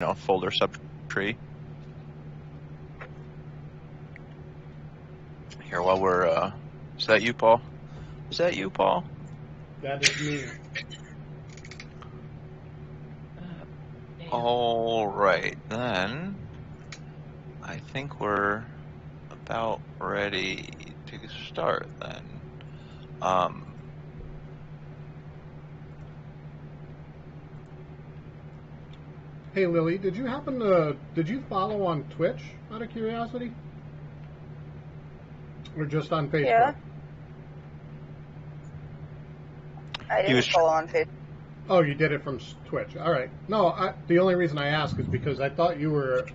folder subtree. Here, while we're, is that you, Paul? Is that you, Paul? That is me. All right, then I think we're about ready to start then. Hey Lily, did you follow on Twitch out of curiosity? Or just on Facebook? Yeah. I didn't follow on Facebook. Oh, you did it from Twitch. All right. No, the only reason I ask is because I thought you were...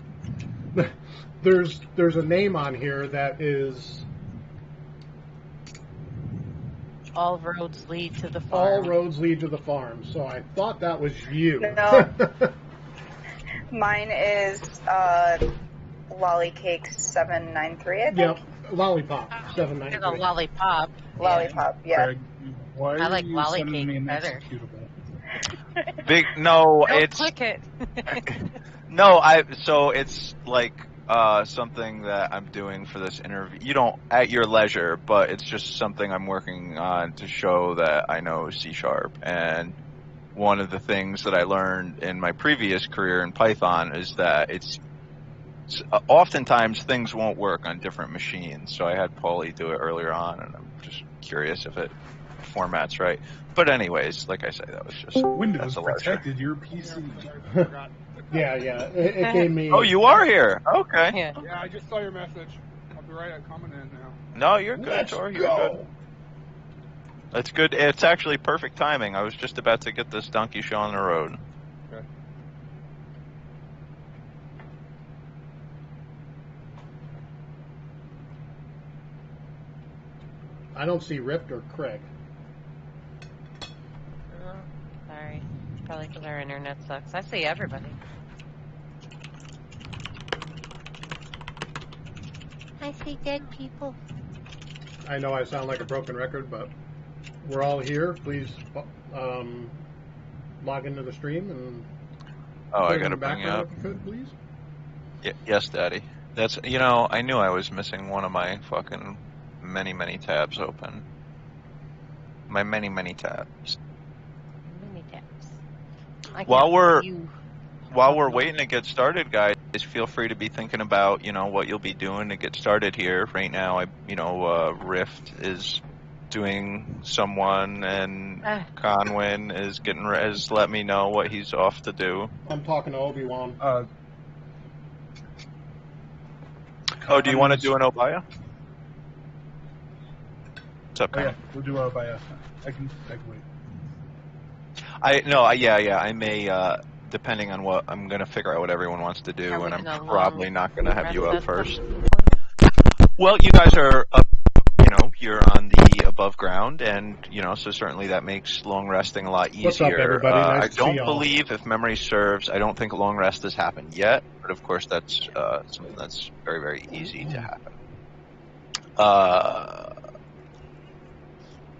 there's a name on here that is... All roads lead to the farm. All roads lead to the farm. So I thought that was you. No. Mine is Lollycake793, I think. Yep. Lollipop 793. It's a lollipop. Lollipop, yeah. Craig, why I like are you sending me Lollykake an better. executable? No, Don't it's click it. no. So it's like something that I'm doing for this interview. You don't at your leisure, but it's just something I'm working on to show that I know C#. And one of the things that I learned in my previous career in Python is that it's oftentimes things won't work on different machines. So I had Paulie do it earlier on, and I'm just curious if it formats right. But anyways, like I say, that was just Windows protected your PC. Yeah. It gave me... Oh, you are here. Okay. Yeah. Yeah, I just saw your message. I'll be right coming in now. No, you're good, Let's Tor. You're go. good. That's good. It's actually perfect timing. I was just about to get this donkey show on the road. Okay. I don't see Rift or Craig. Oh, sorry. Probably because our internet sucks. I see everybody. I see dead people. I know I sound like a broken record, but we're all here. Please log into the stream and Oh, put I it in gotta the bring you background up. if you could, please. Yes, Daddy. That's I knew I was missing one of my fucking many tabs open. My many tabs. Many tabs. While we're waiting to get started, guys, feel free to be thinking about what you'll be doing to get started here. Right now, Rift is doing someone, and Conwin is has let me know what he's off to do. I'm talking to Obi-Wan. Oh, do you want to do an Obaya? What's up, Oh, yeah, Con? we'll do Obaya. I can wait. I may, depending on what I'm gonna figure out what everyone wants to do, and I'm probably not gonna have you up first. Well, you guys are up. You're on the above ground, and so certainly that makes long resting a lot easier. What's up, everybody? Nice I to don't see y'all. believe, if memory serves, I don't think long rest has happened yet, but of course that's something that's very easy to happen.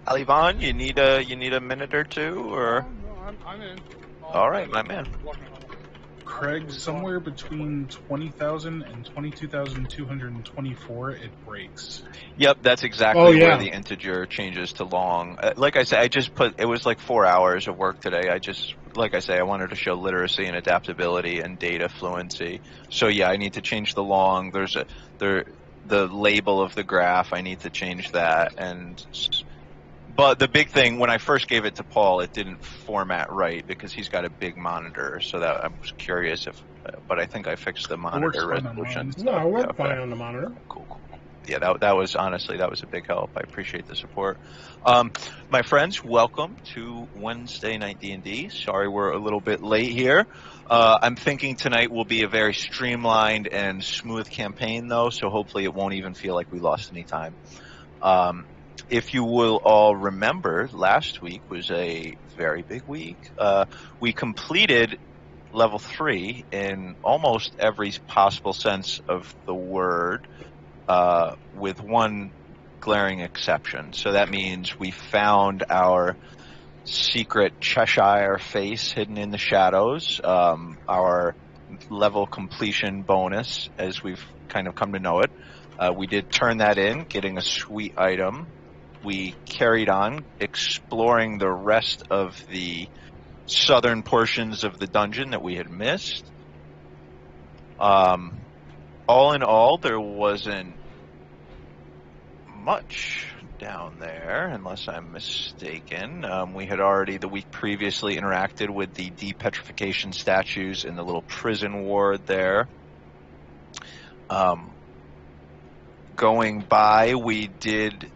Alivan, you need a minute or two, or? No, I'm in. All right, my man. Craig, somewhere between 20,000 and 22,224, it breaks. Yep, that's exactly where the integer changes to long. Like I said, I just it was like 4 hours of work today. I wanted to show literacy and adaptability and data fluency. So yeah, I need to change the long. The label of the graph, I need to change that. But the big thing, when I first gave it to Paul, it didn't format right because he's got a big monitor. So that I was curious but I think I fixed the monitor resolution. No, it worked fine on the monitor. Cool. Yeah, that was honestly, that was a big help. I appreciate the support. My friends, welcome to Wednesday Night D&D. Sorry we're a little bit late here. I'm thinking tonight will be a very streamlined and smooth campaign, though, so hopefully it won't even feel like we lost any time. If you will all remember, last week was a very big week. We completed level 3 in almost every possible sense of the word, with one glaring exception. So that means we found our secret Cheshire face hidden in the shadows. Our level completion bonus, as we've kind of come to know it. We did turn that in, getting a sweet item. We carried on, exploring the rest of the southern portions of the dungeon that we had missed. All in all, there wasn't much down there, unless I'm mistaken. We had already, the week previously, interacted with the depetrification statues in the little prison ward there. Going by, we did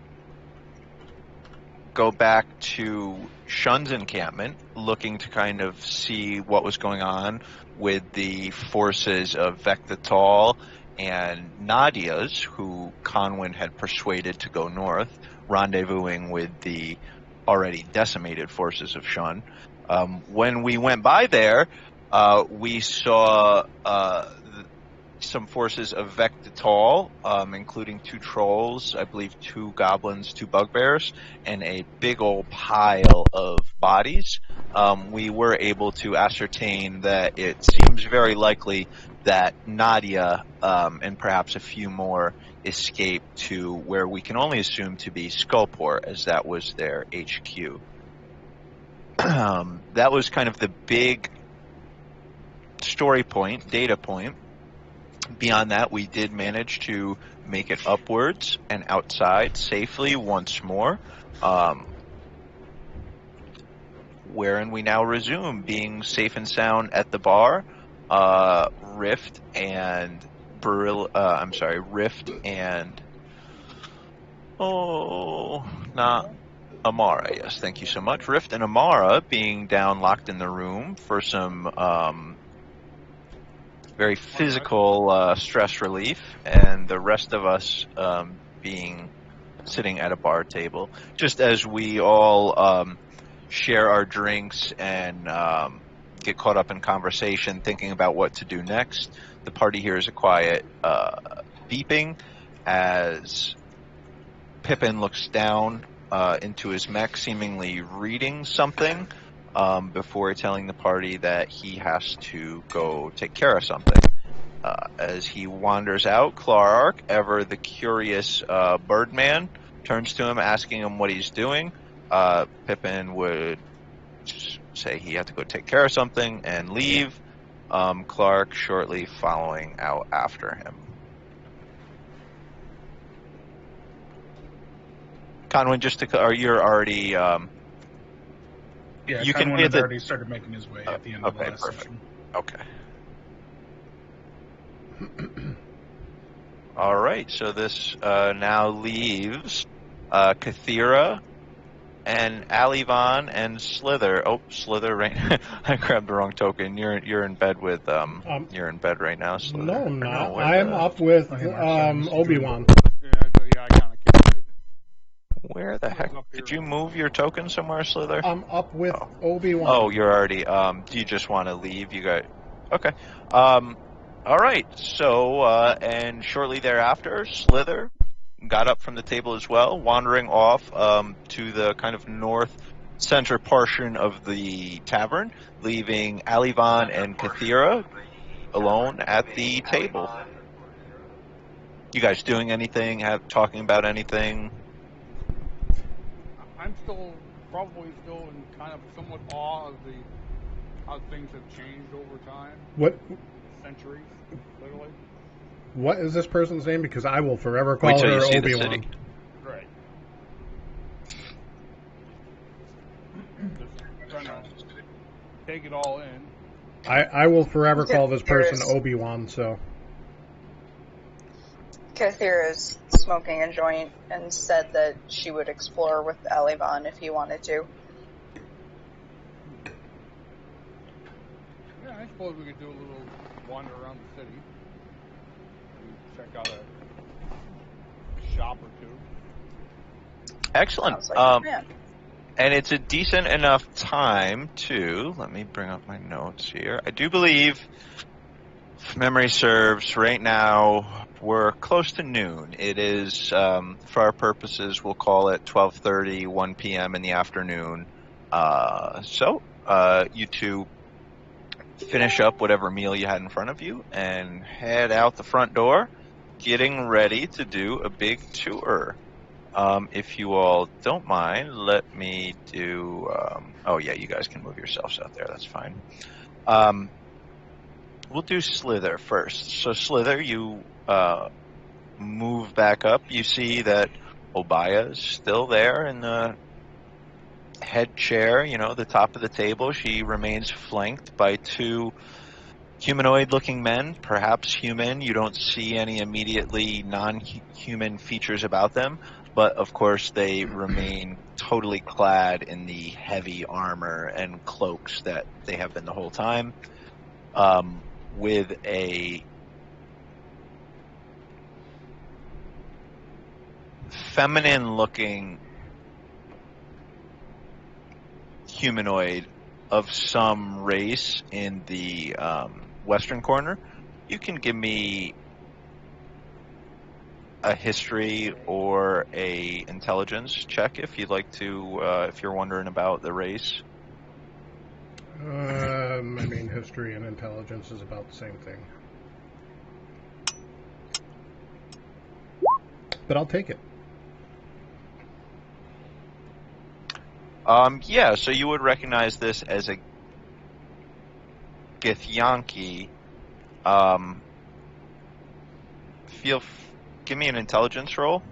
go back to Shun's encampment, looking to kind of see what was going on with the forces of Vectatal and Nadia's, who Conwyn had persuaded to go north, rendezvousing with the already decimated forces of Shun. When we went by there, we saw some forces of Vectatal, including 2 trolls, I believe 2 goblins, 2 bugbears, and a big old pile of bodies. We were able to ascertain that it seems very likely that Nadia and perhaps a few more escaped to where we can only assume to be Skullport, as that was their HQ. That was kind of the big story point, data point. Beyond that, we did manage to make it upwards and outside safely once more, wherein we now resume being safe and sound at the bar. Rift and Amara, yes, thank you so much. Rift and Amara being down locked in the room for some very physical stress relief, and the rest of us being sitting at a bar table, just as we all share our drinks and get caught up in conversation, thinking about what to do next. The party hears a quiet beeping as Pippin looks down into his mech, seemingly reading something, before telling the party that he has to go take care of something. As he wanders out, Clark, ever the curious Birdman, turns to him, asking him what he's doing. Pippin would say he had to go take care of something and leave. Clark shortly following out after him. Conwyn, you're already... Yeah, you can Conwyn hear had the... already started making his way at the end of the last perfect. session. Okay. All right, so this now leaves Kathira and Alivan and Slither. Oh, Slither! Right, I grabbed the wrong token. You're in bed with you're in bed right now, Slither. No, I'm not. No, I'm up with Obi-Wan. Yeah, I kind of can't wait. Where the heck? Did you move your token somewhere, Slither? I'm up with Obi-Wan. Oh, you're already. Do you just want to leave? You got. Okay. All right. So, and shortly thereafter, Slither got up from the table as well, wandering off to the kind of north center portion of the tavern, leaving Alivan and Kathira alone at the table. You guys doing anything? Talking about anything? I'm probably still in kind of somewhat awe of how things have changed over time. What? Centuries, literally. What is this person's name? Because I will forever call Wait till her you see Obi-Wan. the city. Right. Just trying to take it all in. I will forever call this person Obi-Wan, so... Kathir is smoking a joint and said that she would explore with Alivan if he wanted to. Yeah, I suppose we could do a little wander around the city. Check out a shop or two. Excellent. Sounds like a plan. And it's a decent enough time to... Let me bring up my notes here. I do believe, if memory serves, right now we're close to noon. It is, for our purposes, we'll call it 12:30, 1 p.m. in the afternoon. So, you two finish up whatever meal you had in front of you and head out the front door, getting ready to do a big tour. If you all don't mind, let me do... oh, yeah, you guys can move yourselves out there. That's fine. We'll do Slither first. So, Slither, you move back up. You see that Obaya is still there in the head chair, the top of the table. She remains flanked by two humanoid-looking men, perhaps human. You don't see any immediately non-human features about them, but of course they remain totally clad in the heavy armor and cloaks that they have been the whole time, with a feminine-looking humanoid of some race in the western corner. You can give me a history or a intelligence check if you'd like to, if you're wondering about the race. I mean, history and intelligence is about the same thing. But I'll take it. Yeah, so you would recognize this as a Githyanki. Give me an intelligence roll.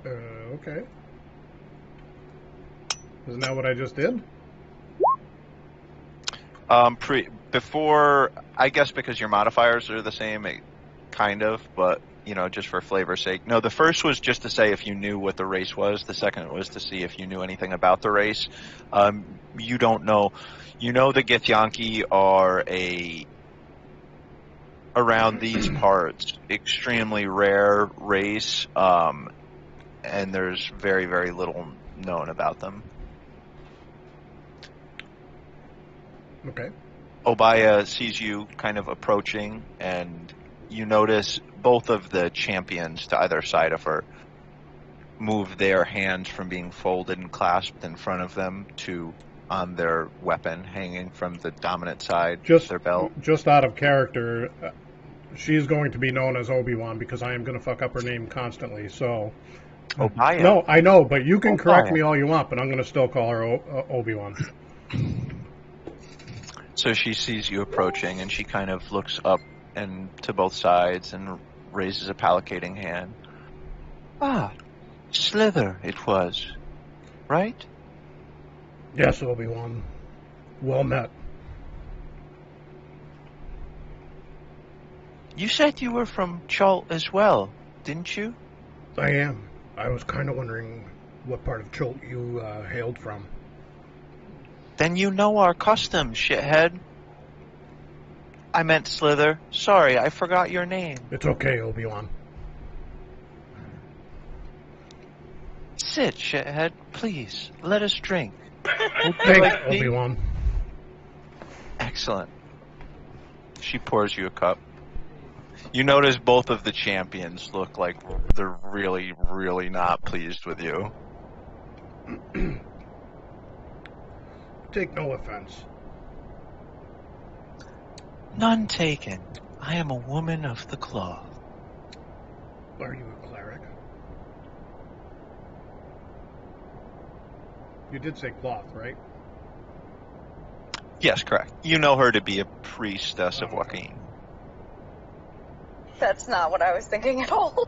Okay. Isn't that what I just did? Before, I guess because your modifiers are the same, kind of, but just for flavor's sake. No, the first was just to say if you knew what the race was. The second was to see if you knew anything about the race. You don't know. You know the Githyanki are around these parts, extremely rare race, and there's very, very little known about them. Okay. Obaya sees you kind of approaching, and you notice both of the champions to either side of her move their hands from being folded and clasped in front of them to on their weapon hanging from the dominant side of their belt. Just out of character, she's going to be known as Obi-Wan because I am going to fuck up her name constantly, so... Obaya? No, I know, but you can correct me all you want, but I'm going to still call her Obi-Wan. So she sees you approaching, and she kind of looks up and to both sides and raises a palicating hand. Ah, Slither it was, right? Yes, Obi-Wan. Well met. You said you were from Chult as well, didn't you? I am. I was kind of wondering what part of Chult you hailed from. Then you know our customs, shithead. I meant Slither. Sorry, I forgot your name. It's okay, Obi-Wan. Sit, shithead. Please, let us drink. Thanks, Obi-Wan. Excellent. She pours you a cup. You notice both of the champions look like they're really, really not pleased with you. Take no offense. None taken. I am a woman of the cloth. Are you a cleric? You did say cloth, right? Yes, correct. You know her to be a priestess of Joaquin. That's not what I was thinking at all.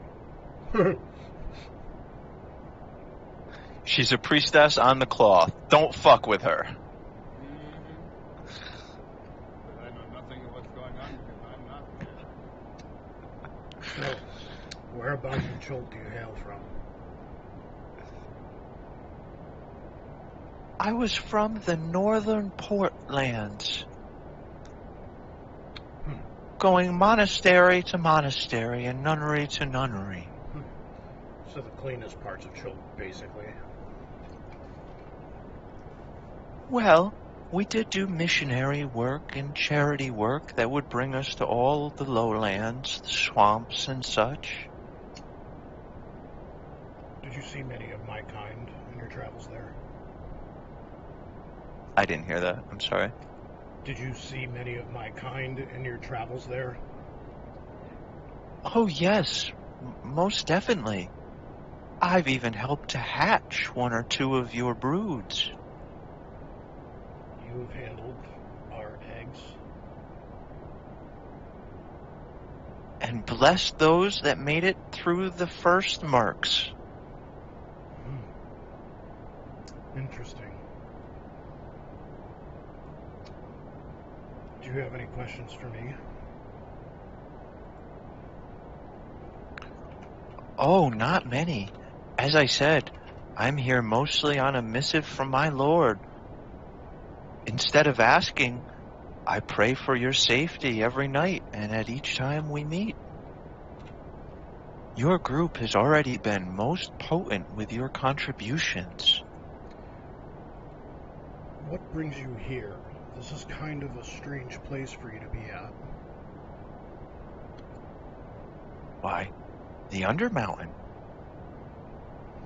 She's a priestess on the cloth. Don't fuck with her. I know nothing of what's going on because I'm not. So, whereabouts in Chult do you hail from? I was from the northern Portlands. Going monastery to monastery and nunnery to nunnery. So the cleanest parts of Chult, basically. Well, we did do missionary work and charity work that would bring us to all the lowlands, the swamps and such. Did you see many of my kind in your travels there? I didn't hear that. I'm sorry. Did you see many of my kind in your travels there? Oh, yes, most definitely. I've even helped to hatch one or two of your broods. You've handled our eggs? And blessed those that made it through the first marks. Interesting. Do you have any questions for me? Oh, not many. As I said, I'm here mostly on a missive from my lord. Instead of asking, I pray for your safety every night and at each time we meet. Your group has already been most potent with your contributions. What brings you here? This is kind of a strange place for you to be at. Why, the Undermountain.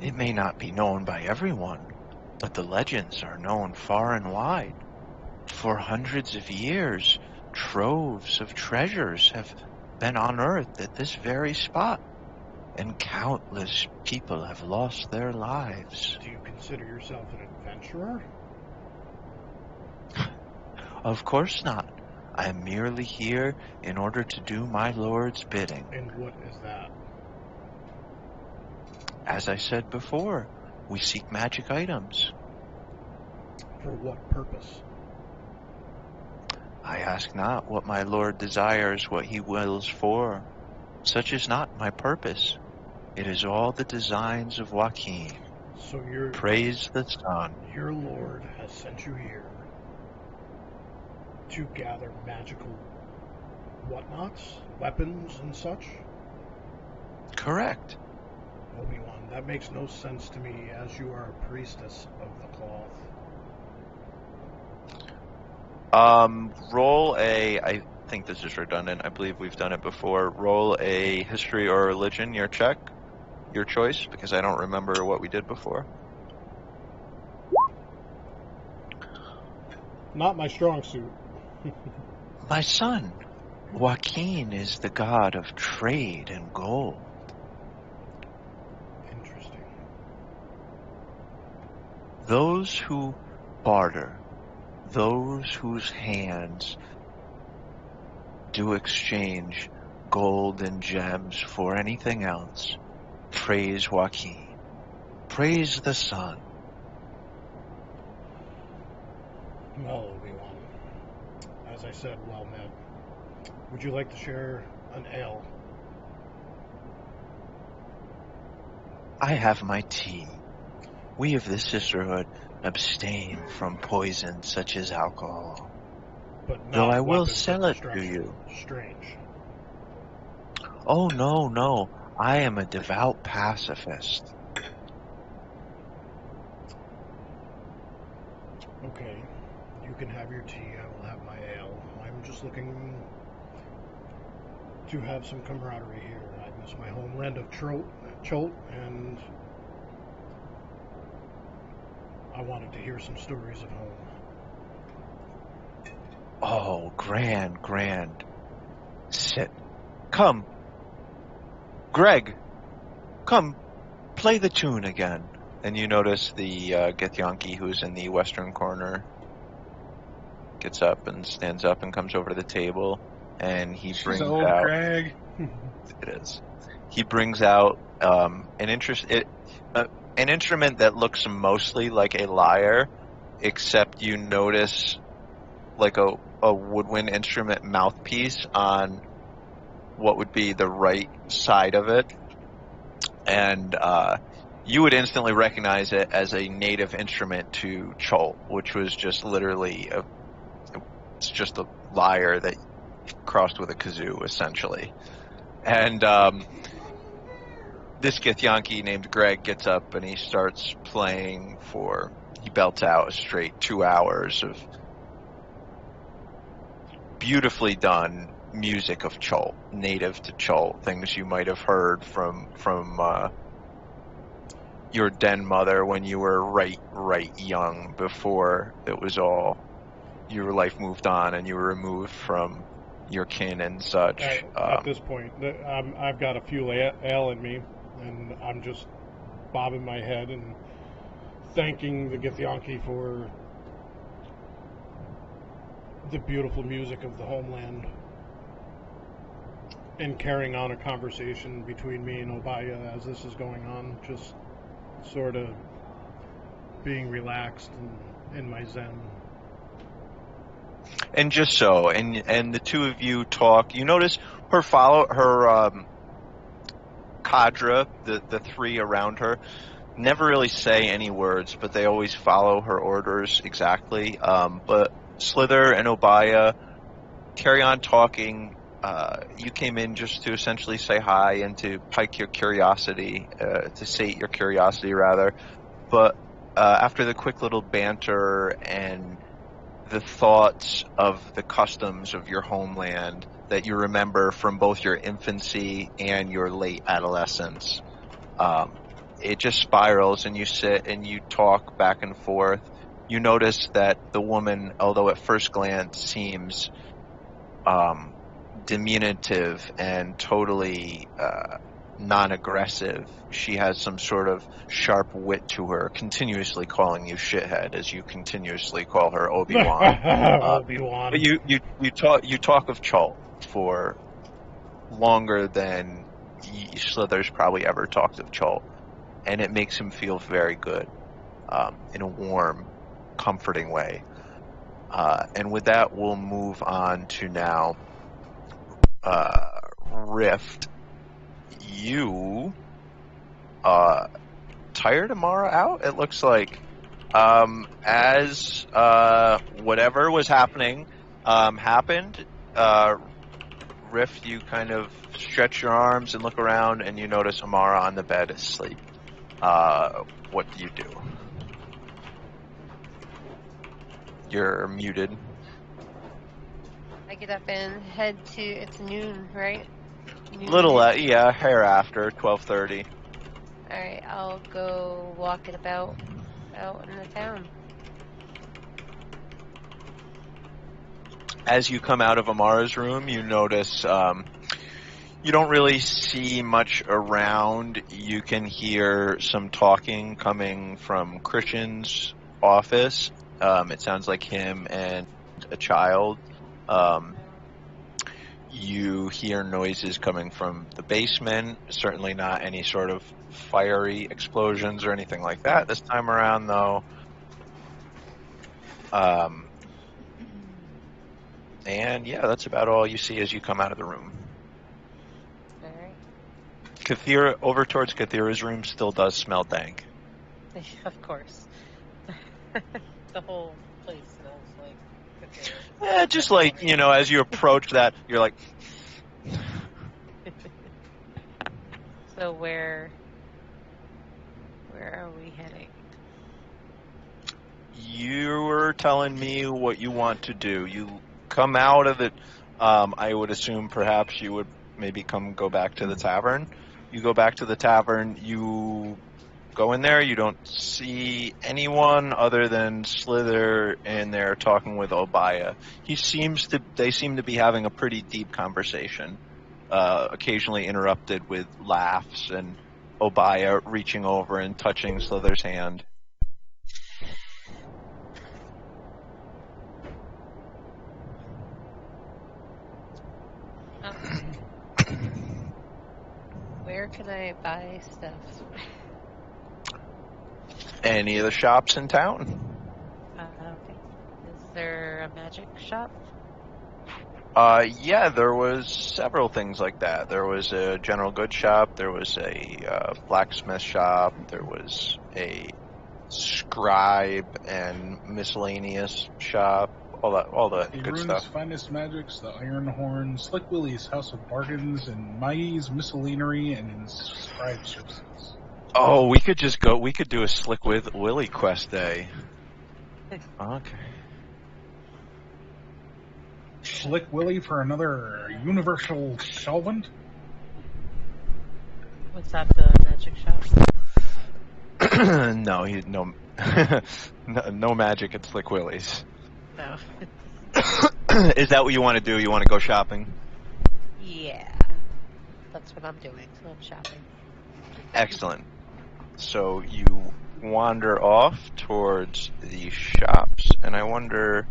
It may not be known by everyone, but the legends are known far and wide. For hundreds of years, troves of treasures have been unearthed at this very spot, and countless people have lost their lives. Do you consider yourself an adventurer? Of course not. I am merely here in order to do my lord's bidding. And what is that? As I said before, we seek magic items. For what purpose? I ask not what my lord desires, what he wills for. Such is not my purpose. It is all the designs of Joaquin. So Praise the sun. Your lord has sent you here to gather magical whatnots, weapons, and such? Correct. Obi-Wan, that makes no sense to me, as you are a priestess of the cloth. Roll a, I think this is redundant, I believe we've done it before. Roll a history or religion, your choice, because I don't remember what we did before. Not my strong suit. My son, Joaquin is the god of trade and gold. Interesting. Those who barter, those whose hands do exchange gold and gems for anything else, praise Joaquin. Praise the sun. Well, Obi-Wan, as I said, well met. Would you like to share an ale? I have my tea. We of the sisterhood abstain from poison such as alcohol. But not Though I will weapons sell of it to destruction. you. Strange. Oh, no. I am a devout pacifist. Okay, you can have your tea, I will have my ale. I'm just looking to have some camaraderie here. I miss my homeland of Cholt, and I wanted to hear some stories of home. Oh, grand. Sit. Come. Greg, come, play the tune again. And you notice the Githyanki, who's in the western corner, gets up and stands up and comes over to the table, and he brings old out... Greg. It is. He brings out an instrument that looks mostly like a lyre, except you notice like a woodwind instrument mouthpiece on what would be the right side of it, and you would instantly recognize it as a native instrument to Cholt, which was just literally it's just a lyre that crossed with a kazoo, essentially. And this Githyanki named Greg gets up and he starts playing he belts out a straight 2 hours of beautifully done music of Cholt, native to Cholt, things you might have heard from your den mother when you were right young, before it was all your life moved on and you were removed from your kin and such. At this point, I've got a few ale in me, and I'm just bobbing my head and thanking the Githyanki for the beautiful music of the homeland and carrying on a conversation between me and Obaya as this is going on, just sort of being relaxed and in my zen. And just so, and the two of you talk. You notice her cadre, the three around her, never really say any words, but they always follow her orders exactly. But Slither and Obaya carry on talking. You came in just to essentially say hi and to pique your curiosity, to sate your curiosity rather. But after the quick little banter and the thoughts of the customs of your homeland that you remember from both your infancy and your late adolescence, it just spirals, and you sit and you talk back and forth. You notice that the woman, although at first glance seems diminutive and totally non-aggressive, she has some sort of sharp wit to her, continuously calling you shithead as you continuously call her Obi-Wan. Obi-Wan. But you talk of Chult for longer than Slither's probably ever talked of Chult, and it makes him feel very good, in a warm, comforting way. And with that, we'll move on to now Rift. You tired Amara out, it looks like. As whatever was happening happened, Rift, you kind of stretch your arms and look around, and you notice Amara on the bed asleep. What do you do? You're muted. I get up and head to. It's noon, right? Noon. Yeah, hair after 12:30. All right, I'll go walk it about out in the town. As you come out of Amara's room, you notice you don't really see much around. You can hear some talking coming from Christian's office. It sounds like him and a child. You hear noises coming from the basement. Certainly not any sort of fiery explosions or anything like that this time around, though. And yeah, that's about all you see as you come out of the room. Alright. Kathira, over towards Kathira's room, still does smell dank. Of course. The whole place smells like Just like, as you approach that, you're like... So where are we heading? You were telling me what you want to do. You come out of it. I would assume perhaps you would maybe go back to the tavern. You go back to the tavern. You go in there. You don't see anyone other than Slither in there talking with Obaya. They seem to be having a pretty deep conversation, occasionally interrupted with laughs and Obaya reaching over and touching Slither's hand. Where can I buy stuff? Any of the shops in town? Okay. Is there a magic shop? Yeah, there was several things like that. There was a general goods shop, there was a blacksmith shop, there was a scribe and miscellaneous shop, all the good stuff. Finest Magics, the Iron Horn, Slick Willie's House of Bargains, and Maggie's Miscellany and Scribe Services. Oh, we could do a Slick with Willie quest day. Okay. Slick Willie for another universal solvent? What's that, the magic shop? No, no magic at Slick Willie's. No. Is that what you want to do? You want to go shopping? Yeah. That's what I'm doing. So I'm shopping. Excellent. So you wander off towards the shops, and I wonder,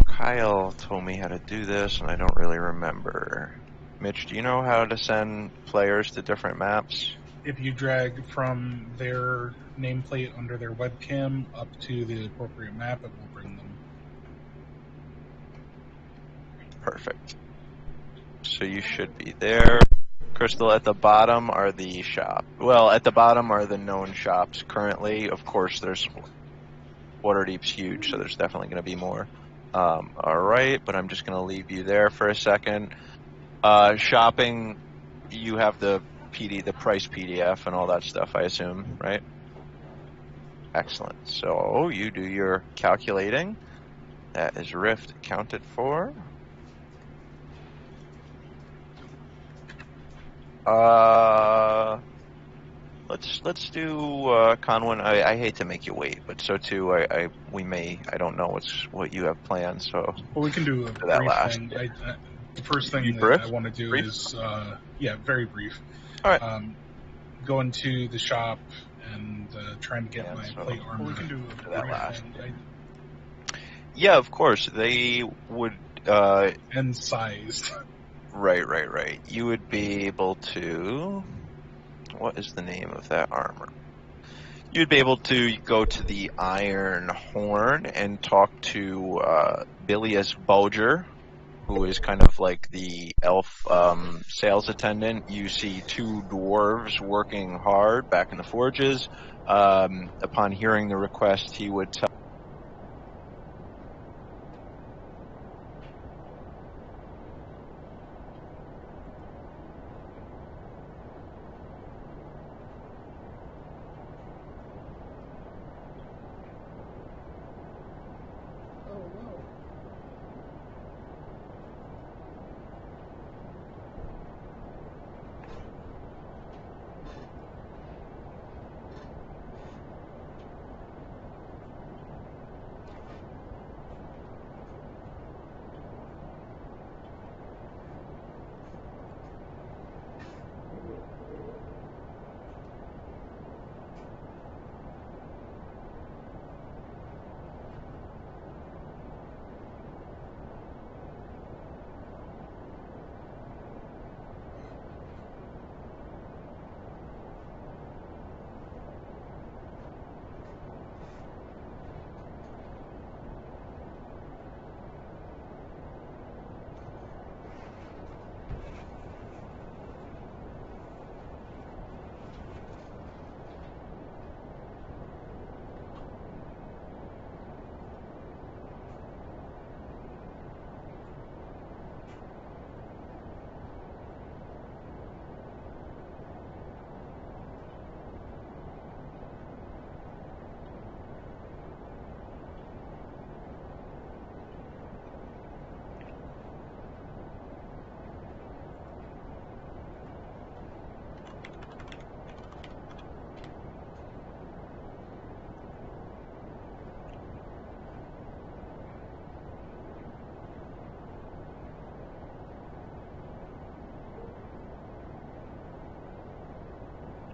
Kyle told me how to do this, and I don't really remember. Mitch, do you know how to send players to different maps? If you drag from their nameplate under their webcam up to the appropriate map, it will bring them. Perfect. So you should be there. Crystal, at the bottom are the shop. Well, at the bottom are the known shops currently. Of course, there's Waterdeep's huge, so there's definitely going to be more. All right, but I'm just going to leave you there for a second. Shopping, you have the price PDF and all that stuff, I assume, right? Excellent. So you do your calculating. That is Rift accounted for. Let's do Conwin. I hate to make you wait, but so too I don't know what you have planned. So well, we can do a that brief last. thing. The first thing brief? I want to do Brief? is very brief. All right. Go into the shop and trying to get my plate armor. Well, we can do that brief last. thing. Yeah, of course they would. And sized. Right. You would be able to. What is the name of that armor? You'd be able to go to the Iron Horn and talk to Bilius Bulger, who is kind of like the elf sales attendant. You see two dwarves working hard back in the forges. Upon hearing the request, he would tell.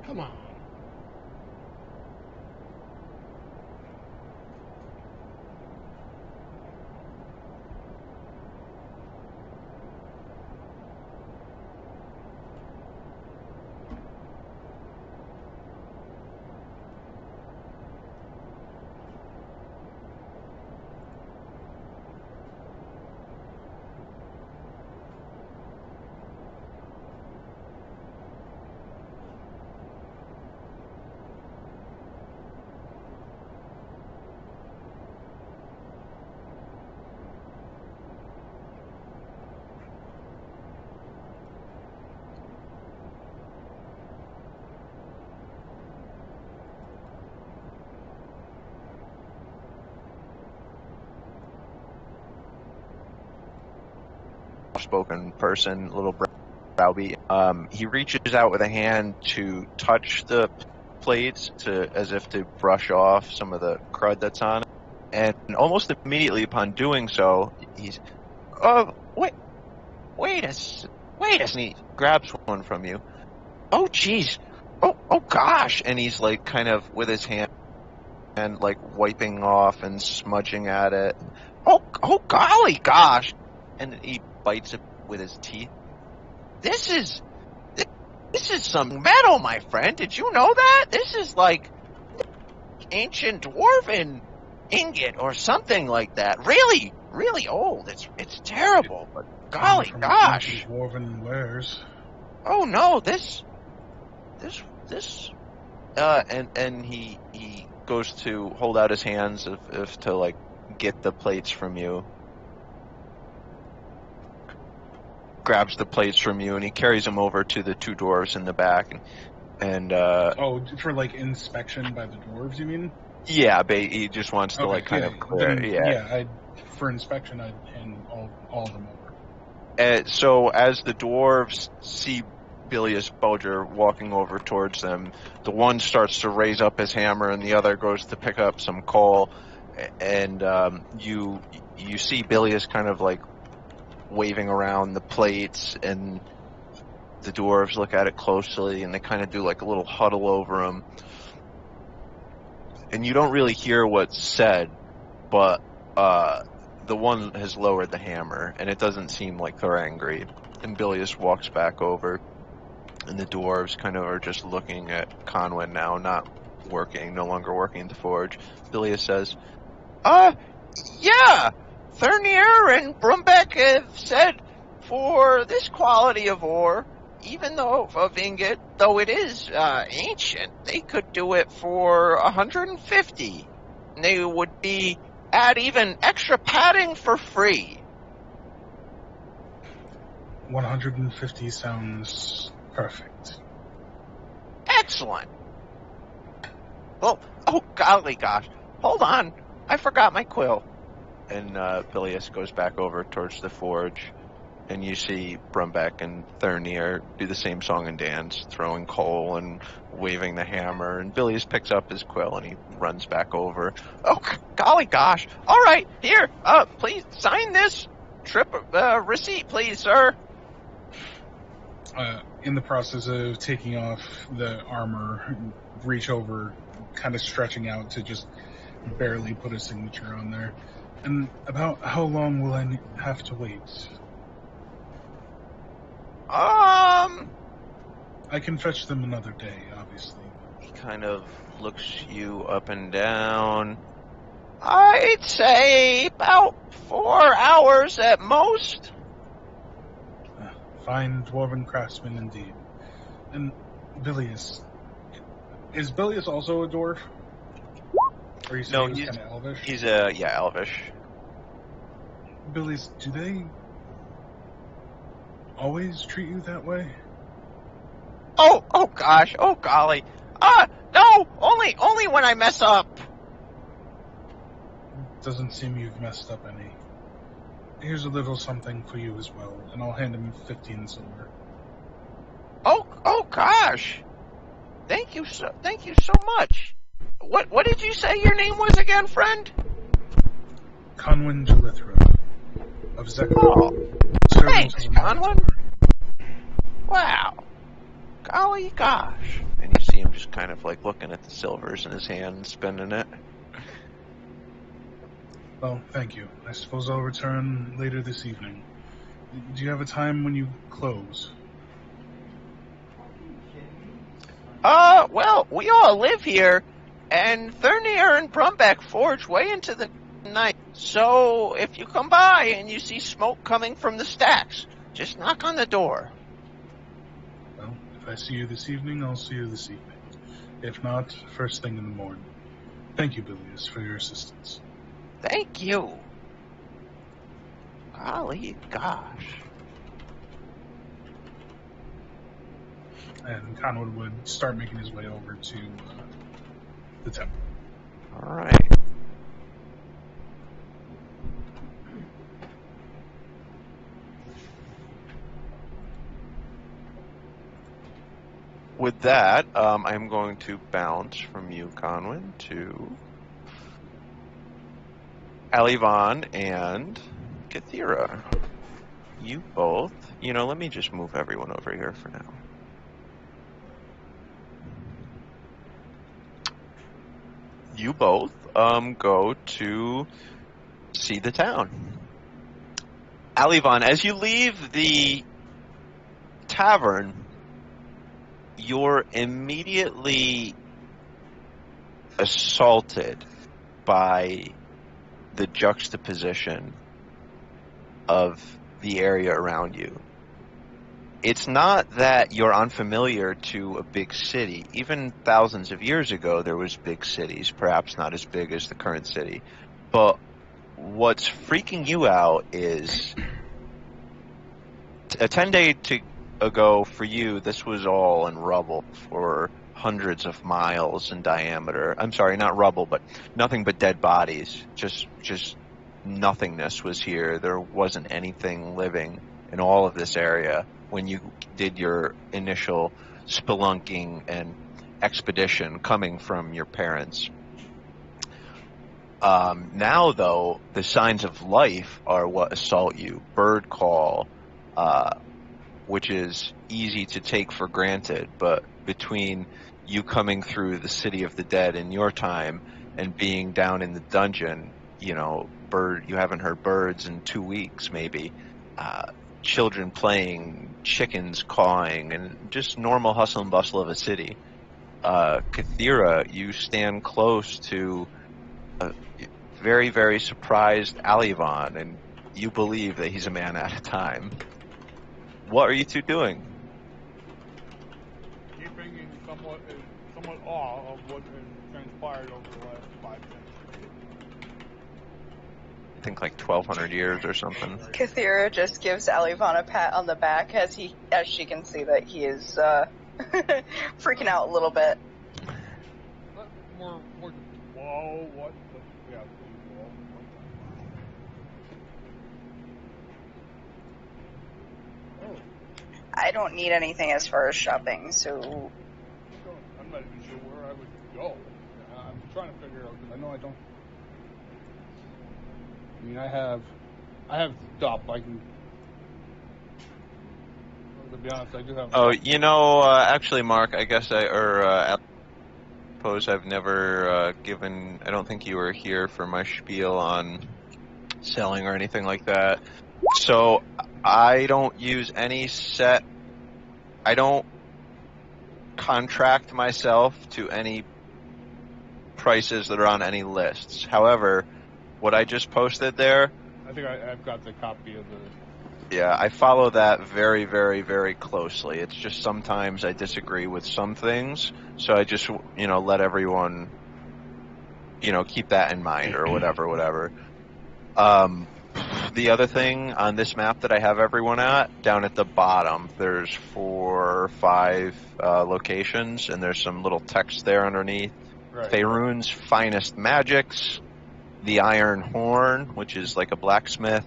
Come on. Spoken person, little browbeat. He reaches out with a hand to touch the plates as if to brush off some of the crud that's on it. And almost immediately upon doing so, he's, oh, wait a second. He grabs one from you. Oh, jeez. Oh, gosh. And he's like kind of with his hand and like wiping off and smudging at it. Oh, golly gosh. And he bites it with his teeth. This is some metal, my friend. Did you know that? This is like ancient dwarven ingot or something like that. Really, really old. It's terrible, but golly gosh. Dwarven wares. Oh no, this and he goes to hold out his hands if to like get the plates from you. Grabs the plates from you and he carries them over to the two dwarves in the back and oh, for like inspection by the dwarves, you mean? Yeah, he just wants to like kind of clear. Then, for inspection, I'd hand all of them over. So as the dwarves see Bilious Bulger walking over towards them, the one starts to raise up his hammer and the other goes to pick up some coal, and you see Bilious kind of like waving around the plates, and the dwarves look at it closely and they kind of do like a little huddle over him. And you don't really hear what's said, but the one has lowered the hammer, and it doesn't seem like they're angry. And Bilious walks back over, and the dwarves kind of are just looking at Conwyn now, no longer working at the forge. Bilious says, yeah, Thurnier and Brumbeck have said for this quality of ore, even though of ingot, though it is ancient, they could do it for 150. They would add even extra padding for free. 150 sounds perfect. Excellent. Well, oh golly gosh, hold on, I forgot my quill. And Bilious goes back over towards the forge. And you see Brumbeck and Thurnier do the same song and dance, throwing coal and waving the hammer. And Bilious picks up his quill and he runs back over. Oh, golly gosh. All right, here, please sign this receipt, please, sir. In the process of taking off the armor, reach over, kind of stretching out to just barely put a signature on there. And about how long will I have to wait? I can fetch them another day, obviously. He kind of looks you up and down. I'd say about 4 hours at most. Fine dwarven craftsman indeed. And Bilious. Is Bilious also a dwarf? Or he's kind of elvish? He's elvish. Bilious, do they always treat you that way? Oh gosh, oh golly. No, only when I mess up. Doesn't seem you've messed up any. Here's a little something for you as well, and I'll hand him 15 silver. Oh gosh. Thank you so much. What did you say your name was again, friend? Conwyn Jalithra of Zekra. Oh, thanks, Conwyn. Wow. Golly gosh. And you see him just kind of like looking at the silvers in his hand and spending it. Well, thank you. I suppose I'll return later this evening. Do you have a time when you close? Well, we all live here, and Thurnier and Brumbeck forge way into the night. So if you come by and you see smoke coming from the stacks, just knock on the door. Well, if I see you this evening, I'll see you this evening. If not, first thing in the morning. Thank you, Bilious, for your assistance. Thank you. Golly gosh. And Conwyn would start making his way over to the temple. All right. With that, I'm going to bounce from you, Conwyn, to Alivon and Kathira, you both, let me just move everyone over here for now. You both go to see the town. Alivon, as you leave the tavern, you're immediately assaulted by the juxtaposition of the area around you. It's not that you're unfamiliar to a big city. Even thousands of years ago, there was big cities, perhaps not as big as the current city. But what's freaking you out is a 10-day ago for you, this was all in rubble for hundreds of miles in diameter. I'm sorry, not rubble, but nothing but dead bodies. Just nothingness was here. There wasn't anything living in all of this area when you did your initial spelunking and expedition coming from your parents. Now, though, the signs of life are what assault you. Bird call, which is easy to take for granted, but between you coming through the city of the dead in your time and being down in the dungeon, you haven't heard birds in 2 weeks, maybe. Children playing, chickens cawing, and just normal hustle and bustle of a city. Kathira, you stand close to a very, very surprised Alivon, and you believe that he's a man at a time. What are you two doing? Keeping in somewhat awe of what has transpired over the last 5 minutes. I think like 1,200 years or something. Kathira just gives Alivon a pat on the back as she can see that he is freaking out a little bit. More, whoa, what? Yeah, whoa. Oh. I don't need anything as far as shopping, so... I'm not even sure where I would go. I'm trying to figure out, because I know I don't... I mean, I have stuff I can... To be honest, I do have... Oh, actually, Mark, I guess I suppose I've never given... I don't think you were here for my spiel on selling or anything like that. So, I don't use any set... I don't contract myself to any prices that are on any lists. However, what I just posted there... I think I've got the copy of the... Yeah, I follow that very, very, very closely. It's just sometimes I disagree with some things, so I just, let everyone, keep that in mind or whatever. The other thing on this map that I have everyone at, down at the bottom, there's 4 or 5 locations, and there's some little text there underneath. Right. Faerun's Finest Magics, the Iron Horn, which is like a blacksmith,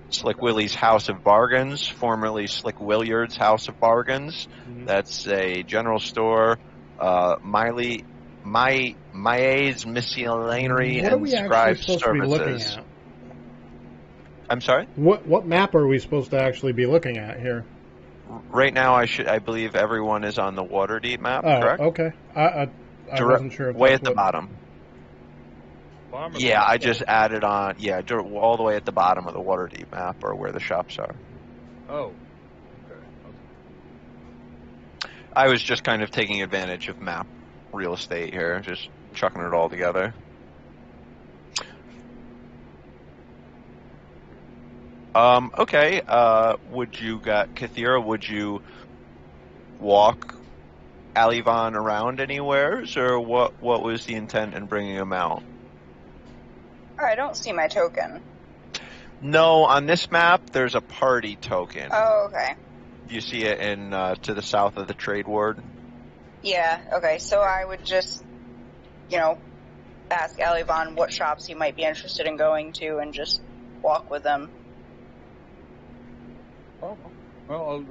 Slick Willie's House of Bargains, formerly Slick Williard's House of Bargains. Mm-hmm. That's a general store. Mage's Miscellany and Scribe Services. I'm sorry? What map are we supposed to actually be looking at here? Right now, I believe everyone is on the Waterdeep map, correct? Okay. I wasn't sure if way at the bottom. Yeah, I just added on, all the way at the bottom of the Waterdeep map, or where the shops are. Oh. Okay. I was just kind of taking advantage of map real estate here, just chucking it all together. Okay, Kathira, would you walk Alivon around anywheres, or what was the intent in bringing him out? I don't see my token. No, on this map, there's a party token. Oh, okay. You see it in to the south of the trade ward? Yeah, okay. So I would just, ask Alivon what shops he might be interested in going to and just walk with them. Oh, well,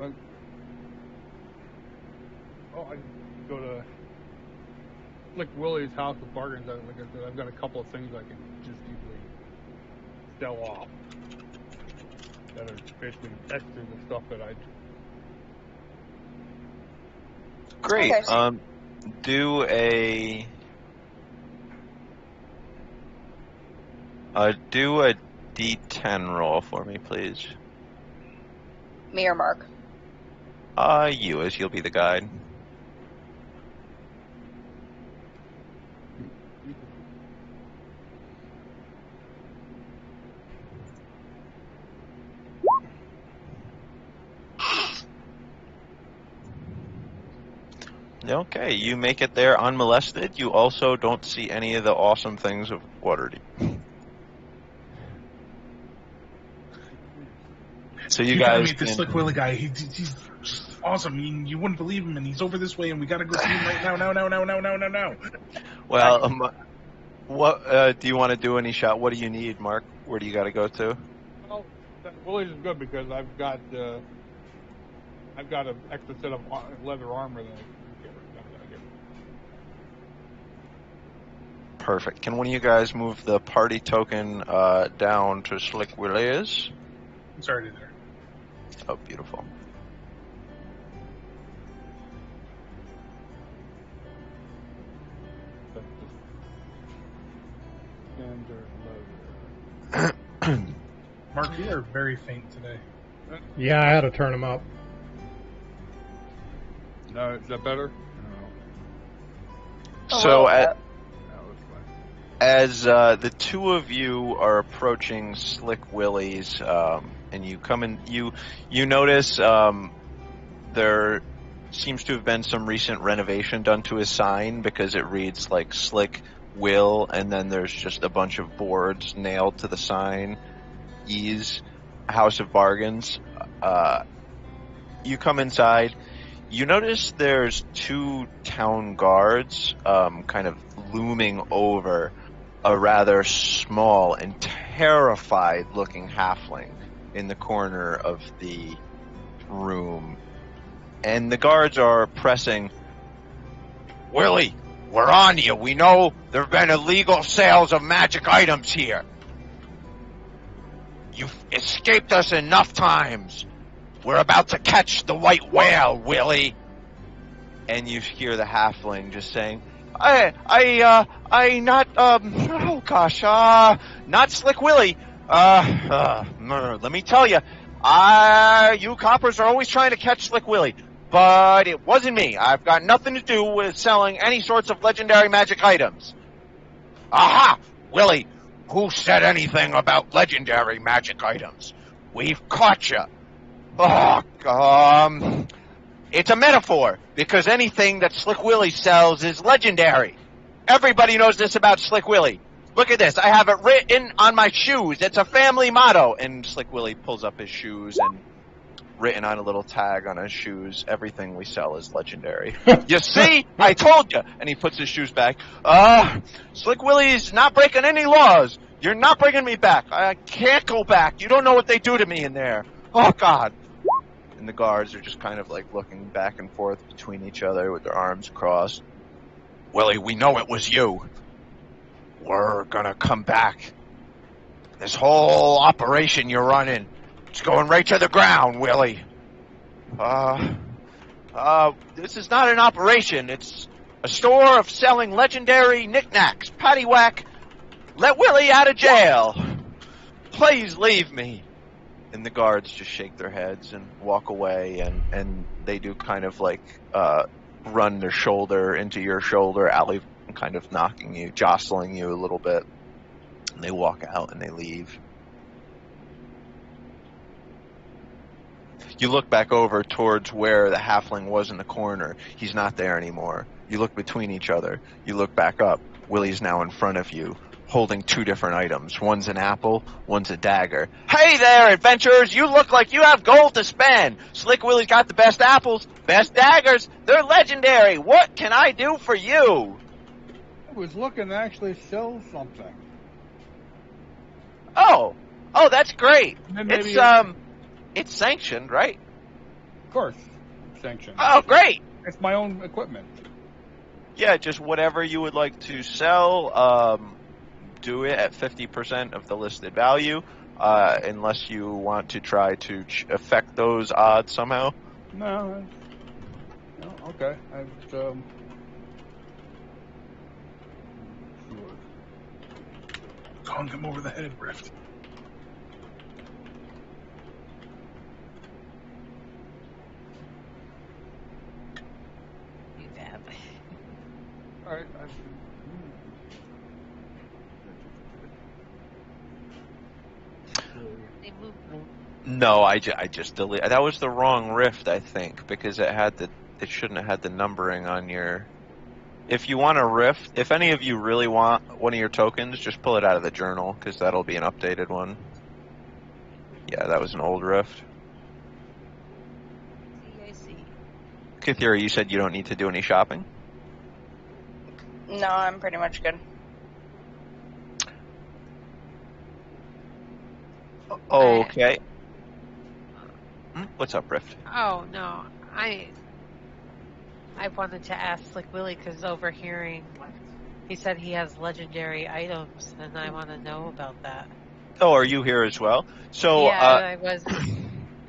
I go to Willie's House of Bargains. Like I said, I've got a couple of things I can just easily sell off. That are basically extra the stuff that I. Great. Okay. Do a D10 roll for me, please. Me or Mark? You, as you'll be the guide. Okay, you make it there unmolested. You also don't see any of the awesome things of Waterdeep. So you gotta guys meet this Slick Willie guy. He's just awesome. You wouldn't believe him, and he's over this way, and we gotta go see him right now. Now. Well, what do you want to do? Any shot? What do you need, Mark? Where do you got to go to? Well, Willie's is good because I've got an extra set of leather armor that I can get. Perfect. Can one of you guys move the party token down to Slick Willie's? It's already there. Oh, beautiful. Mark, you are very faint today. Yeah, I had to turn him up. No, is that better? No. So That was fine. as the two of you are approaching Slick Willie's, and you come in, you notice there seems to have been some recent renovation done to his sign because it reads like Slick Will, and then there's just a bunch of boards nailed to the sign. Ease, House of Bargains. You come inside. You notice there's two town guards kind of looming over a rather small and terrified-looking halfling in the corner of the room. And the guards are pressing, "Willie, we're on you. We know there have been illegal sales of magic items here. You've escaped us enough times. We're about to catch the white whale, Willie." And you hear the halfling just saying, not Slick Willie. Let me tell you, you coppers are always trying to catch Slick Willie, but it wasn't me. I've got nothing to do with selling any sorts of legendary magic items. Aha! Willie, who said anything about legendary magic items? We've caught you. It's a metaphor, because anything that Slick Willie sells is legendary. Everybody knows this about Slick Willie. Look at this. I have it written on my shoes. It's a family motto. And Slick Willie pulls up his shoes, and written on a little tag on his shoes, everything we sell is legendary. You see? I told you. And he puts his shoes back. Slick Willie's not breaking any laws. You're not bringing me back. I can't go back. You don't know what they do to me in there. Oh, God. And the guards are just kind of like looking back and forth between each other with their arms crossed. Willie, we know it was you. We're gonna come back. This whole operation you're running, it's going right to the ground, Willie. This is not an operation. It's a store of selling legendary knickknacks. Paddywhack, let Willie out of jail. Please leave me. And the guards just shake their heads and walk away, and they do kind of like run their shoulder into your shoulder, Allie kind of knocking you, jostling you a little bit. And they walk out and they leave. You look back over towards where the halfling was in the corner. He's not there anymore. You look between each other. You look back up. Willie's now in front of you, holding two different items. One's an apple, one's a dagger. Hey there, adventurers! You look like you have gold to spend! Slick Willie's got the best apples, best daggers. They're legendary. What can I do for you? I was looking to actually sell something. Oh, that's great. Maybe It's sanctioned, right? Of course, sanctioned. Oh, great. It's my own equipment. Yeah, just whatever you would like to sell. do it at 50% of the listed value, unless you want to try to affect those odds somehow. No, okay. Calling him over the head, Rift. You dab. All right. They moved. No, I just deleted. That was the wrong rift, I think, because it shouldn't have had the numbering on your. If you want a rift, if any of you really want one of your tokens, just pull it out of the journal, because that'll be an updated one. Yeah, that was an old rift. I see. Kithira, you said you don't need to do any shopping? No, I'm pretty much good. Okay. What's up, Rift? Oh no, I wanted to ask Slick Willie because overhearing, he said he has legendary items, and I want to know about that. Oh, are you here as well? So yeah,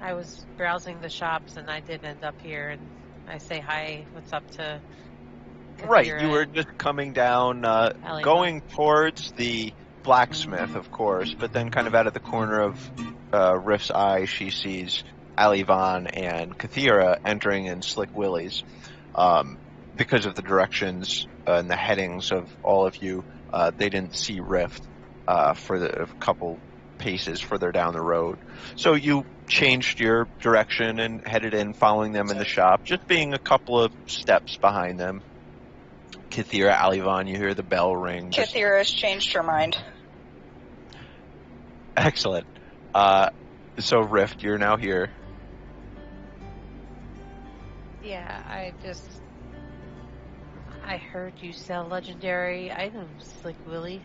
I was browsing the shops, and I did end up here, and I say hi, what's up to right, Kathira you were and just coming down, Allie going towards the blacksmith, of course, but then kind of out of the corner of Rift's eye, she sees Alivon and Kathira entering in Slick Willie's. Because of the directions and the headings of all of you, they didn't see Rift for a couple paces further down the road. So you changed your direction and headed in, following them in the shop, just being a couple of steps behind them. Kathira, Alivon, you hear the bell ring. Kathira has changed her mind. Excellent. So Rift, you're now here. Yeah, I heard you sell legendary items, Slick Willie.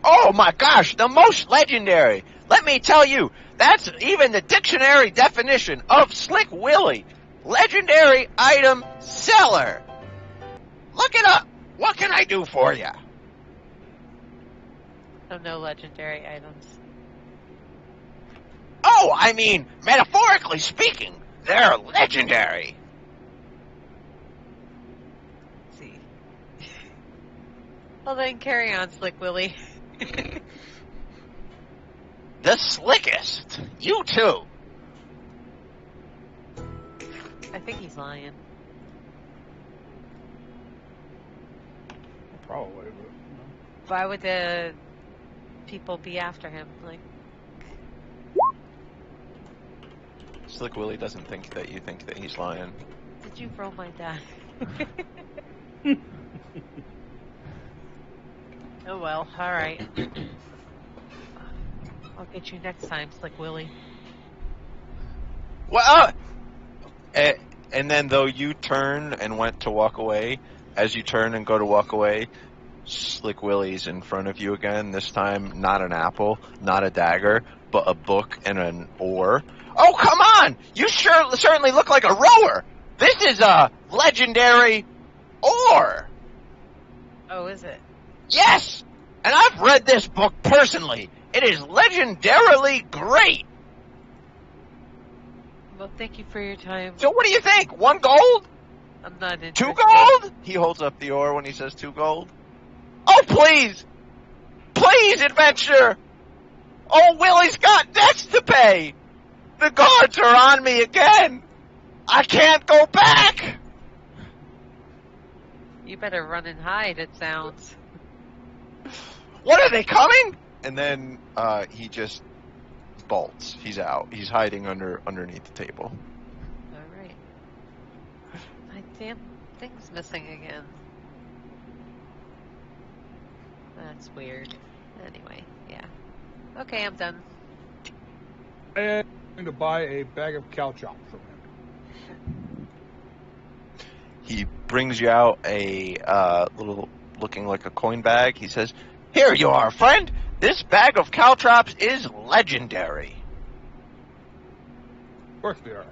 Oh my gosh, the most legendary! Let me tell you, that's even the dictionary definition of Slick Willie. Legendary item seller. Look it up. What can I do for you? So no legendary items. Oh, I mean, metaphorically speaking, they're legendary. Let's see. Well then, carry on, Slick Willie. The slickest. You too. I think he's lying. Probably, but Why would the people be after him? Like, Slick Willie doesn't think that you think that he's lying. did you roll my die? Oh well, alright. I'll get you next time, Slick Willie. Well, and then though you turn and went to walk away, as you turn and go to walk away, Slick Willie's in front of you again. This time, not an apple, not a dagger, but a book and an oar. Oh, come on! You certainly look like a rower! This is a legendary oar! Oh, is it? Yes! And I've read this book personally. It is legendarily great! Well, thank you for your time. So what do you think? 1 gold? I'm not 2 interested. gold? He holds up the oar when he says 2 gold. Oh, please! Please, adventure! Oh, Willie's got debts to pay! The guards are on me again! I can't go back! You better run and hide, it sounds. What, are they coming? And then he just bolts. He's out. He's hiding underneath the table. Alright. My damn thing's missing again. That's weird. Anyway, yeah. Okay, I'm done. I'm going to buy a bag of cow chops from him. He brings you out a little, looking like a coin bag. He says, "Here you are, friend. This bag of caltrops is legendary." Of course they are.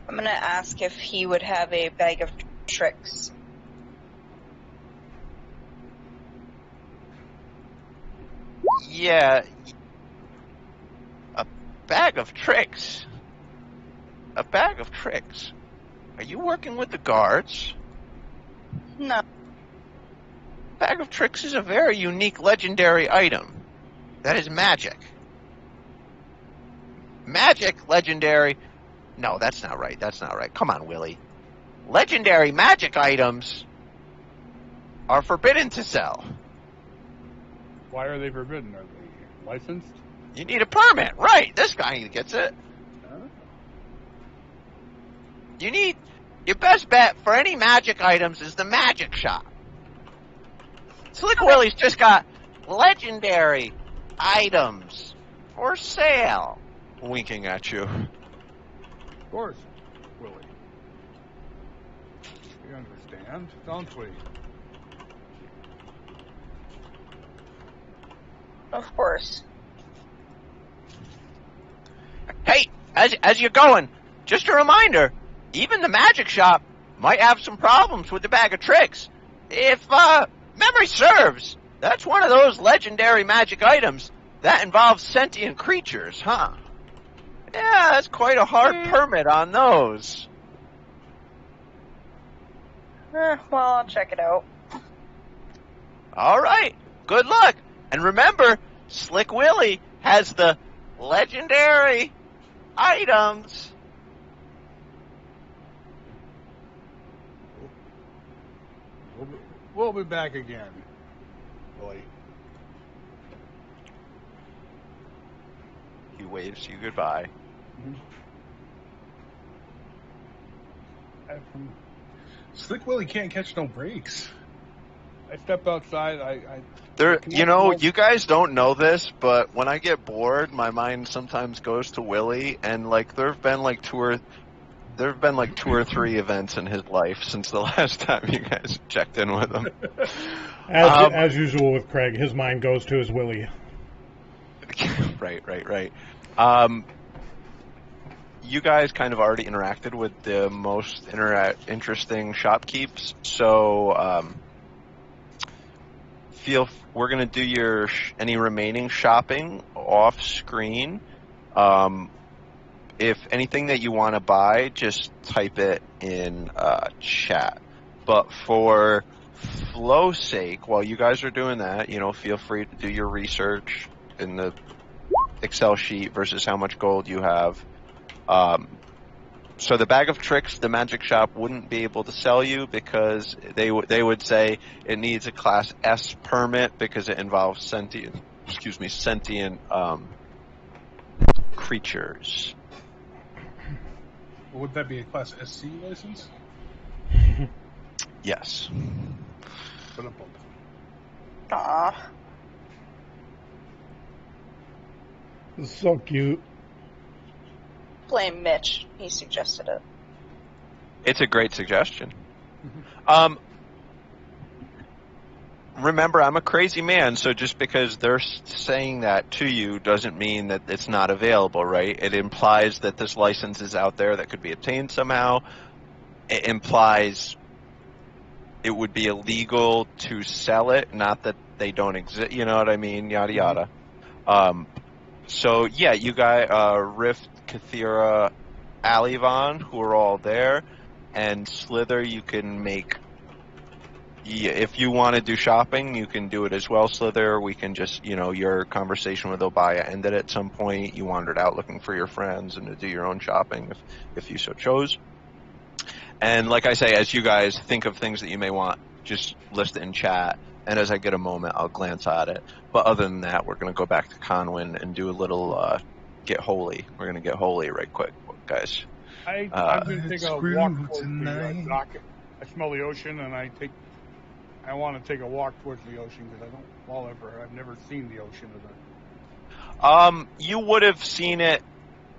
I'm gonna ask if he would have a bag of tricks. Yeah. A bag of tricks. A bag of tricks. Are you working with the guards? No. Bag of tricks is a very unique legendary item. That is magic. Magic, legendary. No, that's not right. That's not right. Come on, Willie. Legendary magic items are forbidden to sell. Why are they forbidden? Are they licensed? You need a permit. Right. This guy gets it. Huh? You need... Your best bet for any magic items is the magic shop. Slick Willie's just got legendary items for sale. Winking at you. Of course, Willie. We understand, don't we? Of course. Hey, as you're going, just a reminder, even the magic shop might have some problems with the bag of tricks. If memory serves, that's one of those legendary magic items that involves sentient creatures, huh? Yeah, that's quite a hard permit on those. Well, I'll check it out. All right, good luck. And remember, Slick Willie has the legendary items. We'll be back again, Willie. He waves you goodbye. Slick Willie can't catch no breaks. I step outside. I There, you know, you guys don't know this, but when I get bored, my mind sometimes goes to Willie, and like there have been like two or three events in his life since the last time you guys checked in with him. As usual with Craig, his mind goes to his Willie. Right. You guys kind of already interacted with the most interesting shopkeeps, so we're going to do your any remaining shopping off screen. If anything that you want to buy, just type it in chat. But for flow's sake, while you guys are doing that, feel free to do your research in the Excel sheet versus how much gold you have. So the bag of tricks, the magic shop wouldn't be able to sell you because they would say it needs a Class S permit because it involves sentient creatures. Would that be a Class SC license? Yes. Aw. So cute. Blame Mitch. He suggested it. It's a great suggestion. Remember, I'm a crazy man, so just because they're saying that to you doesn't mean that it's not available, right? It implies that this license is out there that could be obtained somehow. It implies it would be illegal to sell it, not that they don't exist, you know what I mean? Yada, yada. So, yeah, you guys, Rift, Kathira, Alivon, who are all there, and Slither, you can make... if you want to do shopping, you can do it as well, Slither. We can just, your conversation with Obaya ended at some point. You wandered out looking for your friends and to do your own shopping if you so chose. And like I say, as you guys think of things that you may want, just list it in chat. And as I get a moment, I'll glance at it. But other than that, we're going to go back to Conwyn and do a little get holy. We're going to get holy right quick, guys. I'm going to take a walk towards the dock. I smell the ocean, and I want to take a walk towards the ocean because I've never seen the ocean. You would have seen it.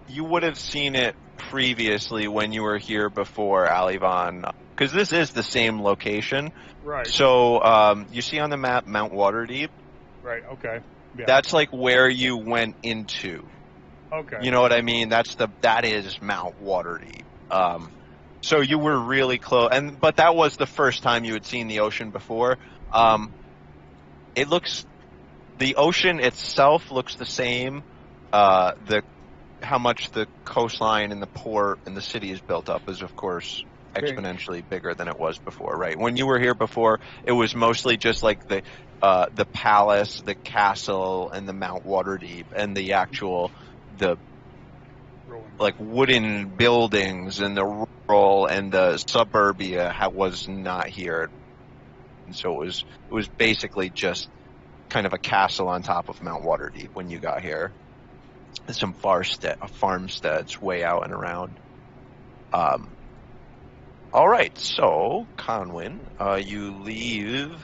You would have seen it previously when you were here before, Alivon, because this is the same location. Right. So you see on the map Mount Waterdeep. Right. Okay. Yeah. That's like where you went into. Okay. You know what I mean? That is Mount Waterdeep. So you were really close, but that was the first time you had seen the ocean before. The ocean itself looks the same. How much the coastline and the port and the city is built up is, of course, exponentially bigger than it was before, right? When you were here before, it was mostly just like the palace, the castle, and the Mount Waterdeep, and the actual like wooden buildings and the rural and the suburbia was not here, and so it was basically just kind of a castle on top of Mount Waterdeep when you got here. Some farmsteads way out and around. All right, so Conwyn, you leave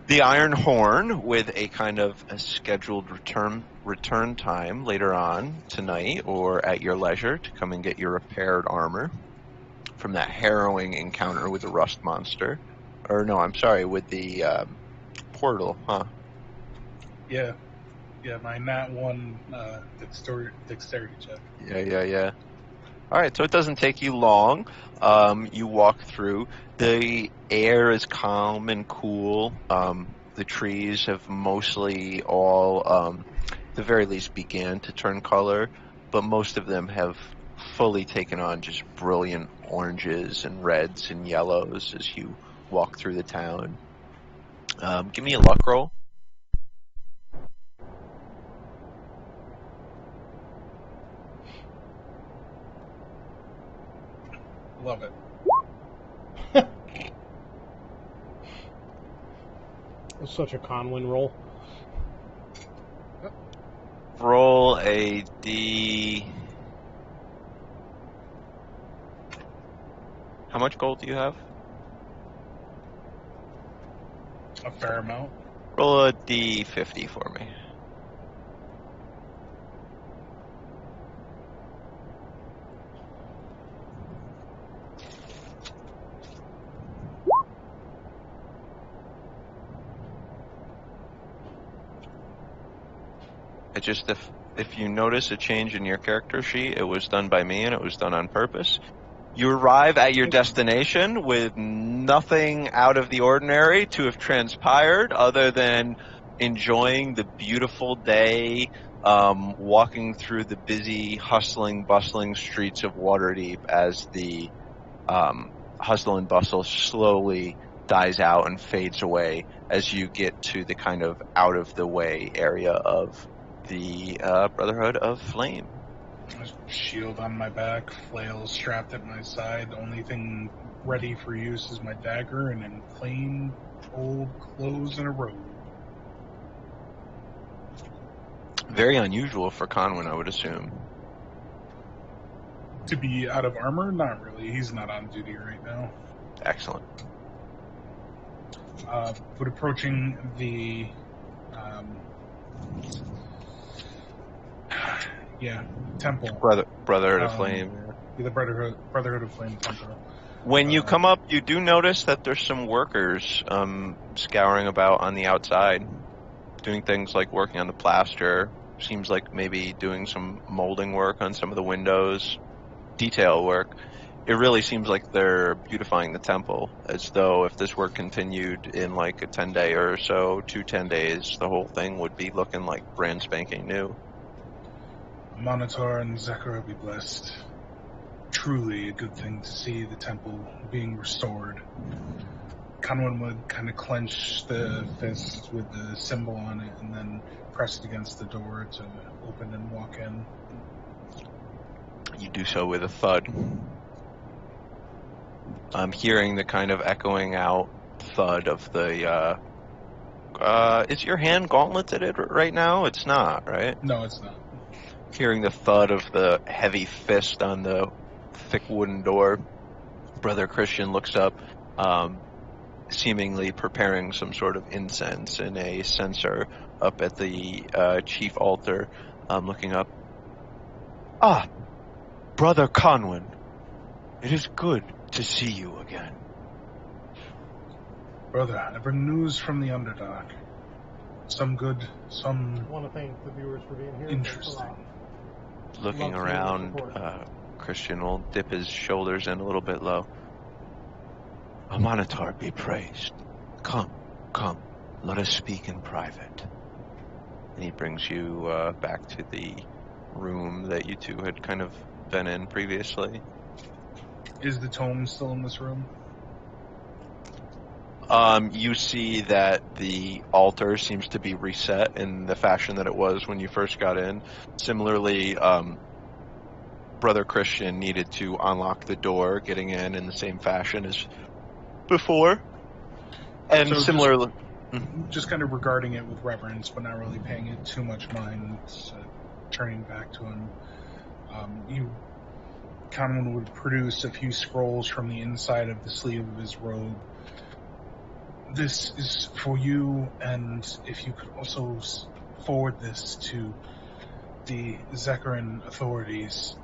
the Iron Horn with a kind of a scheduled return time later on tonight or at your leisure to come and get your repaired armor from that harrowing encounter with the rust monster. Or no, I'm sorry, with the portal, huh? Yeah, my nat 1 dexterity check. Yeah. All right, so it doesn't take you long. You walk through. The air is calm and cool. The trees have mostly all, at the very least, began to turn color, but most of them have fully taken on just brilliant oranges and reds and yellows as you walk through the town. Give me a luck roll. Love it. It's such a Conwyn roll. Roll a D. How much gold do you have? A fair amount. Roll a D50 for me. It just, if you notice a change in your character sheet, it was done by me and it was done on purpose. You arrive at your destination with nothing out of the ordinary to have transpired other than enjoying the beautiful day, walking through the busy, hustling, bustling streets of Waterdeep as the hustle and bustle slowly dies out and fades away as you get to the kind of out-of-the-way area of the Brotherhood of Flame. Shield on my back, flail strapped at my side. The only thing ready for use is my dagger, and in plain old clothes and a robe. Very unusual for Conwyn, I would assume. To be out of armor? Not really. He's not on duty right now. Excellent. But approaching the temple. Brotherhood of Flame. Yeah, the Brotherhood of Flame temple. When you come up, you do notice that there's some workers scouring about on the outside, doing things like working on the plaster. Seems like maybe doing some molding work on some of the windows, detail work. It really seems like they're beautifying the temple, as though if this work continued in like a 10-day or so, 10 days, the whole thing would be looking like brand spanking new. Monitor and Zechariah be blessed. Truly a good thing to see the temple being restored. Conwyn would kind of clench the fist with the symbol on it and then press it against the door to open and walk in. You do so with a thud. I'm hearing the kind of echoing out thud of the, is your hand gauntleted right now? It's not, right? No, it's not. Hearing the thud of the heavy fist on the thick wooden door, Brother Christian looks up, seemingly preparing some sort of incense in a censer up at the chief altar, looking up. Ah, Brother Conwyn, it is good to see you again. Brother, I bring news from the Underdark. Some good, some I want to thank the viewers for being here. interesting. Looking around, Christian will dip his shoulders in a little bit low. Amanatar be praised. Come, let us speak in private. And he brings you back to the room that you two had kind of been in previously. Is the tome still in this room? You see that the altar seems to be reset in the fashion that it was when you first got in. Similarly, Brother Christian needed to unlock the door, getting in the same fashion as before. And So similarly... Just kind of regarding it with reverence, but not really paying it too much mind, turning back to him. Conwyn would produce a few scrolls from the inside of the sleeve of his robe. This is for you, and if you could also forward this to the Zekkarin authorities.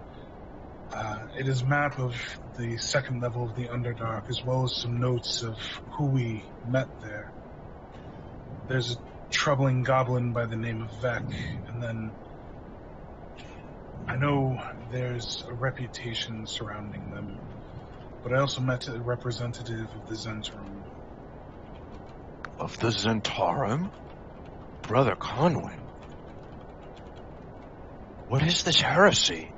It is a map of the second level of the Underdark, as well as some notes of who we met there. There's a troubling goblin by the name of Vec, and then I know there's a reputation surrounding them, but I also met a representative of the Zentarum. Of the Zentarum? Brother Conwyn? What is this heresy?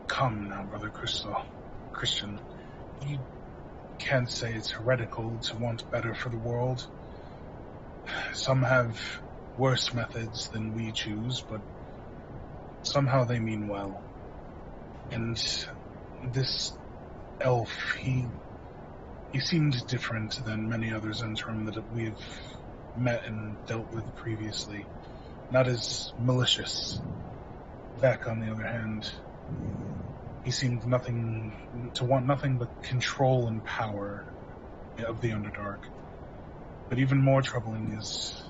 Come now, Brother Christian. You can't say it's heretical to want better for the world. Some have worse methods than we choose, but somehow they mean well. And this elf, he seemed different than many others in terms that we've met and dealt with previously. Not as malicious. Vec, on the other hand, he seemed to want nothing but control and power of the Underdark. But even more troubling is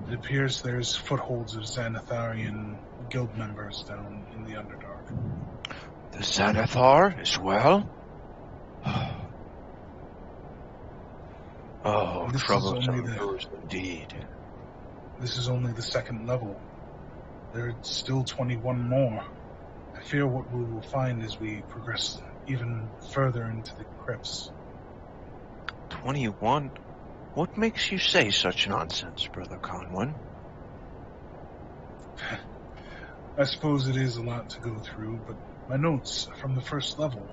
it appears there's footholds of Xanatharian guild members down in the Underdark. The Xanathar as well? Oh, troublesome news indeed. This is only the second level. There are still 21 more. I fear what we will find as we progress even further into the crypts. 21? What makes you say such nonsense, Brother Conwyn? I suppose it is a lot to go through, but my notes from the first level.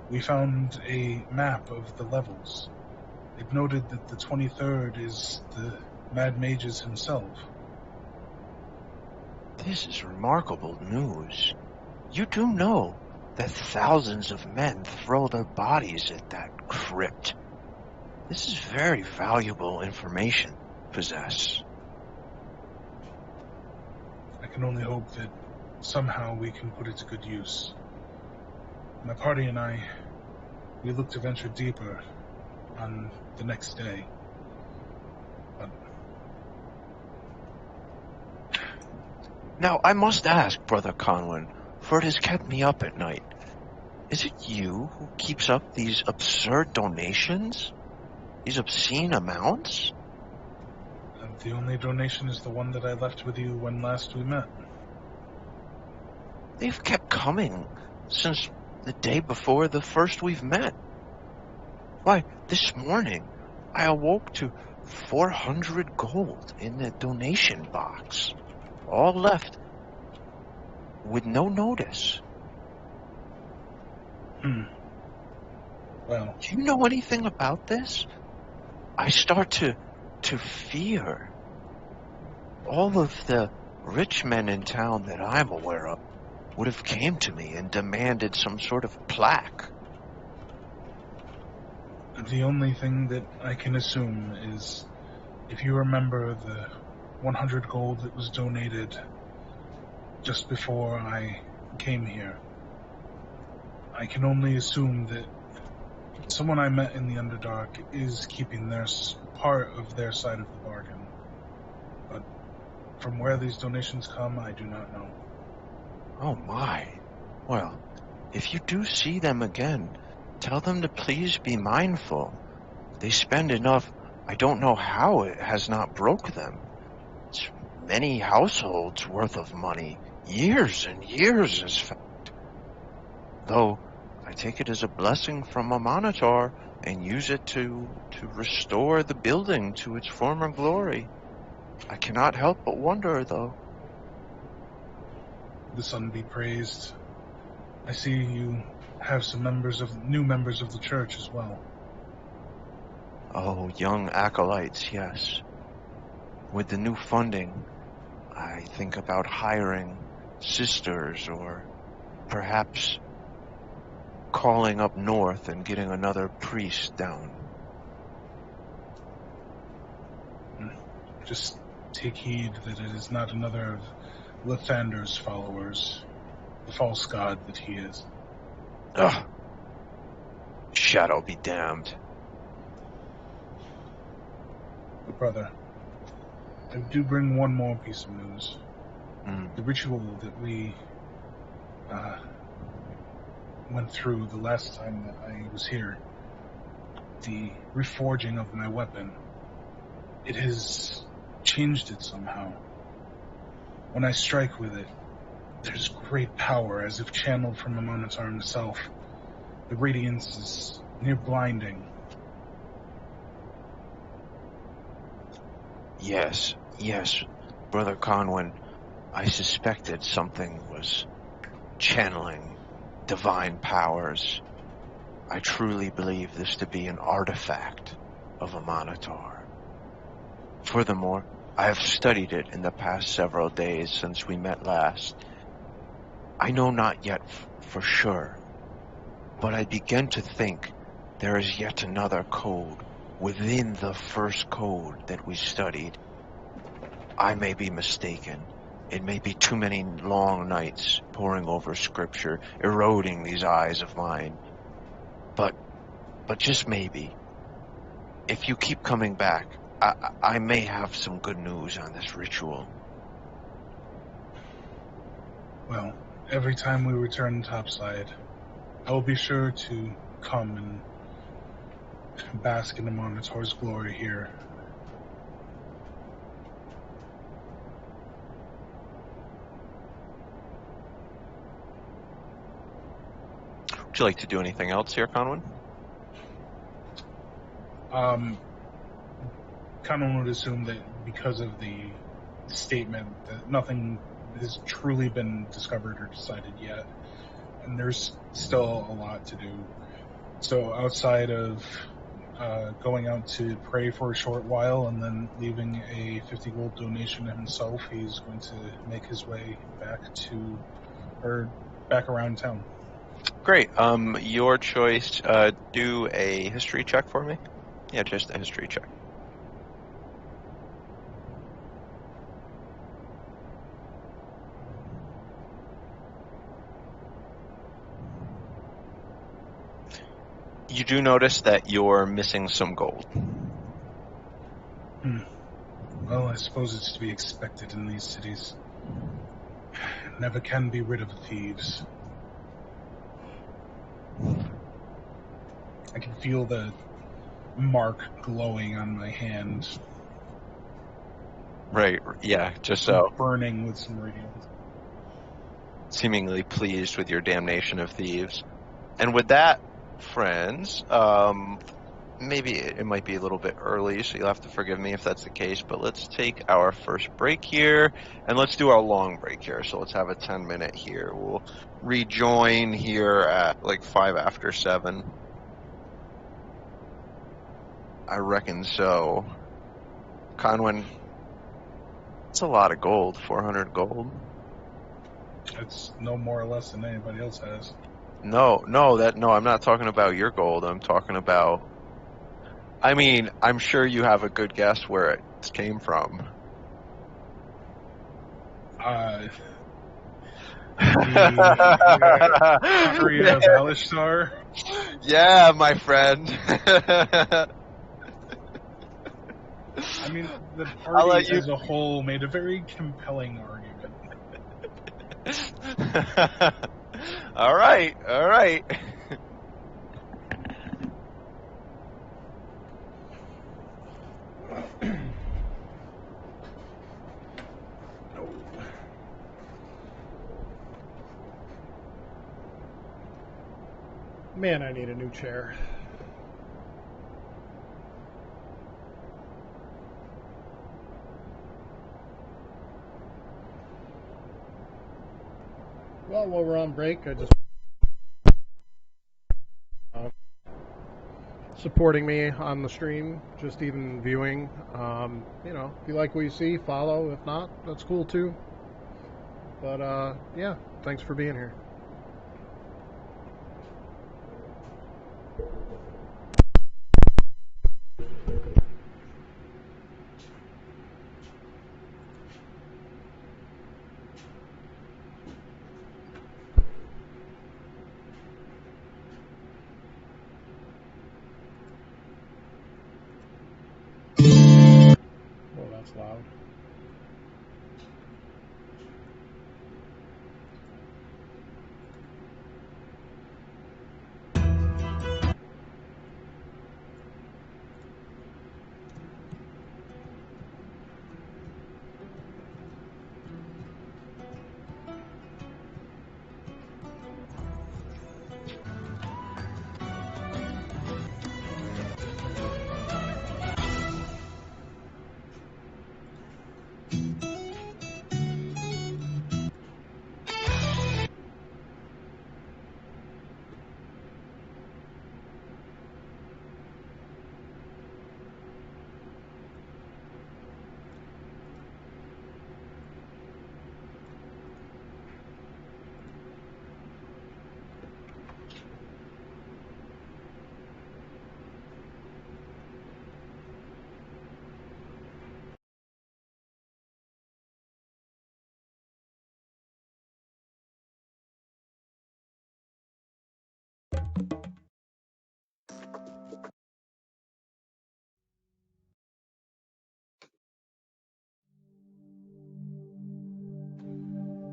We found a map of the levels. It noted that the 23rd is the Mad Mage's himself. This is remarkable news. You do know that thousands of men throw their bodies at that crypt. This is very valuable information to possess. I can only hope that somehow we can put it to good use. My party and I, we look to venture deeper on the next day. But now, I must ask, Brother Conwyn, for it has kept me up at night. Is it you who keeps up these absurd donations? These obscene amounts? The only donation is the one that I left with you when last we met. They've kept coming since the day before the first we've met. Why, this morning I awoke to 400 gold in the donation box, all left with no notice. Well, do you know anything about this? I start to fear. All of the rich men in town that I'm aware of would have came to me and demanded some sort of plaque. The only thing that I can assume is, if you remember the 100 gold that was donated just before I came here, I can only assume that someone I met in the Underdark is keeping their part of their side of the bargain. But from where these donations come, I do not know. Oh my. Well, if you do see them again, tell them to please be mindful. They spend enough, I don't know how it has not broke them. It's many households worth of money, years and years as fact. Though, I take it as a blessing from a Monitor and use it to restore the building to its former glory. I cannot help but wonder, though. The sun be praised. I see you have some new members of the church as well. Oh, young acolytes, yes. With the new funding, I think about hiring sisters, or perhaps calling up north and getting another priest down. Just take heed that it is not another of Lathander's followers, the false god that he is. Ugh. Shadow be damned. But brother, I do bring one more piece of news. The ritual that we went through the last time that I was here, the reforging of my weapon, it has changed it somehow. When I strike with it, there's great power, as if channeled from the Minotaur himself. The radiance is near blinding. Yes, Brother Conwyn, I suspected something was channeling divine powers. I truly believe this to be an artifact of a Minotaur. Furthermore, I have studied it in the past several days since we met last. I know not yet for sure, but I begin to think there is yet another code within the first code that we studied. I may be mistaken. It may be too many long nights poring over scripture, eroding these eyes of mine. But just maybe, if you keep coming back, I may have some good news on this ritual. Well, every time we return topside, I will be sure to come and bask in the Minotaur's glory here. Would you like to do anything else here, Conwyn? Conwyn would assume that because of the statement that nothing has truly been discovered or decided yet, and there's still a lot to do. So outside of going out to pray for a short while and then leaving a 50 gold donation to himself, he's going to make his way back around town. Great. Your choice. Do a history check for me. Yeah, just a history check. You do notice that you're missing some gold. Well, I suppose it's to be expected in these cities. Never can be rid of the thieves. I can feel the mark glowing on my hand. Right, yeah, just so. Burning with some radiance. Seemingly pleased with your damnation of thieves. And with that, friends, maybe it might be a little bit early, so you'll have to forgive me if that's the case, but let's take our first break here, and let's do our long break here. So let's have a 10-minute here. We'll rejoin here at like 5 after 7. I reckon so. Conwyn, it's a lot of gold, 400 gold. It's no more or less than anybody else has. No, I'm not talking about your gold. I'm talking about, I mean, I'm sure you have a good guess where it came from. The Pottery of Halaster? Yeah, my friend. I mean, the party as a whole made a very compelling argument. All right. Man, I need a new chair. Well, while we're on break, I just supporting me on the stream, just even viewing. If you like what you see, follow. If not, that's cool too. But yeah, thanks for being here. Oh, that's loud.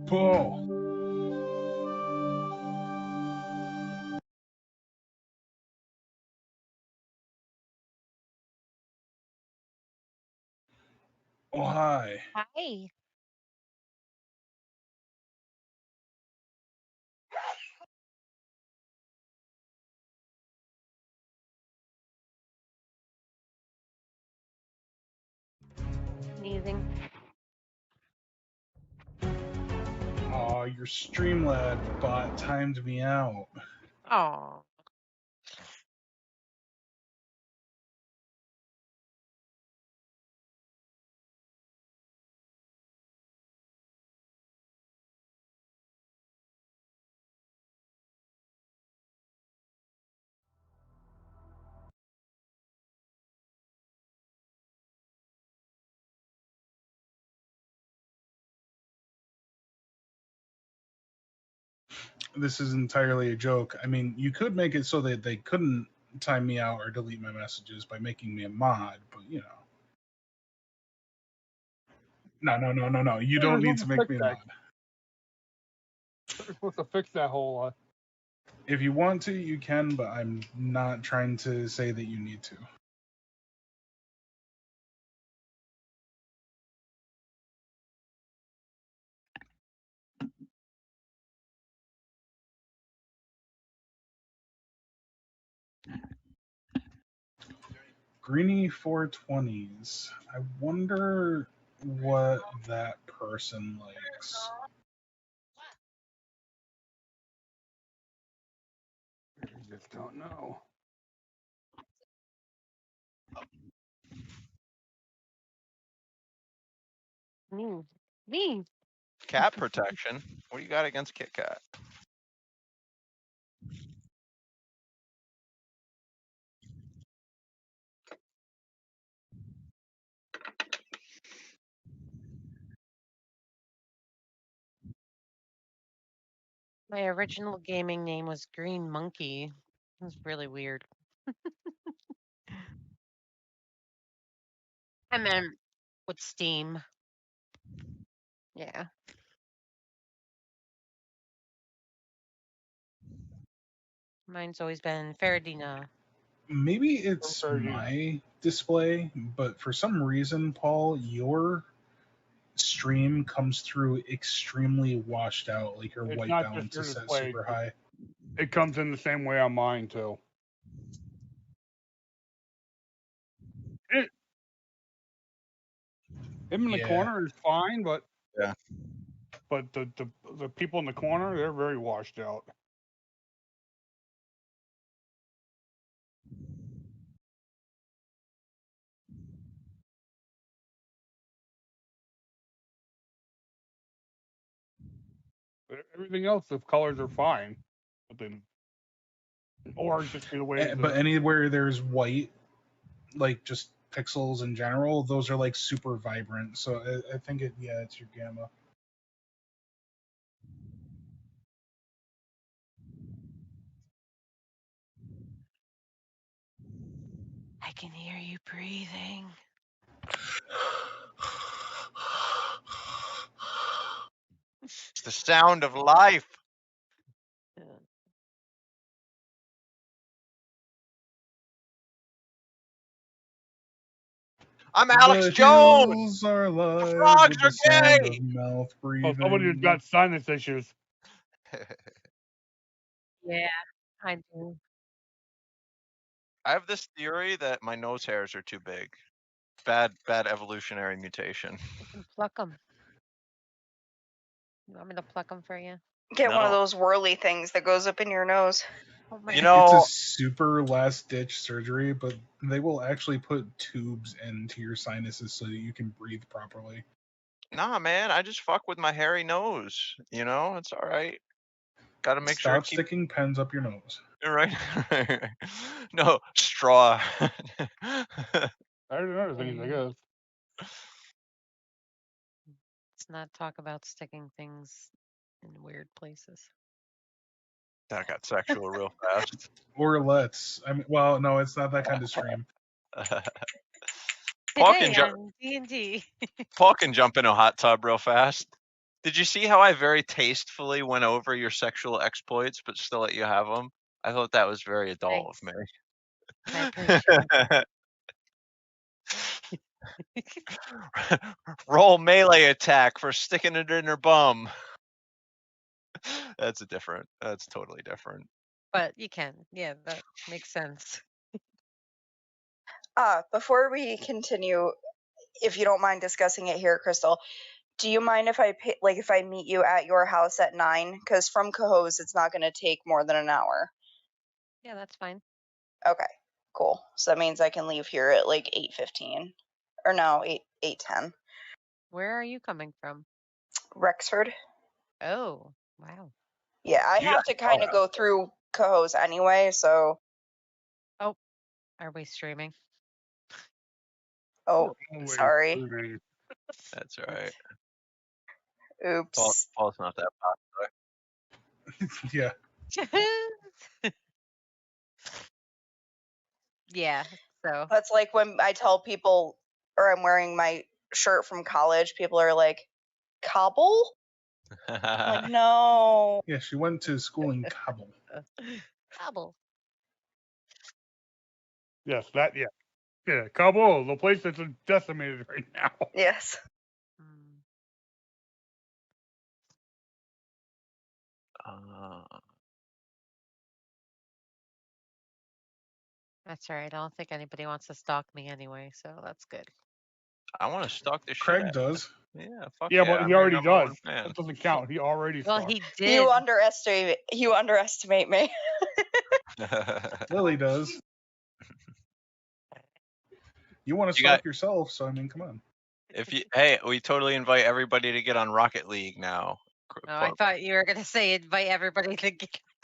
Paul. Oh, hi. Hi. Sneezing. Aw, your Streamlad bot timed me out. Oh. This is entirely a joke. I mean, you could make it so that they couldn't time me out or delete my messages by making me a mod, but you know. No. You don't need to make me a mod. You're supposed to fix that whole. If you want to, you can, but I'm not trying to say that you need to. Greenie 420s. I wonder what that person likes. I just don't know. Me. Cat protection. What do you got against Kit Kat? My original gaming name was Green Monkey. It was really weird. I meant with Steam. Yeah. Mine's always been Faradina. Maybe it's my display, but for some reason, Paul, your stream comes through extremely washed out, like your white balance is set super high. It comes in the same way on mine too. Him in the corner is fine, but but the people in the corner, they're very washed out. Everything else, the colors are fine, but then or just the way. But anywhere there's white, like just pixels in general, those are like super vibrant. So I think it's your gamma. I can hear you breathing. It's the sound of life. I'm Alex Jones. The hills are alive frogs with the are sound gay. of mouth Oh, breathing. somebody who's got sinus issues. Yeah, I do. I have this theory that my nose hairs are too big. Bad evolutionary mutation. You can pluck them. You want me to pluck them for you? Get one of No. those whirly things that goes up in your nose. Oh my You God. know, It's a super last ditch surgery, but they will actually put tubes into your sinuses so that you can breathe properly. nah, man, I just fuck with my hairy nose. You know, it's all right. Got to make sure. Stop sticking pens up your nose. Right. No straw. There's another thing, I guess. Let's not talk about sticking things in weird places. That got sexual real fast. Or let's. I mean, well, no, it's not that kind of stream. Paul Today can, on D&D. Paul can jump in a hot tub real fast. Did you see how I very tastefully went over your sexual exploits, but still let you have them? I thought that was very adult of me. I appreciate it. Roll melee attack for sticking it in her bum. That's totally different. But you can. Yeah, that makes sense. Before we continue, if you don't mind discussing it here, Crystal, do you mind if I meet you at your house at 9? Because from Cohoes, it's not going to take more than an hour. Yeah, that's fine. Okay, cool. So that means I can leave here at like 8:15, or no, 8:10. Where are you coming from? Rexford. Oh, wow. Yeah, I have to kind of go through Cohoes anyway, so. Oh, are we streaming? Oh, sorry. That's all right. Oops. Paul's not that popular. Yeah. Yeah, so. That's like when I tell people, or I'm wearing my shirt from college, people are like, Kabul? Like, no. Yeah, she went to school in Kabul. Kabul. Yes, that, yeah. Yeah, Kabul, the place that's decimated right now. Yes. That's all right. I don't think anybody wants to stalk me anyway, so that's good. I want to stalk the shit Craig out. does. Yeah, fuck Yeah, but I'm he your already number does. one fan. That doesn't count. He already Well, stalked. he did. You underestimate me. Lily does. You want to stalk yourself, so I mean, come on. Hey, we totally invite everybody to get on Rocket League now. Oh, I thought you were gonna say invite everybody to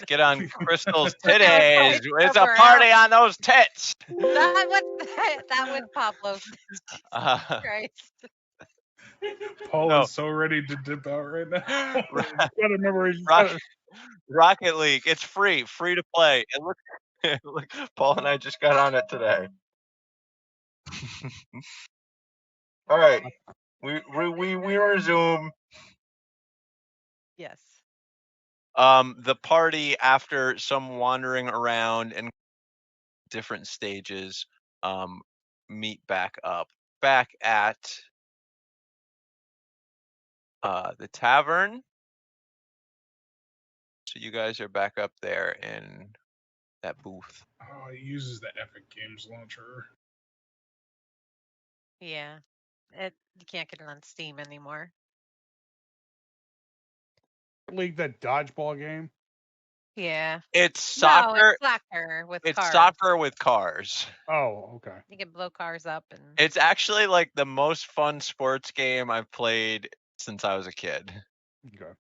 get on Crystal's titties. It's a party on those tits. That would Pablo. Christ. Paul is so ready to dip out right now. Gotta remember Rocket League. It's free to play. And look, Paul and I just got on it today. All right, we resume. Yes. The party, after some wandering around and different stages, meet back at the tavern. So you guys are back up there in that booth. Oh, it uses the Epic Games launcher. Yeah. You can't get it on Steam anymore. League, that dodgeball game? Yeah. It's soccer. No, it's soccer with It's cars. soccer with cars. Oh, okay. You can blow cars up and. It's actually like the most fun sports game I've played since I was a kid. Okay.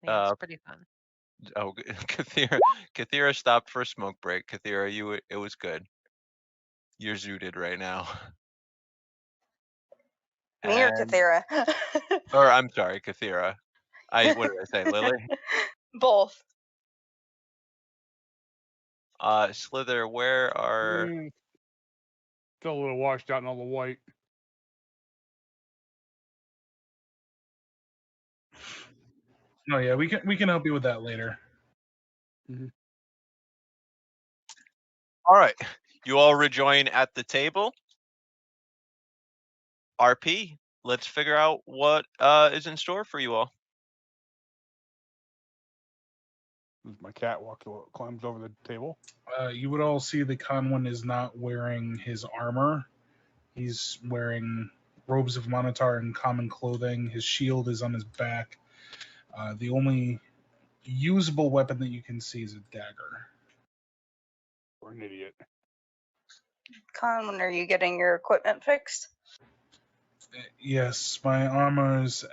Yeah, it's pretty fun. Oh, Kathira stopped for a smoke break. Kathira, it was good. You're zooted right now. Me or Kathira? Or I'm sorry, Kathira. What did I say, Lily? Both. Slither, where are? Still a little washed out in all the white. Oh yeah, we can help you with that later. Mm-hmm. All right, you all rejoin at the table. RP, let's figure out what is in store for you all. My cat climbs over the table. You would all see the Conwin is not wearing his armor. He's wearing robes of Monitor and common clothing. His shield is on his back. The only usable weapon that you can see is a dagger. Or an idiot. Con, when are you getting your equipment fixed? Yes, my armor is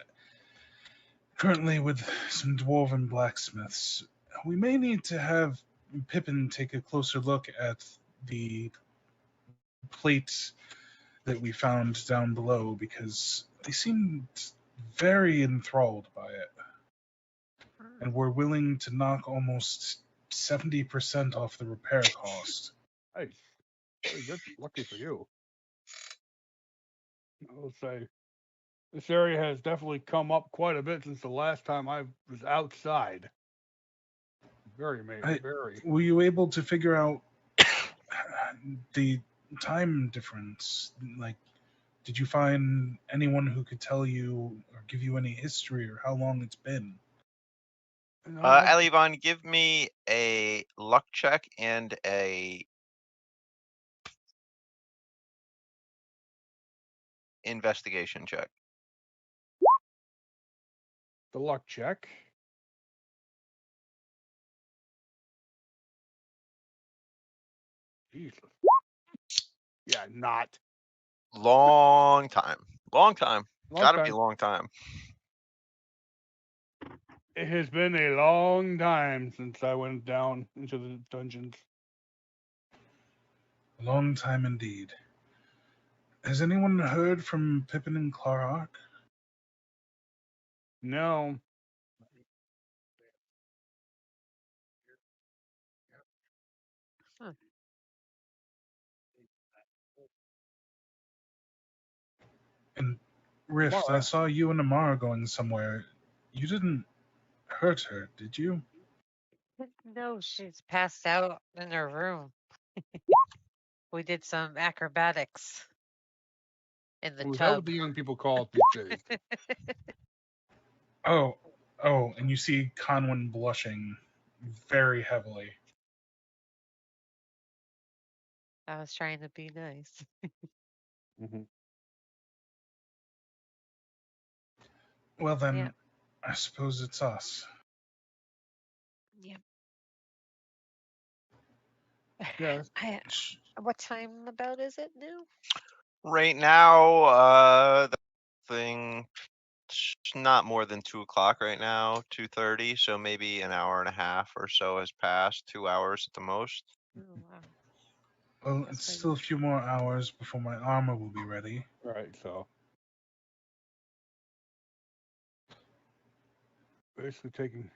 currently with some dwarven blacksmiths. We may need to have Pippin take a closer look at the plate that we found down below because they seemed very enthralled by it. And we're willing to knock almost 70% off the repair cost. Hey, very good. Lucky for you. I'll say this area has definitely come up quite a bit since the last time I was outside. Very amazing. Very. Were you able to figure out the time difference? Like, did you find anyone who could tell you or give you any history or how long it's been? Alivon, give me a luck check and a investigation check. The luck check. Jesus. Yeah, not. Long time. Gotta be a long time. It has been a long time since I went down into the dungeons. A long time indeed. Has anyone heard from Pippin and Clark? No. Huh. And Rift, I saw you and Amara going somewhere. You didn't hurt her, did you? No, she's passed out in her room. We did some acrobatics in the Is that tub. what the young people call it these days? Oh, and you see Conwin blushing very heavily. I was trying to be nice. Mm-hmm. Well then, I suppose it's us. Yep. Yeah. What time about is it now? Right now, the thing not more than 2:00 right now, 2:30. So maybe an hour and a half or so has passed. 2 hours at the most. Oh wow. Well, it's still a few more hours before my armor will be ready. Right, so basically taking.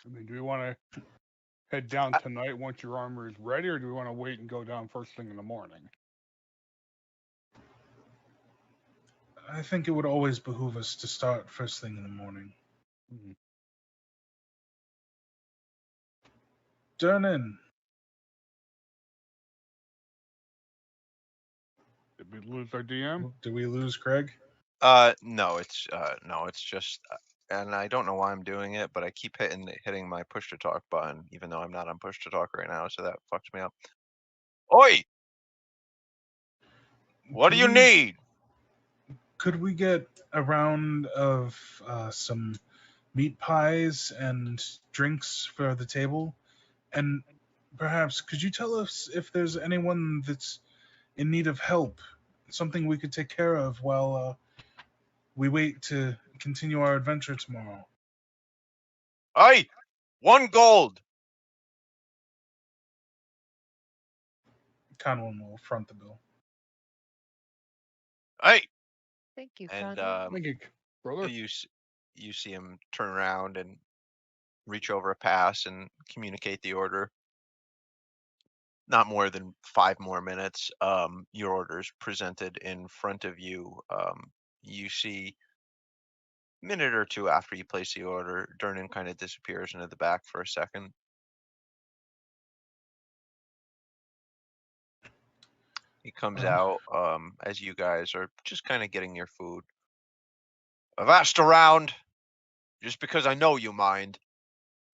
I mean, do we want to head down tonight once your armor is ready, or do we want to wait and go down first thing in the morning? I think it would always behoove us to start first thing in the morning. Mm-hmm. Durnan. Did we lose our DM? Did we lose Craig? No, it's just, and I don't know why I'm doing it, but I keep hitting my push to talk button, even though I'm not on push to talk right now, so that fucks me up. Oi! What do you need? could we get a round of some meat pies and drinks for the table? And perhaps could you tell us if there's anyone that's in need of help? Something we could take care of while we wait to continue our adventure tomorrow. Aye, 1 gold. Conwyn will front the bill. Aye. Thank you, And Conwyn. Thank you, brother. you see him turn around and reach over a pass and communicate the order. Not more than 5 more minutes. Your order's presented in front of you. You see, a minute or two after you place the order, Durnan kind of disappears into the back for a second. He comes out as you guys are just kind of getting your food. I've asked around just because I know you mind,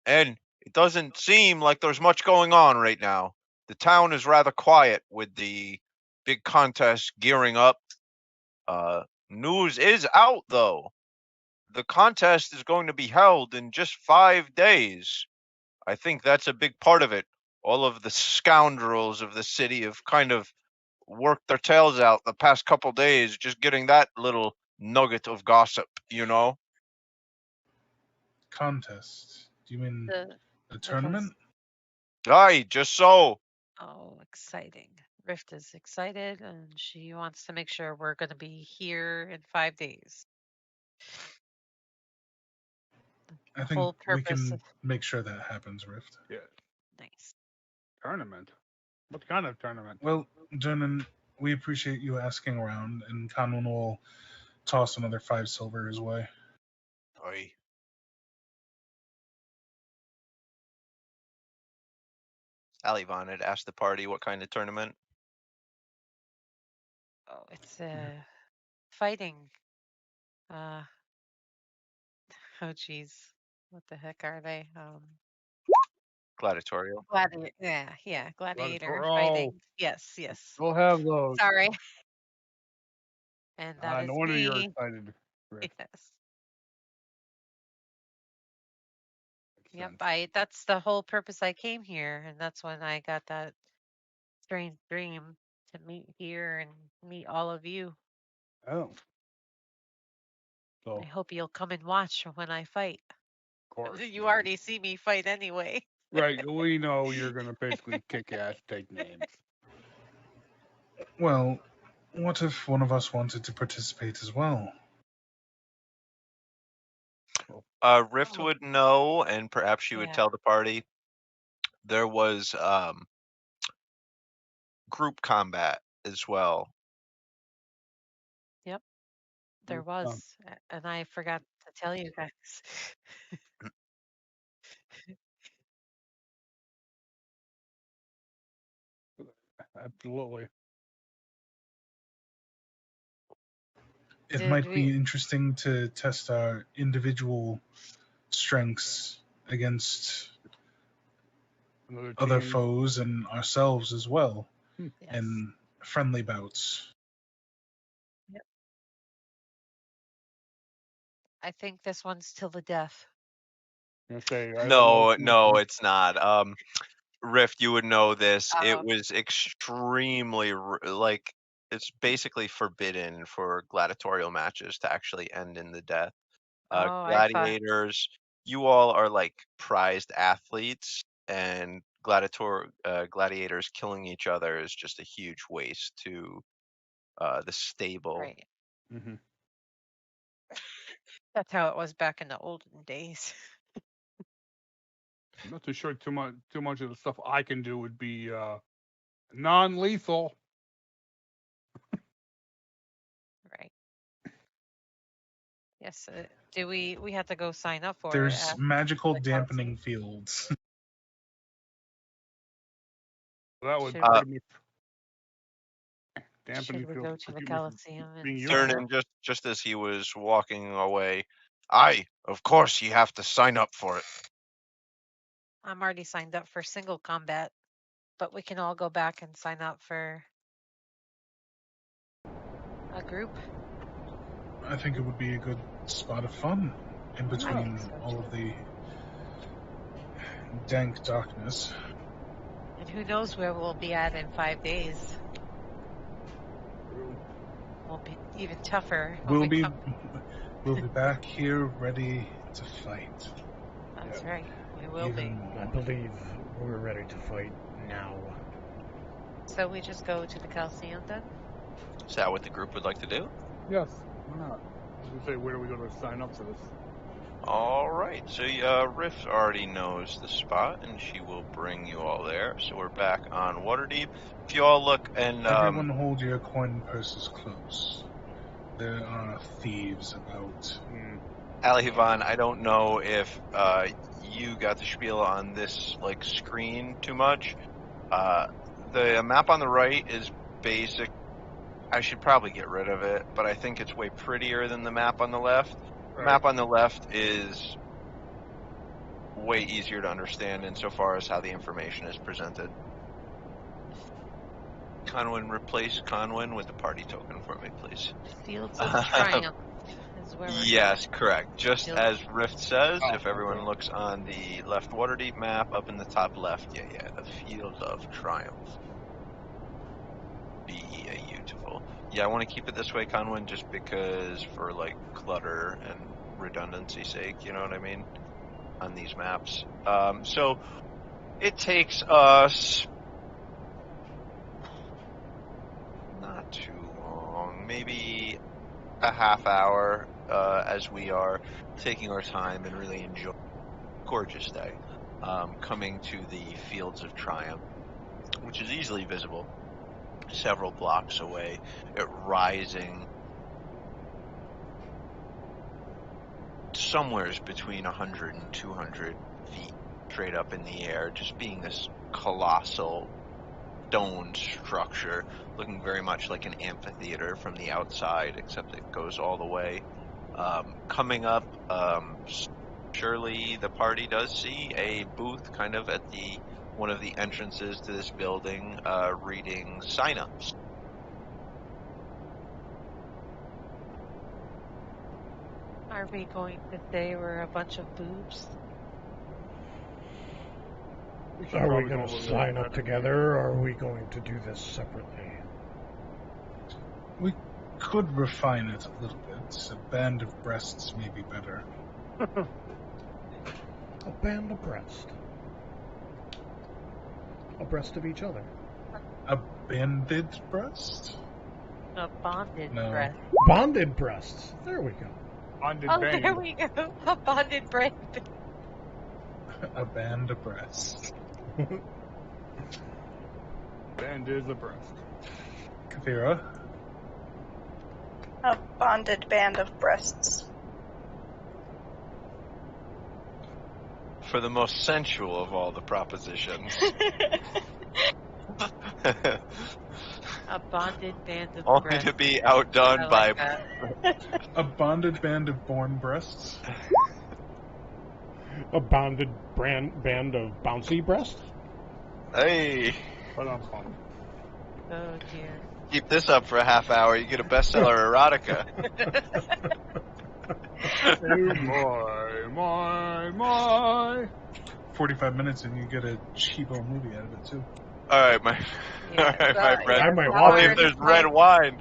and it doesn't seem like there's much going on right now. The town is rather quiet with the big contest gearing up. News is out, though. The contest is going to be held in just 5 days. I think that's a big part of it. All of the scoundrels of the city have kind of worked their tails out the past couple days just getting that little nugget of gossip, you know? Contest? Do you mean a tournament? Aye, just so. Oh, exciting. Rift is excited, and she wants to make sure we're going to be here in 5 days. I think whole we purpose can of- make sure that happens, Rift. Yeah. Nice. Tournament? What kind of tournament? Well, Durnan, we appreciate you asking around, and Conwyn will toss another 5 silver his way. Aye. Alivon had asked the party what kind of tournament. Oh, it's fighting. Oh, geez. What the heck are they? Gladiatorial. Yeah, gladiator Gladiator- fighting. Yes. We'll have those. Sorry. And that is no wonder you're me. excited. Rick. Yes. Makes Yep. sense. That's the whole purpose I came here, and that's when I got that strange dream to meet here and meet all of you. Oh. So, I hope you'll come and watch when I fight. of course. You already see me fight anyway. Right. We know you're going to basically kick ass, take names. Well, what if one of us wanted to participate as well? Rift would know, and perhaps she would Yeah. tell the party. There was group combat as well. Yep. There was, and I forgot to tell you guys. Absolutely. It Did might we- be interesting to test our individual strengths against other team. foes and ourselves as well, Yes. in friendly bouts. Yep. I think this one's till the death. No, it's not. Rift, you would know this. It was extremely like it's basically forbidden for gladiatorial matches to actually end in the death. Gladiators, you all are like prized athletes, and gladiators killing each other is just a huge waste to the stable. Right. Mm-hmm. That's how it was back in the olden days. I'm not too sure too much of the stuff I can do would be non-lethal. Right. Yes. Do we have to go sign up for There's it? magical dampening fields. That would Should dampen we go to the Coliseum? Cernan, just as he was walking away, aye, of course you have to sign up for it. I'm already signed up for single combat, but we can all go back and sign up for a group. I think it would be a good spot of fun in between all of the dank darkness. And who knows where we'll be at in 5 days. We'll be even tougher. We'll be back here ready to fight. That's right. We will Even be. more. I believe we're ready to fight now. So we just go to the Coliseum then? Is that what the group would like to do? Yes, why not? I was going to say, where do we go to sign up for this? All right. So Rift already knows the spot, and she will bring you all there. So we're back on Waterdeep. If you all look and Everyone hold your coin purses close. There are thieves about. Alihivan, I don't know if you got the spiel on this screen too much. The map on the right is basic. I should probably get rid of it, but I think it's way prettier than the map on the left. The map on the left is way easier to understand insofar as how the information is presented. Conwyn, replace Conwyn with the party token for me, please. Fields of Triumph is where we're Yes, correct. Just Fields. as Rift says, if everyone looks on the left Waterdeep map, up in the top left, the Fields of Triumph. Beautiful. Yeah, I want to keep it this way, Conwyn, just because for clutter and redundancy sake, you know what I mean, on these maps. So it takes us not too long, maybe a half hour, as we are taking our time and really enjoying a gorgeous day, coming to the Fields of Triumph, which is easily visible several blocks away, rising somewheres between 100 and 200 feet straight up in the air, just being this colossal stone structure, looking very much like an amphitheater from the outside, except it goes all the way. Coming up, surely the party does see a booth kind of at one of the entrances to this building, reading sign-ups. Are we going to say we're a bunch of boobs? Are we going to sign up together, or are we going to do this separately? We could refine it a little bit. A band of breasts may be better. A band abreast. Abreast of each other. A banded breast? A bonded No. breast. Bonded breasts. There we go. Bonded Oh, band. there we go. A bonded breast. A band of breasts. Band is a breast. Kathira? A bonded band of breasts. For the most sensual of all the propositions. A bonded band of Only breasts. to be outdone I by like that. A bonded band of born breasts? A bonded band of bouncy breasts? Hey, But I'm Oh dear. keep this up for a half hour, you get a bestseller erotica. my. 45 minutes and you get a cheapo movie out of it, too. All right, my Yeah, my friend. I might I watch believe it. there's red wine.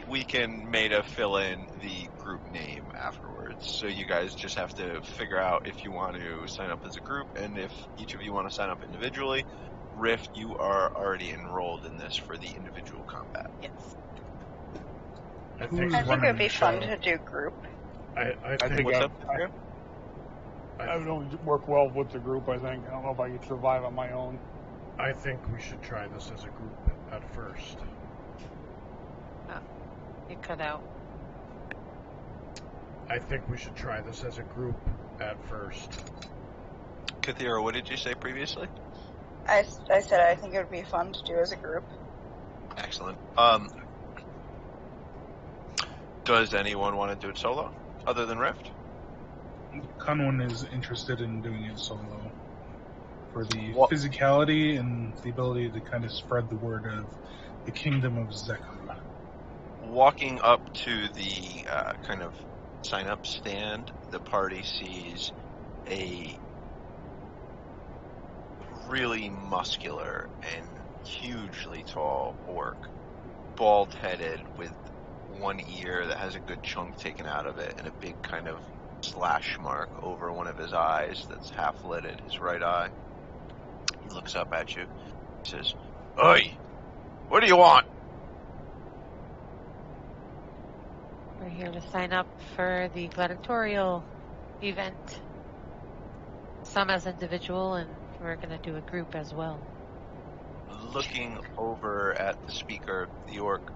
We can Maida fill in the group name afterwards. So you guys just have to figure out if you want to sign up as a group, and if each of you want to sign up individually. Rift, you are already enrolled in this for the individual combat. Yes. I Who's think, I think it running would be the fun show? to do group. I think think What's I- up, Kathira? I would only work well with the group, I think. I don't know if I could survive on my own. I think we should try this as a group at first. It cut out. I think we should try this as a group at first. Kathira, what did you say previously? I said I think it would be fun to do as a group. Excellent. Does anyone want to do it solo, other than Rift? Conwyn is interested in doing it solo. For the What- physicality and the ability to kind of spread the word of the kingdom of Zekula. walking up to the kind of sign-up stand, the party sees a really muscular and hugely tall orc, bald-headed with one ear that has a good chunk taken out of it and a big kind of slash mark over one of his eyes that's half-lidded, his right eye. He looks up at you. He says, "Oi, what do you want?" We're here to sign up for the gladiatorial event. Some as individual, and we're going to do a group as well. Looking over at the speaker, the orc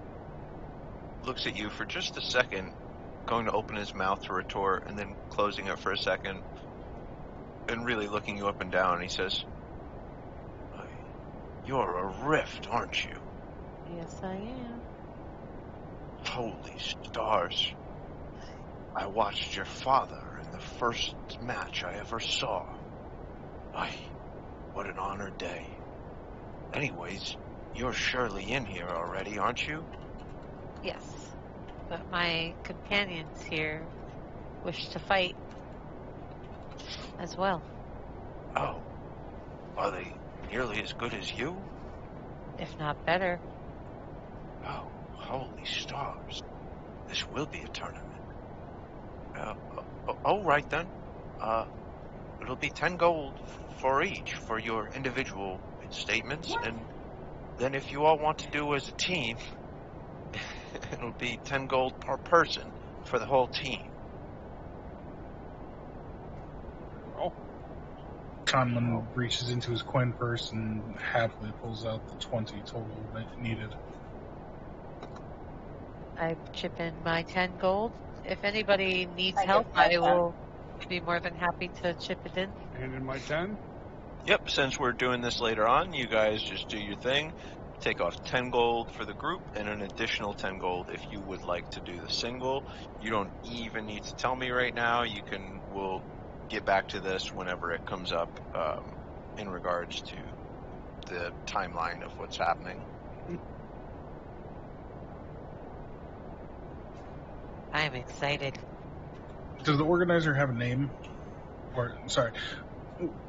looks at you for just a second, going to open his mouth to retort, and then closing it for a second, and really looking you up and down. And he says, "You're a rift, aren't you?" Yes, I am. Holy stars. I watched your father in the first match I ever saw. What an honored day. Anyways, you're surely in here already, aren't you? Yes, but my companions here wish to fight as well. Oh, are they nearly as good as you? If not better. Oh, holy stars. This will be a tournament. All right then. It'll be 10 gold for each for your individual statements, and then if you all want to do as a team, it'll be 10 gold per person for the whole team. Oh. Conlon reaches into his coin purse and happily pulls out the 20 total needed. I chip in my 10 gold. If anybody needs I help, give my I 10. will be more than happy to chip it in. And in my 10? Yep, since we're doing this later on, you guys just do your thing. Take off 10 gold for the group and an additional 10 gold if you would like to do the single. You don't even need to tell me right now. We'll get back to this whenever it comes up in regards to the timeline of what's happening. I'm excited. Does the organizer have a name? Or, sorry,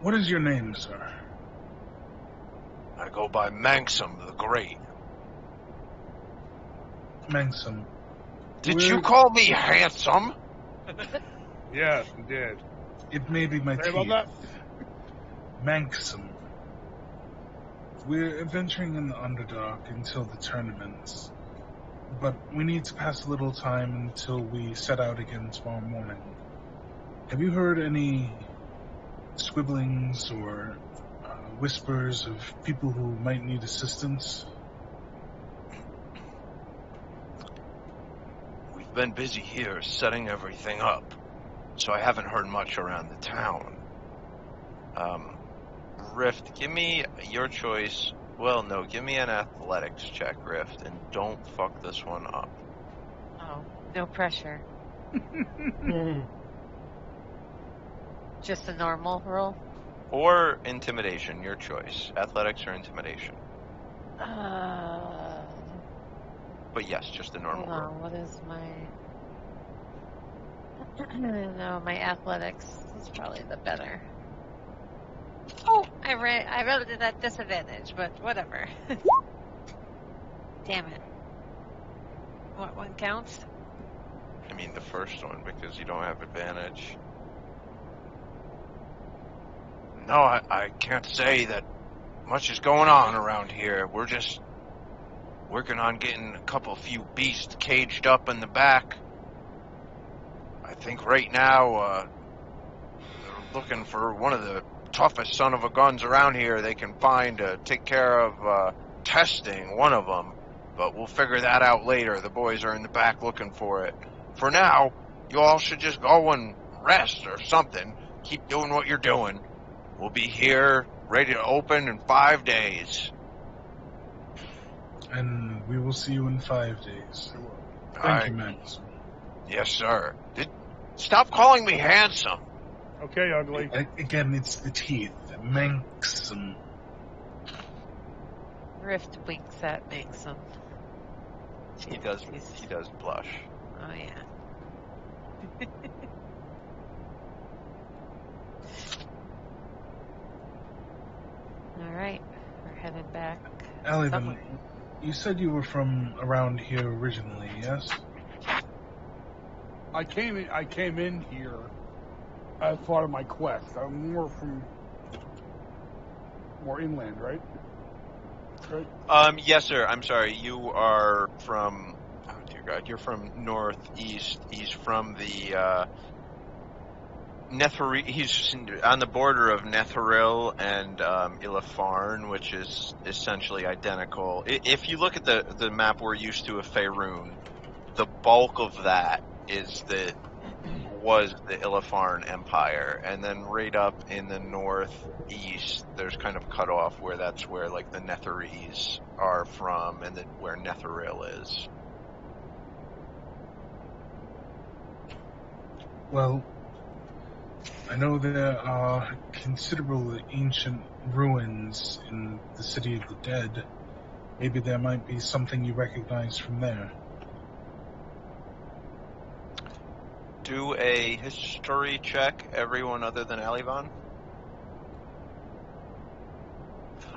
what is your name, sir? I go by Manxum the Great. Manxum. Did you call me handsome? Yes, you did. It may be my Sorry about that. Manxum. We're adventuring in the Underdark until the tournaments, but we need to pass a little time until we set out again tomorrow morning. Have you heard any squibblings or whispers of people who might need assistance? We've been busy here setting everything up, so I haven't heard much around the town. Rift, give me your choice. Well, no, give me an athletics check, Rift, and don't fuck this one up. Oh, no pressure. Just a normal roll? Or intimidation, your choice. Athletics or intimidation. But yes, just a normal Hold on, roll. what is my... No, my athletics is probably the better. Oh, I wrote it at disadvantage, but whatever. Damn it. What one counts? I mean the first one, because you don't have advantage. No, I can't say that much is going on around here. We're just working on getting a few beasts caged up in the back. I think right now, they're looking for one of the toughest son of a guns around here they can find to take care of testing one of them. But we'll figure that out later. The boys are in the back looking for it. For now, you all should just go and rest or something. Keep doing what you're doing. We'll be here, ready to open in 5 days. And we will see you in 5 days. Thank you, Max. Yes, sir. Stop calling me handsome. Okay, ugly. Again, it's the teeth. Manxum. Rift winks at Manxum. He does blush. Oh yeah. All right, we're headed back. Alivan, you said you were from around here originally, yes? I came in here as part of my quest. I'm more inland, right? Yes, sir. I'm sorry. You are from. Oh dear God, you're from northeast. He's from the He's on the border of Netheril and Ilafarn, which is essentially identical. If you look at the map we're used to of Faerun, the bulk of that was the Ilafarn Empire, and then right up in the northeast, there's kind of cut off where that's where like the Netherese are from, and then where Netheril is. Well, I know there are considerable ancient ruins in the City of the Dead. Maybe there might be something you recognize from there. Do a history check, everyone other than Alivan.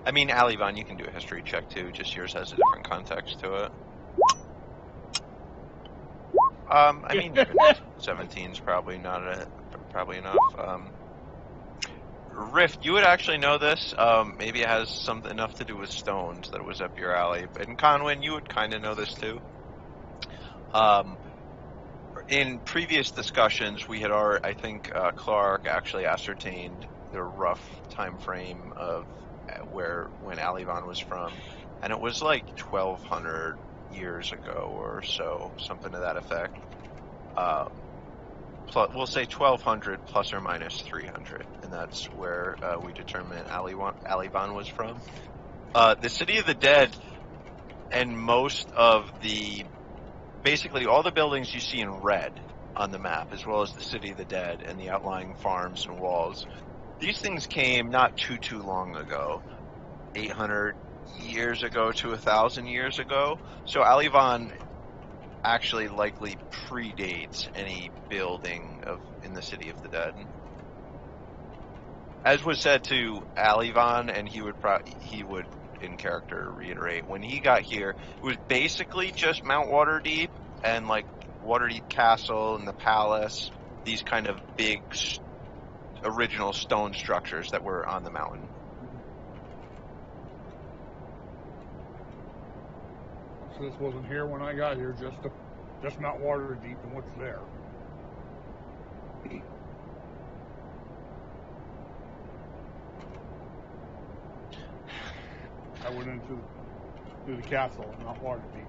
I mean, Alivan, you can do a history check too, just yours has a different context to it. I mean, 17's probably probably enough. Rift, you would actually know this. Maybe it has something enough to do with stones that it was up your alley. And Conwyn, you would kind of know this too. In previous discussions, we had I think Clark actually ascertained the rough time frame of when Alivan was from, and it was like 1,200 years ago or so, something to that effect. We'll say 1,200 plus or minus 300, and that's where we determine Alivan was from. The City of the Dead and most of basically all the buildings you see in red on the map, as well as the City of the Dead and the outlying farms and walls, these things came not too long ago, 800 years ago to 1,000 years ago. So Alivan actually likely predates any building in the City of the Dead. As was said to Alivan, and he would in character reiterate, when he got here, it was basically just Mount Waterdeep and like Waterdeep Castle and the Palace, these kind of big original stone structures that were on the mountain. So this wasn't here when I got here, just Mount Waterdeep and what's there. I went into the castle, not Waterdeep.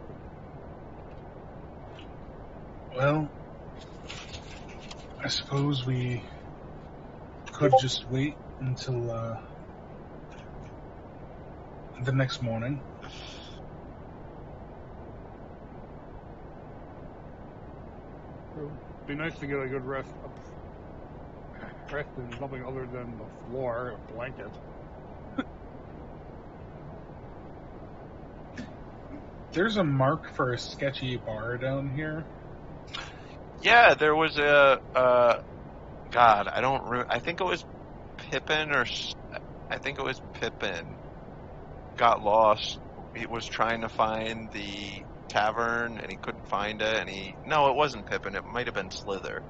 Well, I suppose we could just wait until the next morning. It'd be nice to get a good rest. Rest in something other than the floor, a blanket. There's a mark for a sketchy bar down here. Yeah, there was a God, I think it was Pippin got lost. He was trying to find the tavern and he couldn't find it, no, it wasn't Pippin, it might have been Slither.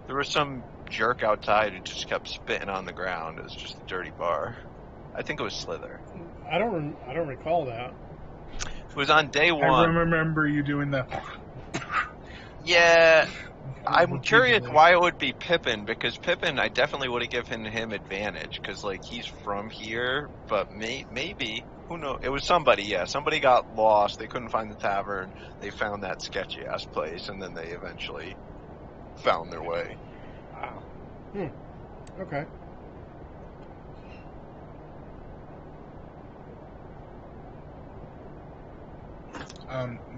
There was some jerk outside who just kept spitting on the ground. It was just a dirty bar. I think it was Slither. I don't recall that. It was on day one. I remember you doing that. Yeah, I'm curious why it would be Pippin, because Pippin, I definitely would have given him advantage, because like he's from here, but maybe, who knows? It was somebody, yeah. Somebody got lost. They couldn't find the tavern. They found that sketchy ass place, and then they eventually found their way. Wow. Okay.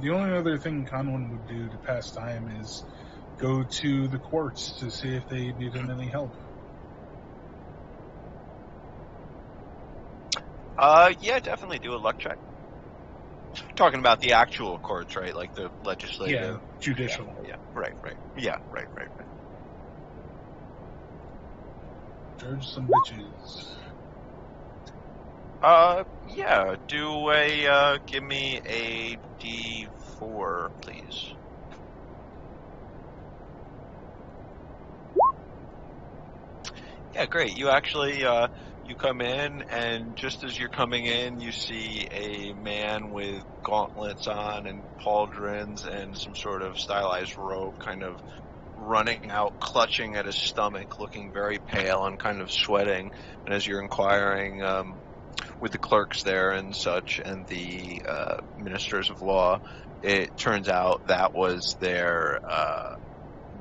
The only other thing Conwyn would do to pass time is go to the courts to see if they needed any help. Yeah, definitely do a luck check. Talking about the actual courts, right? Like the legislative. Yeah, judicial. Yeah. Right. Yeah. Right. Judge some bitches. Yeah. Do a give me a D4, please. Yeah, great. You actually you come in, and just as you're coming in, you see a man with gauntlets on and pauldrons and some sort of stylized robe, kind of running out, clutching at his stomach, looking very pale and kind of sweating. And as you're inquiring with the clerks there and such, and the ministers of law, it turns out that was their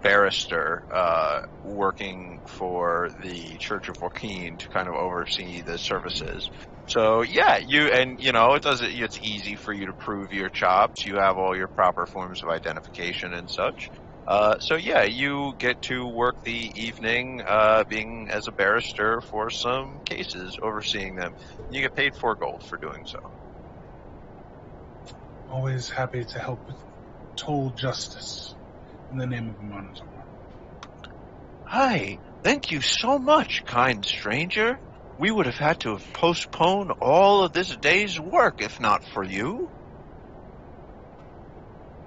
barrister working for the Church of Joaquin to kind of oversee the services. So yeah, it's easy for you to prove your chops. You have all your proper forms of identification and such. So yeah, you get to work the evening being as a barrister for some cases, overseeing them. You get paid 4 gold for doing so. Always happy to help with toll justice in the name of the Monitor. Hi, thank you so much, kind stranger. We would have had to have postponed all of this day's work if not for you.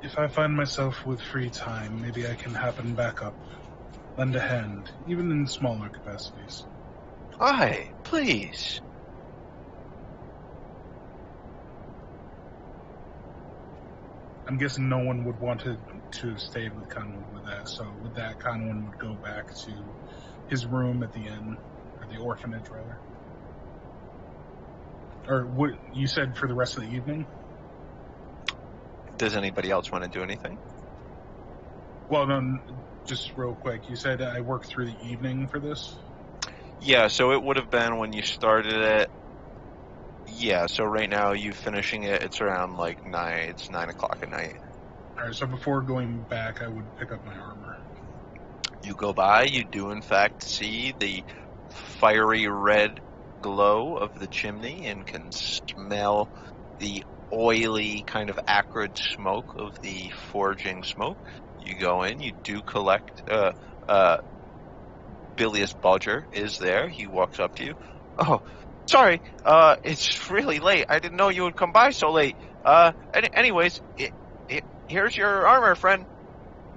If I find myself with free time, maybe I can happen back up, lend a hand, even in smaller capacities. Aye, please. I'm guessing no one would want to stay with Conwood with that, so with that, Conwood would go back to his room at the inn, or the orphanage, rather. Or what you said for the rest of the evening? Does anybody else want to do anything? Well, no, just real quick. You said I worked through the evening for this? Yeah, so it would have been when you started it. Yeah, so right now you finishing it, it's around like 9, it's 9 o'clock at night. Alright, so before going back, I would pick up my armor. You go by, you do in fact see the fiery red glow of the chimney and can smell the oily, kind of acrid smoke of the forging smoke. You go in, you do collect, Bilious Bodger is there. He walks up to you. Oh, sorry, it's really late. I didn't know you would come by so late. Anyways, here's your armor, friend.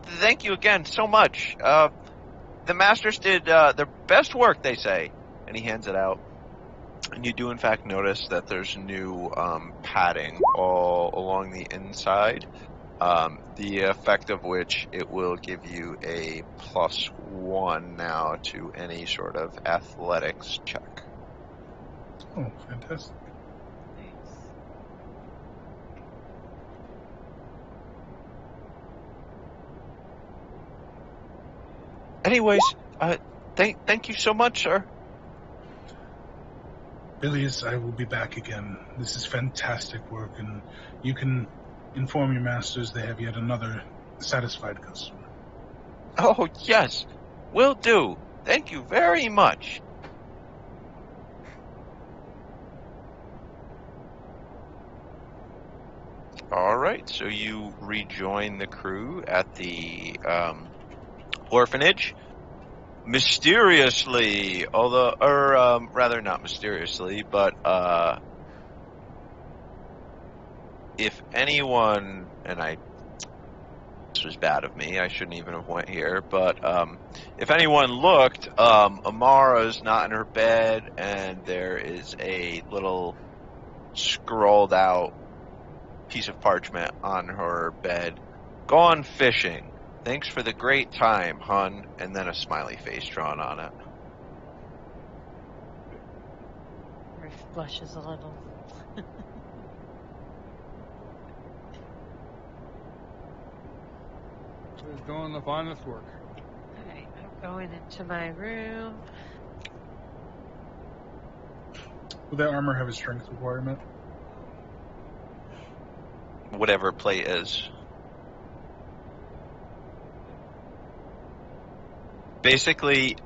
Thank you again so much. The masters did their best work, they say. And he hands it out. And you do, in fact, notice that there's new padding all along the inside. The effect of which it will give you a +1 now to any sort of athletics check. Oh, fantastic. Anyways, thank you so much, sir. Bilious, I will be back again. This is fantastic work, and you can inform your masters they have yet another satisfied customer. Oh, yes, will do. Thank you very much. All right, so you rejoin the crew at the orphanage. Mysteriously, rather not mysteriously, but if anyone, this was bad of me, I shouldn't even have went here, but if anyone looked, Amara's not in her bed, and there is a little scrawled out piece of parchment on her bed. Gone fishing. Thanks for the great time, hun. And then a smiley face drawn on it. Riff blushes a little. She's doing the finest work. Alright, I'm going into my room. Will that armor have a strength requirement? Whatever plate is. Basically,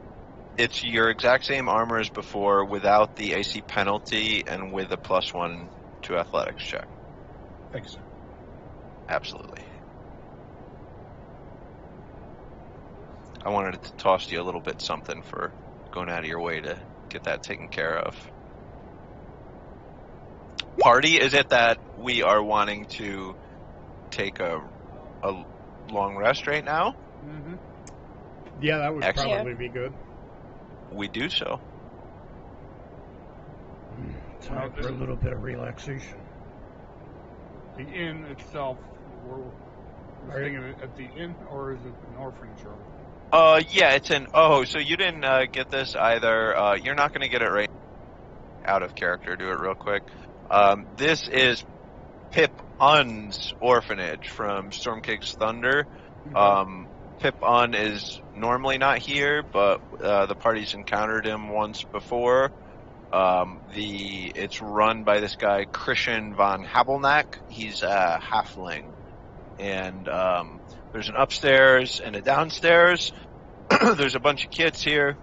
it's your exact same armor as before without the AC penalty and with a +1 to athletics check. Thanks, sir. Absolutely. I wanted to toss you a little bit something for going out of your way to get that taken care of. Party, is it that we are wanting to take a long rest right now? Mm-hmm. Yeah, that would Excellent. probably be good. We do so. Time for a little bit of relaxation. The inn itself, we're staying at the inn, or is it an orphanage? Yeah, it's an... Oh, so you didn't get this either. You're not going to get it right out of character. Do it real quick. This is Pip Un's orphanage from Stormcake's Thunder. Pip Un is normally not here, but the party's encountered him once before. It's run by this guy, Christian von Habelnack. He's a halfling. And there's an upstairs and a downstairs. There's a bunch of kids here.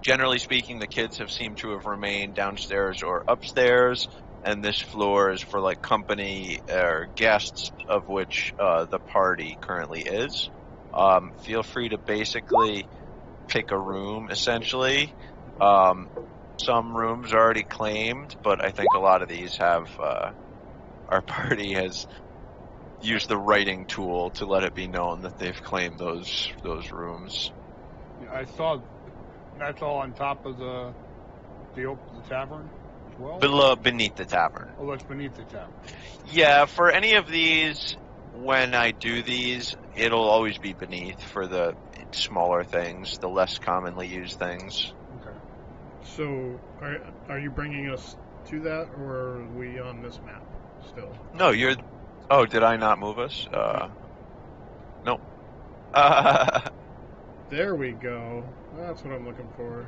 Generally speaking, the kids have seemed to have remained downstairs or upstairs, and this floor is for like company or guests, of which the party currently is. Feel free to basically pick a room, essentially. Some rooms are already claimed, but I think a lot of these have... our party has used the writing tool to let it be known that they've claimed those rooms. Yeah, I saw that's all on top of the tavern as well? Beneath the tavern. Oh, that's beneath the tavern. Yeah, for any of these, when I do these, it'll always be beneath for the smaller things, the less commonly used things. Okay. So, are you bringing us to that, or are we on this map still? No, you're... Oh, did I not move us? Nope. There we go. That's what I'm looking for.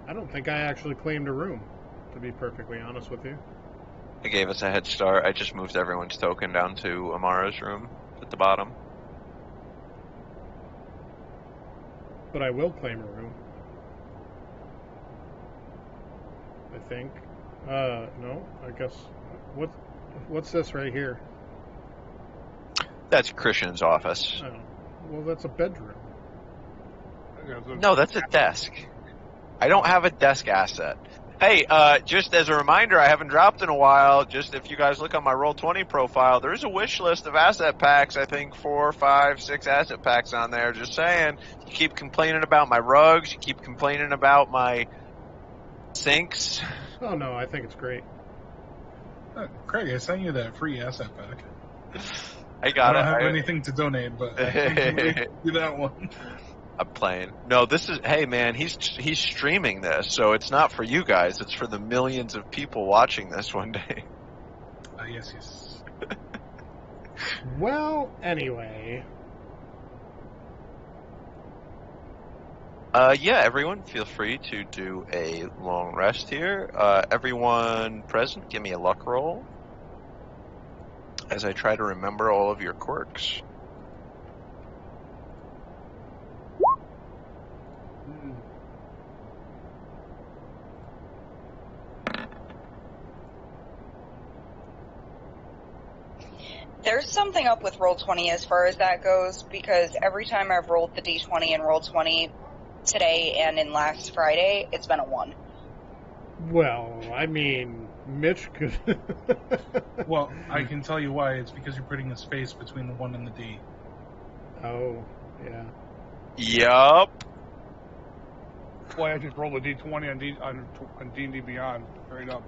I don't think I actually claimed a room, to be perfectly honest with you. It gave us a head start. I just moved everyone's token down to Amara's room at the bottom. But I will claim a room. I think. No, I guess. What's this right here? That's Christian's office. Oh, well, that's a bedroom. No, that's a desk. I don't have a desk asset. Hey, just as a reminder, I haven't dropped in a while. Just if you guys look on my Roll20 profile, there's a wish list of asset packs. I think 4, 5, 6 asset packs on there. Just saying. You keep complaining about my rugs. You keep complaining about my sinks. Oh, no, I think it's great. Craig, I sent you that free asset pack. I got I don't have anything to donate, but I can do that one. I'm playing. No, this is... Hey, man, he's streaming this, so it's not for you guys. It's for the millions of people watching this one day. Yes. Well, anyway. Yeah, everyone, feel free to do a long rest here. Everyone present, give me a luck roll as I try to remember all of your quirks. There's something up with Roll20 as far as that goes, because every time I've rolled the D20 in Roll20 today and in last Friday, it's been a 1. Well, I mean, Mitch could... Well, I can tell you why. It's because you're putting a space between the 1 and the D. Oh, yeah. Yup. That's why I just rolled a D20 on D&D Beyond, straight up.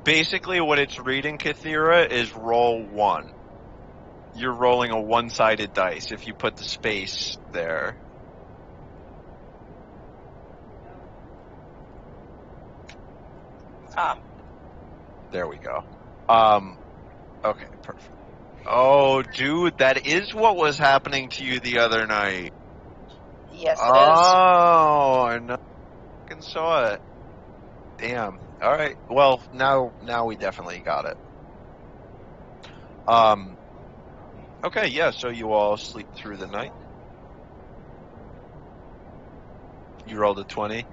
Basically, what it's reading, Kathira, is roll 1. You're rolling a one-sided dice if you put the space there. Ah. There we go. Okay, perfect. Oh, dude, that is what was happening to you the other night. Yes, it is. Oh, I fucking saw it. Damn. All right. Well, now we definitely got it. Okay, yeah, so you all sleep through the night. You rolled a 20.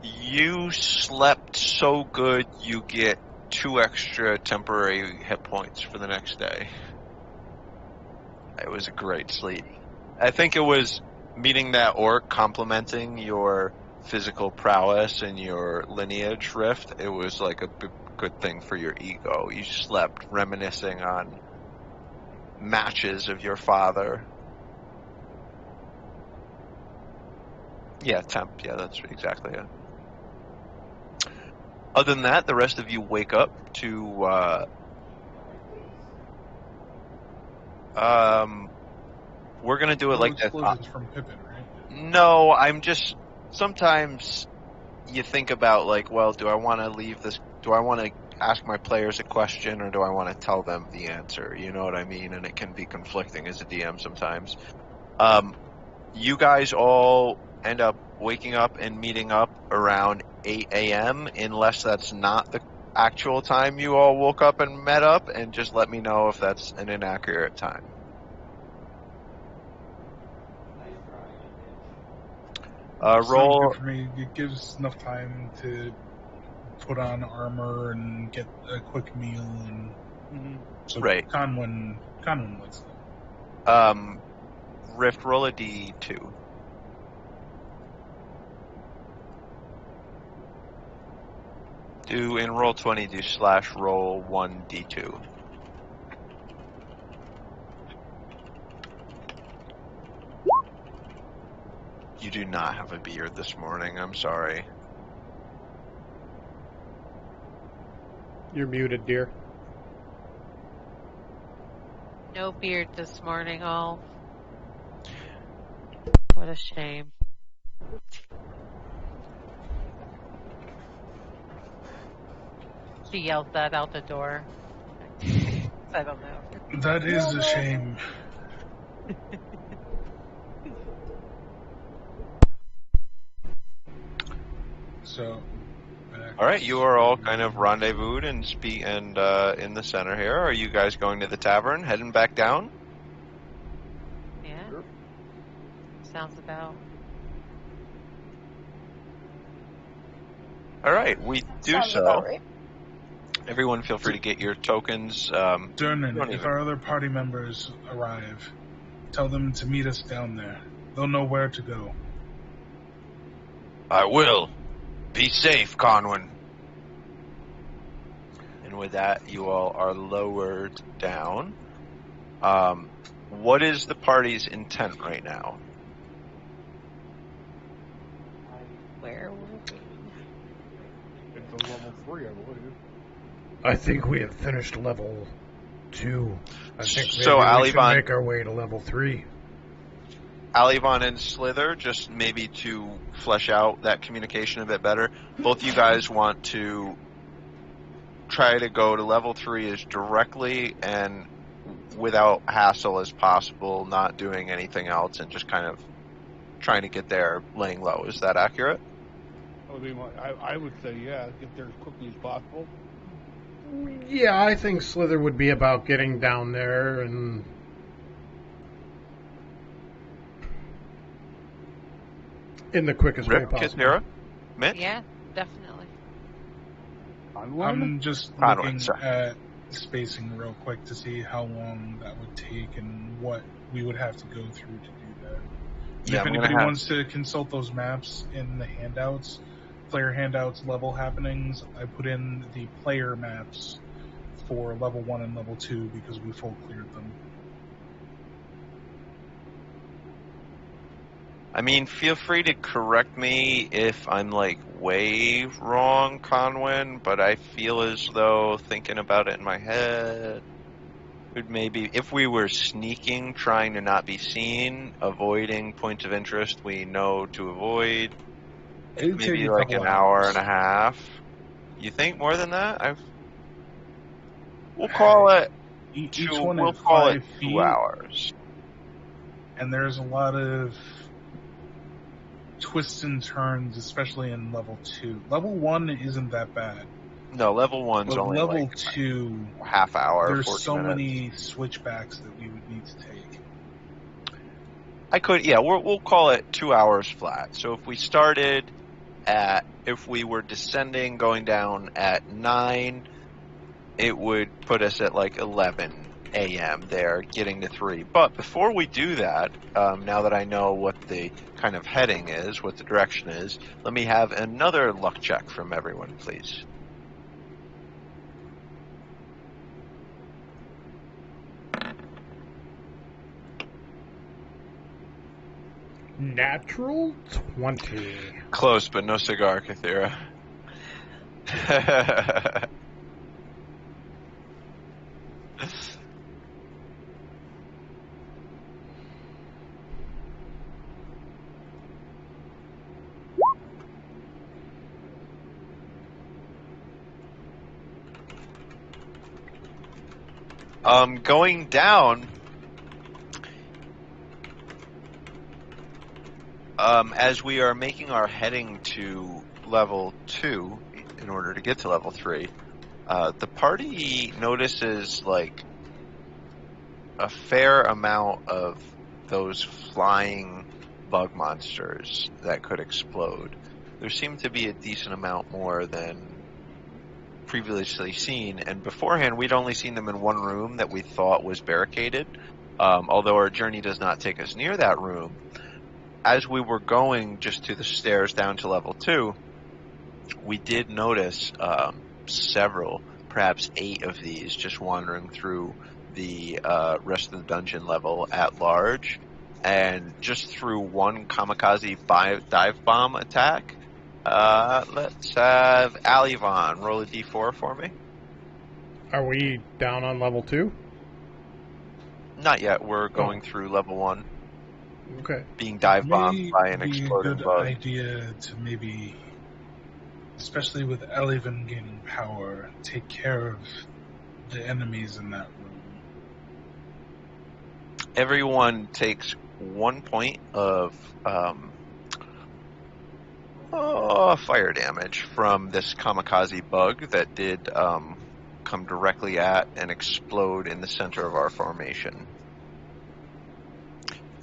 You slept so good you get 2 extra temporary hit points for the next day. It was a great sleep. I think it was meeting that orc complementing your physical prowess and your lineage rift. It was like a good thing for your ego. You slept reminiscing on matches of your father. Yeah, temp. Yeah, that's exactly it. Other than that, the rest of you wake up to we're gonna do it like this. From Pippin, right? No, I'm just sometimes you think about like, well, do I want to leave this? Do I want to ask my players a question, or do I want to tell them the answer? You know what I mean? And it can be conflicting as a DM sometimes. You guys all end up waking up and meeting up around 8 a.m. unless that's not the actual time you all woke up and met up, and just let me know if that's an inaccurate time. Roll. Good for me. It gives enough time to put on armor and get a quick meal, and so right. Conwyn lets them. Rift, roll a d2. In roll 20, do / roll 1d2. You do not have a beard this morning. I'm sorry. You're muted, dear. No beard this morning, all. What a shame. She yelled that out the door. I don't know. That is a shame. So, all right, you are all kind of rendezvoused and in the center here. Are you guys going to the tavern, heading back down? Yeah. Sounds about. All right, we do Sounds so. about right. Everyone, feel free to get your tokens. Durnan, if our other party members arrive, tell them to meet us down there. They'll know where to go. I will. Be safe, Conwyn. And with that, you all are lowered down. What is the party's intent right now? Where were we? It's a level 3, I believe. I think we have finished level 2. I think maybe So, we should Alivon, make our way to level 3. Alivon and Slither, just maybe to flesh out that communication a bit better, both you guys want to try to go to level 3 as directly and without hassle as possible, not doing anything else, and just kind of trying to get there laying low. Is that accurate? I would say, yeah, get there as quickly as possible. Yeah, I think Slither would be about getting down there and in the quickest way Rip, possible. Kithira, Mitch? Yeah, definitely. I'm just looking at spacing real quick to see how long that would take and what we would have to go through to do that. Yeah, if anybody wants to consult those maps in the handouts, player handouts, level happenings, I put in the player maps for level 1 and level 2 because we full cleared them. I mean, feel free to correct me if I'm, like, way wrong, Conwyn, but I feel as though, thinking about it in my head, would maybe, if we were sneaking, trying to not be seen, avoiding points of interest we know to avoid, maybe like an hour and a half. You think more than that? We'll call it Each one we'll at call 5 it feet, 2 hours. And there's a lot of twists and turns, especially in level 2. Level 1 isn't that bad. No, level 1's But only level like 2, half hour. there's 40 so minutes. many switchbacks that we would need to take. I could, yeah, we'll call it 2 hours flat. So if we started if we were descending, going down at 9, it would put us at like 11 a.m. there, getting to 3. But before we do that, now that I know what the kind of heading is, what the direction is, let me have another luck check from everyone, please. Natural 20. Close, but no cigar, Kathira. Going down, as we are making our heading to level 2 in order to get to level 3, the party notices like a fair amount of those flying bug monsters that could explode. There seemed to be a decent amount more than previously seen, and beforehand we'd only seen them in one room that we thought was barricaded, although our journey does not take us near that room. As we were going just to the stairs down to level 2, we did notice several, perhaps 8 of these just wandering through the rest of the dungeon level at large, and just through one kamikaze dive bomb attack. Let's have Alivon roll a d4 for me. Are we down on level 2? Not yet. We're going through level 1. Okay. Being dive bombed by an exploding good bug. idea to maybe, especially with Alivon gaining power, take care of the enemies in that room. Everyone takes 1 point of fire damage from this kamikaze bug that did come directly at and explode in the center of our formation.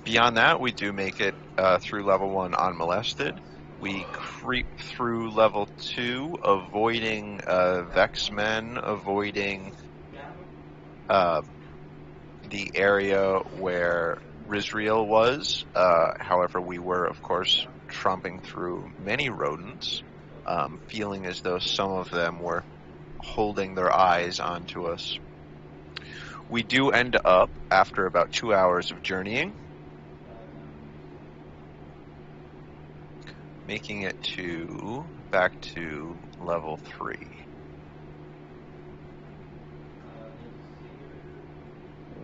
Beyond that, we do make it through level 1 unmolested. We creep through level 2, avoiding Vexmen, avoiding the area where Rizriel was. However, we were, of course, tromping through many rodents, feeling as though some of them were holding their eyes onto us. We do end up, after about 2 hours of journeying, making it back to level 3.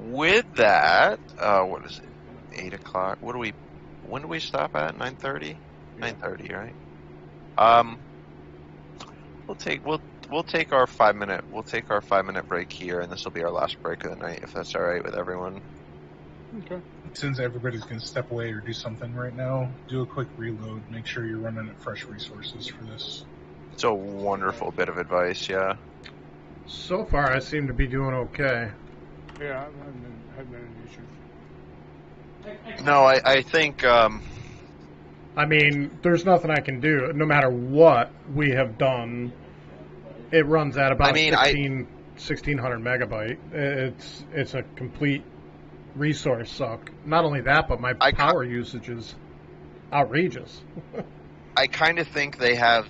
With that, what is it? 8 o'clock. When do we stop at? 9:30? 9:30, right? We'll take our 5-minute break here, and this will be our last break of the night, if that's all right with everyone. Okay. Since everybody's going to step away or do something right now, do a quick reload. Make sure you're running at fresh resources for this. It's a wonderful bit of advice, yeah. So far, I seem to be doing okay. Yeah, I haven't had any issues. No, I think... I mean, there's nothing I can do. No matter what we have done, it runs at about 1,600 megabyte. It's a complete resource suck. Not only that, but my power usage is outrageous. I kind of think they have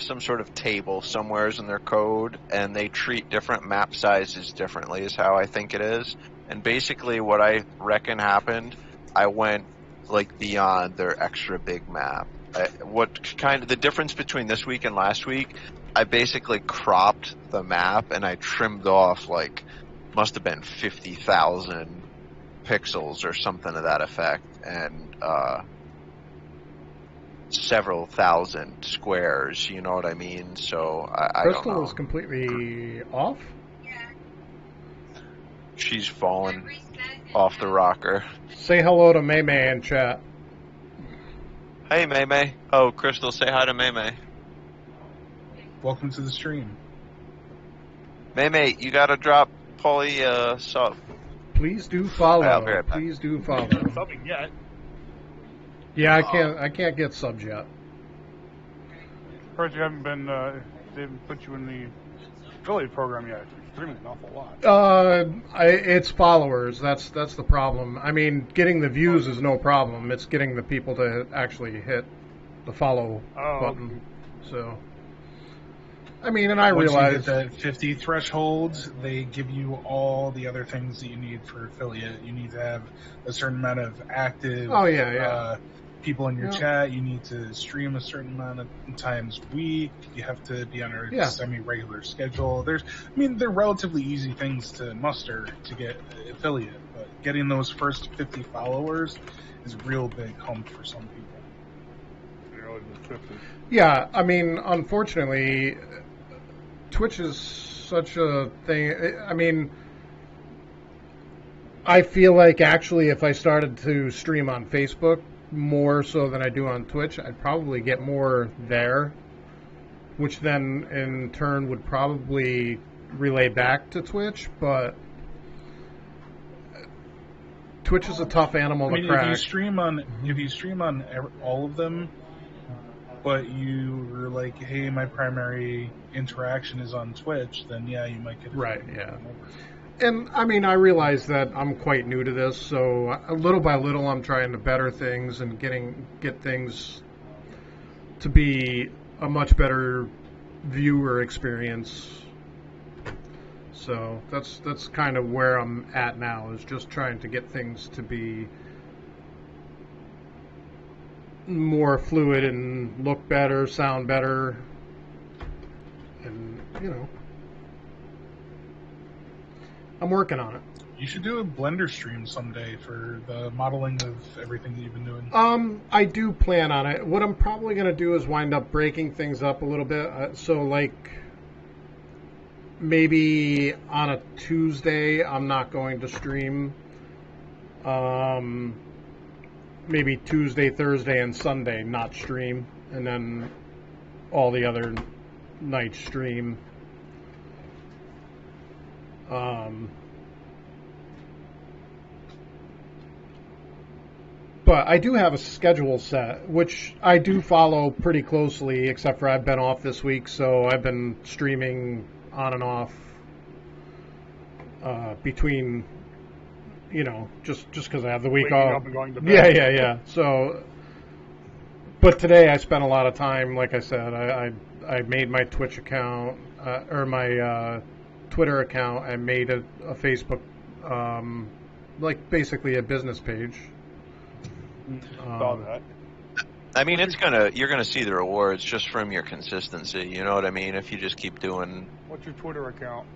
some sort of table somewheres in their code, and they treat different map sizes differently, is how I think it is. And basically what I reckon happened, I went like beyond their extra big map. The difference between this week and last week, I basically cropped the map and I trimmed off must have been 50,000 pixels or something to that effect, and several thousand squares, you know what I mean? So I don't know. Crystal is completely off? She's fallen off the rocker. Say hello to May May in chat. Hey, May May. Oh, Crystal, say hi to May May. welcome to the stream. Mate, you gotta drop Paulie sub. Please do follow. Right, Please do follow. Not subbing yet. Yeah, I can't get subs yet. Of course, you haven't been. They haven't put you in the affiliate program yet. You're streaming an awful lot. It's followers. That's the problem. I mean, getting the views is no problem. It's getting the people to actually hit the follow button. So, I mean, and I realize you hit that 50 threshold, they give you all the other things that you need for affiliate. You need to have a certain amount of active. People in your chat. You need to stream a certain amount of times a week. You have to be on a semi-regular schedule. They're relatively easy things to muster to get affiliate, but getting those first 50 followers is a real big hump for some people. Yeah, I mean, unfortunately, Twitch is such a thing. I mean, I feel like actually if I started to stream on Facebook, more so than I do on Twitch, I'd probably get more there, which then in turn would probably relay back to Twitch, but Twitch is a tough animal to crack. If you stream on all of them, but you were like, hey, my primary interaction is on Twitch, then yeah, you might get it. Right, yeah. And, I mean, I realize that I'm quite new to this, so little by little I'm trying to better things and get things to be a much better viewer experience. So that's kind of where I'm at now, is just trying to get things to be more fluid and look better, sound better, and, you know. I'm working on it. You should do a Blender stream someday for the modeling of everything that you've been doing. I do plan on it. What I'm probably going to do is wind up breaking things up a little bit. So, like, maybe on a Tuesday, I'm not going to stream. Maybe Tuesday, Thursday, and Sunday, not stream. And then all the other nights stream. But I do have a schedule set, which I do follow pretty closely, except for I've been off this week, so I've been streaming on and off between, you know, just because I have the week off. Up and going to bed. Yeah. So, but today I spent a lot of time, like I said, I made my Twitch account, or my Twitter account. I made a Facebook, like basically a business page. Saw that. I mean, you're gonna see the rewards just from your consistency. You know what I mean? If you just keep doing. What's your Twitter account?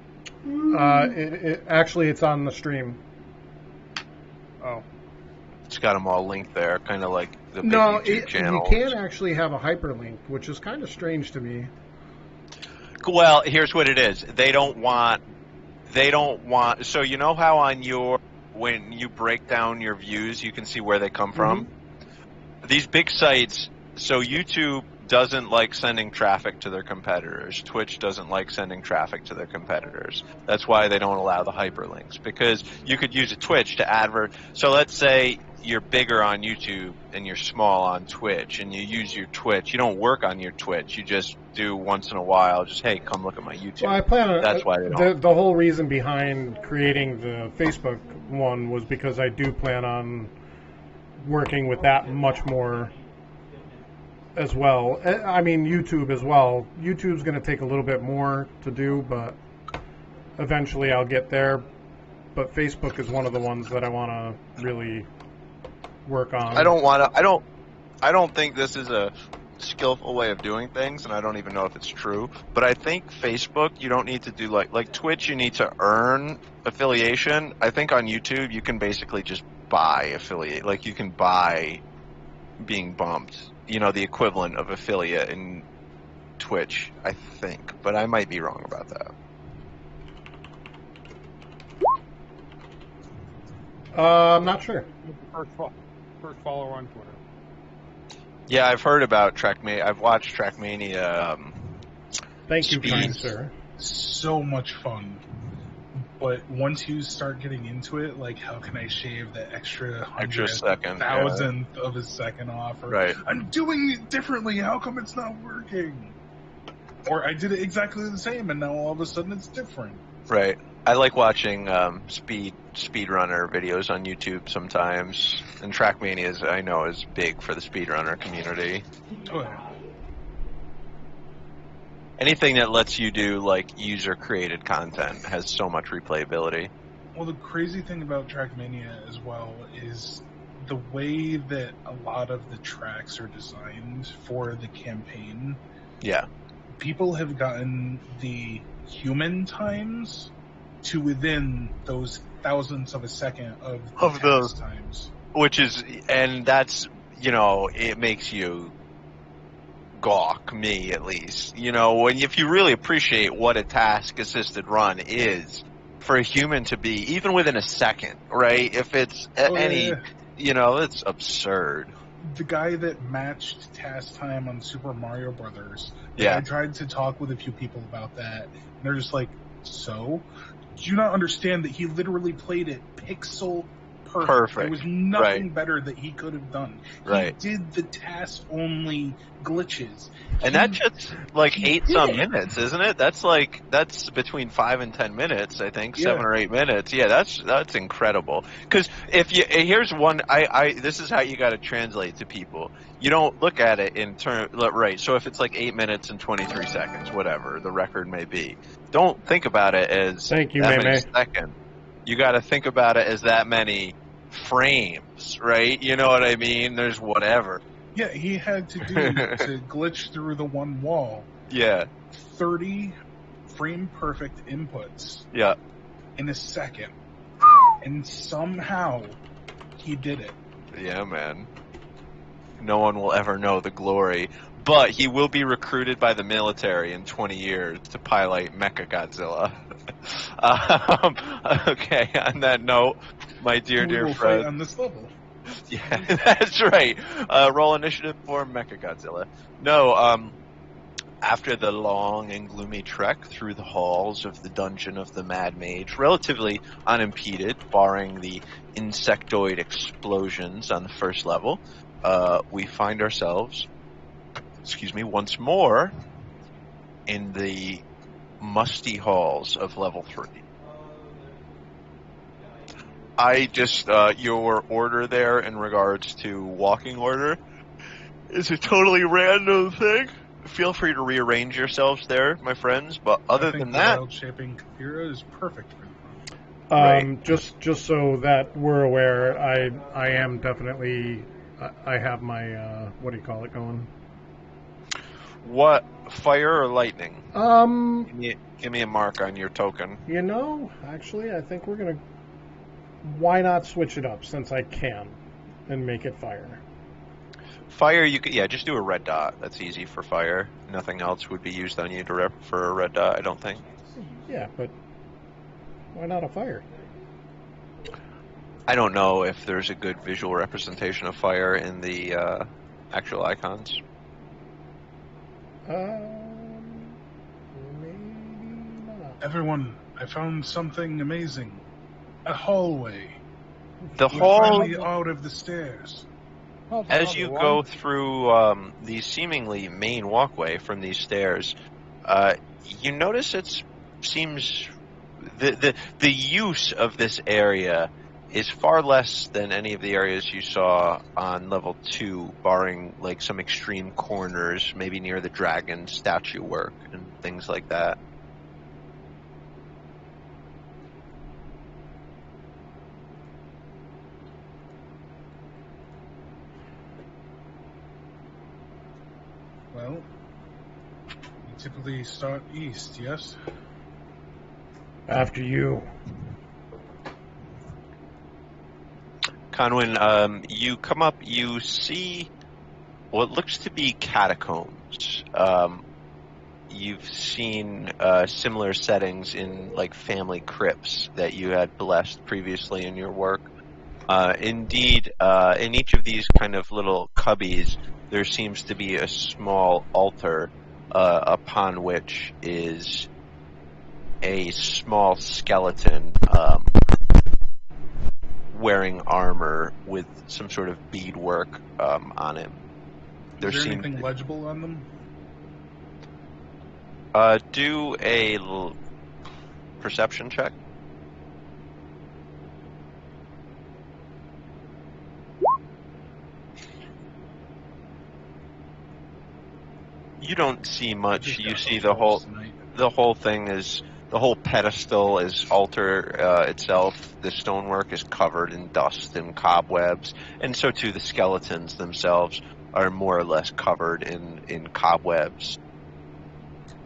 Actually, it's on the stream. Oh. It's got them all linked there, kind of like the big YouTube channel. You can actually have a hyperlink, which is kind of strange to me. Well, here's what it is. They don't want. So you know how when you break down your views, you can see where they come from. Mm-hmm. These big sites. So YouTube doesn't like sending traffic to their competitors. Twitch doesn't like sending traffic to their competitors. That's why they don't allow the hyperlinks, because you could use a Twitch to advert. So let's say you're bigger on YouTube and you're small on Twitch, and you use your Twitch. You don't work on your Twitch. You just do once in a while. Just, hey, come look at my YouTube. Well, I plan on. That's why they don't. The whole reason behind creating the Facebook one was because I do plan on working with that much more as well. I mean, YouTube as well. YouTube's going to take a little bit more to do, but eventually I'll get there. But Facebook is one of the ones that I want to really work on. I don't think this is a skillful way of doing things, and I don't even know if it's true. But I think Facebook, you don't need to do like Twitch, you need to earn affiliation. I think on YouTube, you can basically just buy affiliate. Like, you can buy being bumped. You know, the equivalent of affiliate in Twitch, I think. But I might be wrong about that. I'm not sure. First follower on Twitter. Yeah, I've heard about Trackmania. I've watched Trackmania Thank you, kind sir. So much fun. But once you start getting into it, like, how can I shave that extra second, thousandth of a second off? Or, right. I'm doing it differently. How come it's not working? Or I did it exactly the same, and now all of a sudden it's different. Right. I like watching speedrunner videos on YouTube sometimes, and Trackmania I know is big for the speedrunner community. Oh yeah. Anything that lets you do like user-created content has so much replayability. Well, the crazy thing about Trackmania as well is the way that a lot of the tracks are designed for the campaign. Yeah. People have gotten the human times to within those thousandths of a second of those times. Which is, and that's, you know, it makes you gawk, me at least. You know, if you really appreciate what a task-assisted run is, for a human to be, even within a second, right? If it's you know, it's absurd. The guy that matched task time on Super Mario Brothers, I tried to talk with a few people about that, and they're just like, so? Do you not understand that he literally played it pixel perfect? There was nothing better that he could have done. He did the task-only glitches. And that's just like 8-some minutes, isn't it? That's between 5 and 10 minutes, I think, 7 or 8 minutes. Yeah, that's incredible. Because here's one, this is how you got to translate to people. You don't look at it in terms, right? So if it's like 8 minutes and 23 seconds, whatever the record may be, don't think about it as Thank you, that many seconds. You got to think about it as that many frames, right? You know what I mean? There's whatever. Yeah, he had to do to glitch through the one wall. Yeah. 30 frame perfect inputs. Yeah. In a second. And somehow he did it. Yeah, man. No one will ever know the glory. But he will be recruited by the military in 20 years to pilot Mechagodzilla. Okay, on that note, my dear friend. On this level. Yeah, that's right. Roll initiative for Mechagodzilla. No, after the long and gloomy trek through the halls of the dungeon of the Mad Mage, relatively unimpeded, barring the insectoid explosions on the first level, we find ourselves, once more in the musty halls of level 3. I just, your order there in regards to walking order is a totally random thing. Feel free to rearrange yourselves there, my friends, but other than that... wild-shaping Kafira is perfect for them. Just so that we're aware, I am definitely... I have my, what do you call it, going? What? Fire or lightning? Give me a mark on your token. You know, actually, I think we're going to... Why not switch it up, since I can, and make it fire? Fire, you could, just do a red dot. That's easy for fire. Nothing else would be used on you for a red dot, I don't think. Yeah, but why not a fire? I don't know if there's a good visual representation of fire in the actual icons. Maybe not. Everyone, I found something amazing. A hallway. The hall finally out of the stairs. As you go through the seemingly main walkway from these stairs, you notice seems the use of this area is far less than any of the areas you saw on level 2, barring like some extreme corners, maybe near the dragon statue work and things like that. Well, we typically start east, yes? After you. Conwyn, you come up, you see what looks to be catacombs. You've seen similar settings in like family crypts that you had blessed previously in your work. Indeed, in each of these kind of little cubbies, there seems to be a small altar upon which is a small skeleton wearing armor with some sort of beadwork on him. Is there anything legible on them? Do a perception check. You don't see much. You see the whole thing is, the whole pedestal is altar itself. The stonework is covered in dust and cobwebs, and so too the skeletons themselves are more or less covered in cobwebs.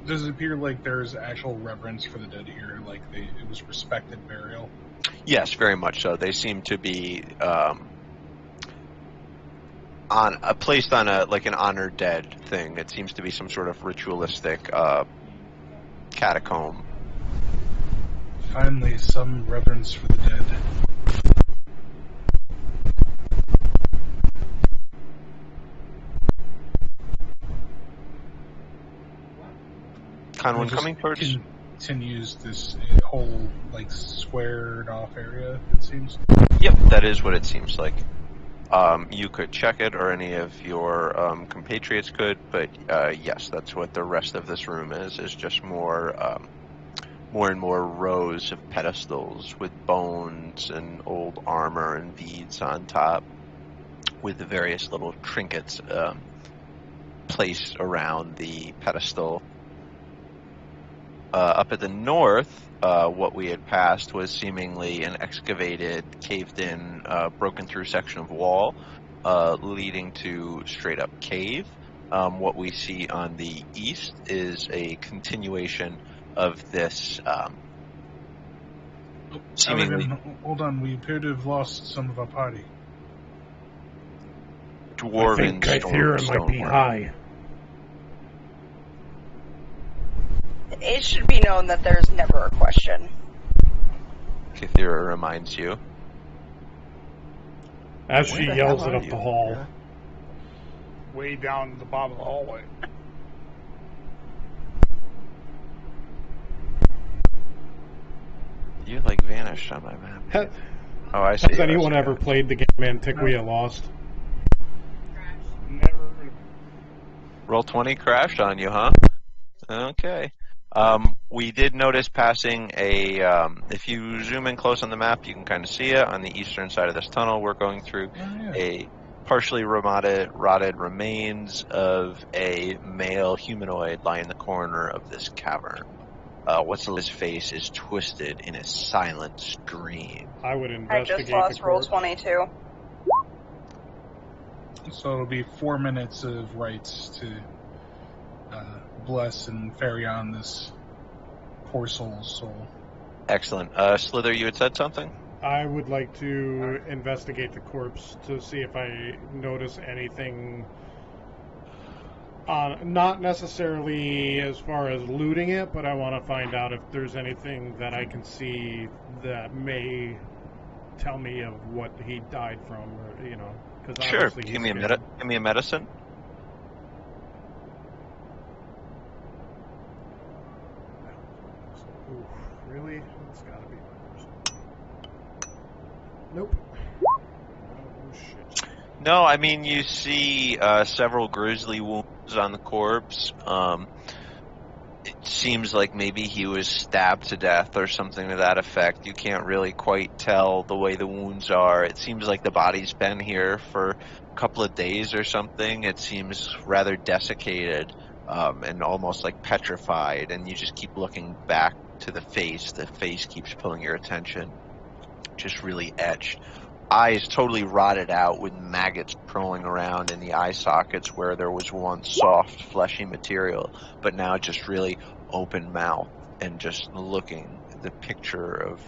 Does it appear like there's actual reverence for the dead here? Like it was respected burial? Yes, very much so. They seem to be placed on an honored dead thing. It seems to be some sort of ritualistic catacomb. Finally, some reverence for the dead. Conwyn coming first. Continues this whole squared off area, it seems. Yep, that is what it seems like. You could check it, or any of your compatriots could, but yes, that's what the rest of this room is just more and more rows of pedestals with bones and old armor and beads on top, with the various little trinkets placed around the pedestal. Up at the north, what we had passed was seemingly an excavated, caved-in, broken-through section of wall leading to straight-up cave. What we see on the east is a continuation of this seemingly... Hold on, we appear to have lost some of our party. Dwarven I think Kythera might be high. It should be known that there's never a question. Kythera reminds you. As she yells it up the hall. Yeah. Way down the bottom of the hallway. You vanished on my map. Oh, I see. Has anyone ever played the game Antiquia Lost? Never. Roll 20 crashed on you, huh? Okay. We did notice passing if you zoom in close on the map, you can kind of see it on the eastern side of this tunnel. We're going through a partially rotted remains of a male humanoid lying in the corner of this cavern. What's his face is twisted in a silent scream. I would investigate. I just lost roll 22. So it'll be 4 minutes of rites to bless and ferry on this poor soul's soul. Excellent. Slither, you had said something? I would like to investigate the corpse to see if I notice anything, not necessarily as far as looting it, but I want to find out if there's anything that I can see that may tell me of what he died from, or, because sure. Give me a medicine. Ooh, really? It's gotta be my person. Nope. Oh, shit. No, I mean, you see several grisly wounds on the corpse. It seems like maybe he was stabbed to death or something to that effect. You can't really quite tell the way the wounds are. It seems like the body's been here for a couple of days or something. It seems rather desiccated and almost petrified, and you just keep looking back to the face. The face keeps pulling your attention. Just really etched. Eyes totally rotted out with maggots crawling around in the eye sockets where there was once soft, fleshy material, but now just really open mouth and just looking, the picture of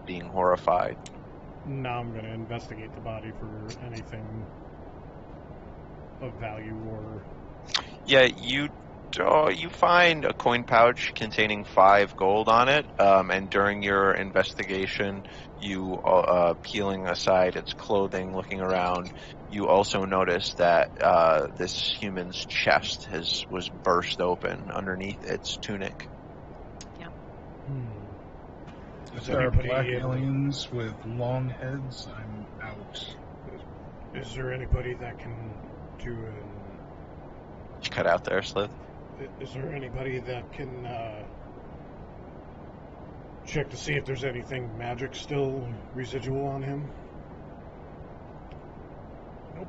being horrified. Now I'm going to investigate the body for anything of value or... Yeah, you find a coin pouch containing 5 gold on it, and during your investigation, you peeling aside its clothing, looking around, you also notice that this human's chest was burst open underneath its tunic. Yeah. If there are black aliens with long heads, I'm out. Is there anybody that can do an... You cut out there, Slith? Is there anybody that can check to see if there's anything magic still residual on him? Nope.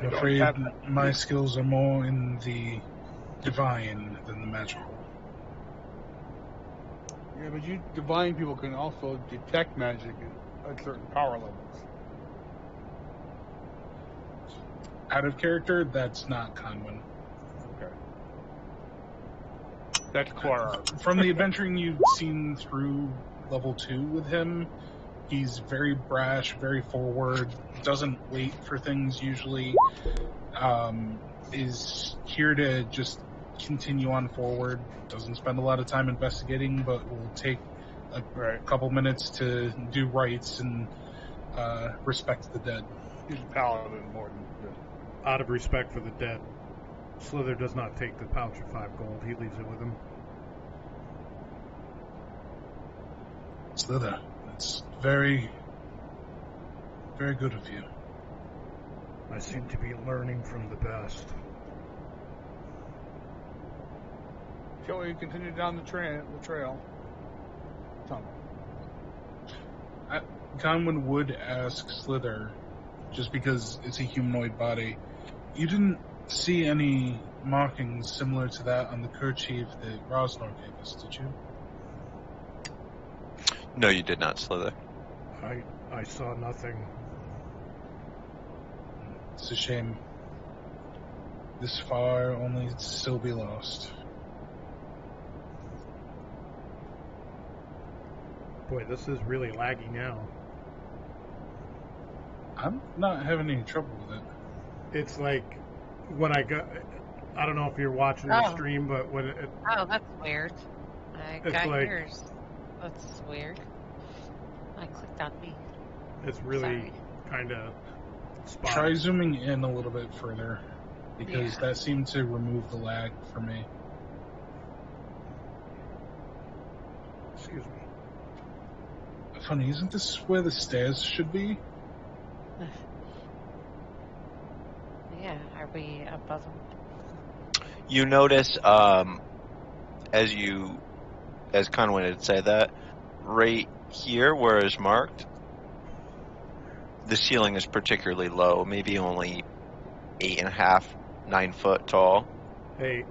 I'm afraid my skills are more in the divine than the magical. Yeah, but you divine people can also detect magic at certain power levels. Out of character, that's not Conwin. Okay. That's Clara. From the adventuring you've seen through level 2 with him, he's very brash, very forward, doesn't wait for things usually, is here to just continue on forward, doesn't spend a lot of time investigating, but will take a couple minutes to do rites and respect the dead. He's a paladin more than good. Out of respect for the dead, Slither does not take the pouch of 5 gold. He leaves it with him. Slither, that's very, very good of you. I seem to be learning from the best. Shall we continue down the trail? Tom. Conwin would ask Slither, just because it's a humanoid body, you didn't see any markings similar to that on the kerchief that Rosnor gave us, did you? No, you did not, Slither. I saw nothing. It's a shame. This far, only to still be lost. Boy, this is really laggy now. I'm not having any trouble with it. It's like when I got... I don't know if you're watching the stream, but when it... Oh, that's weird. I got like, yours. That's weird. I clicked on me. It's really kind of spotty. Try zooming in a little bit further, because that seemed to remove the lag for me. Excuse me. Funny, isn't this where the stairs should be? Yeah, are we above them? You notice, as Conwin had said that, right here where it's marked, the ceiling is particularly low, maybe only 8.5, 9 foot tall. Hey,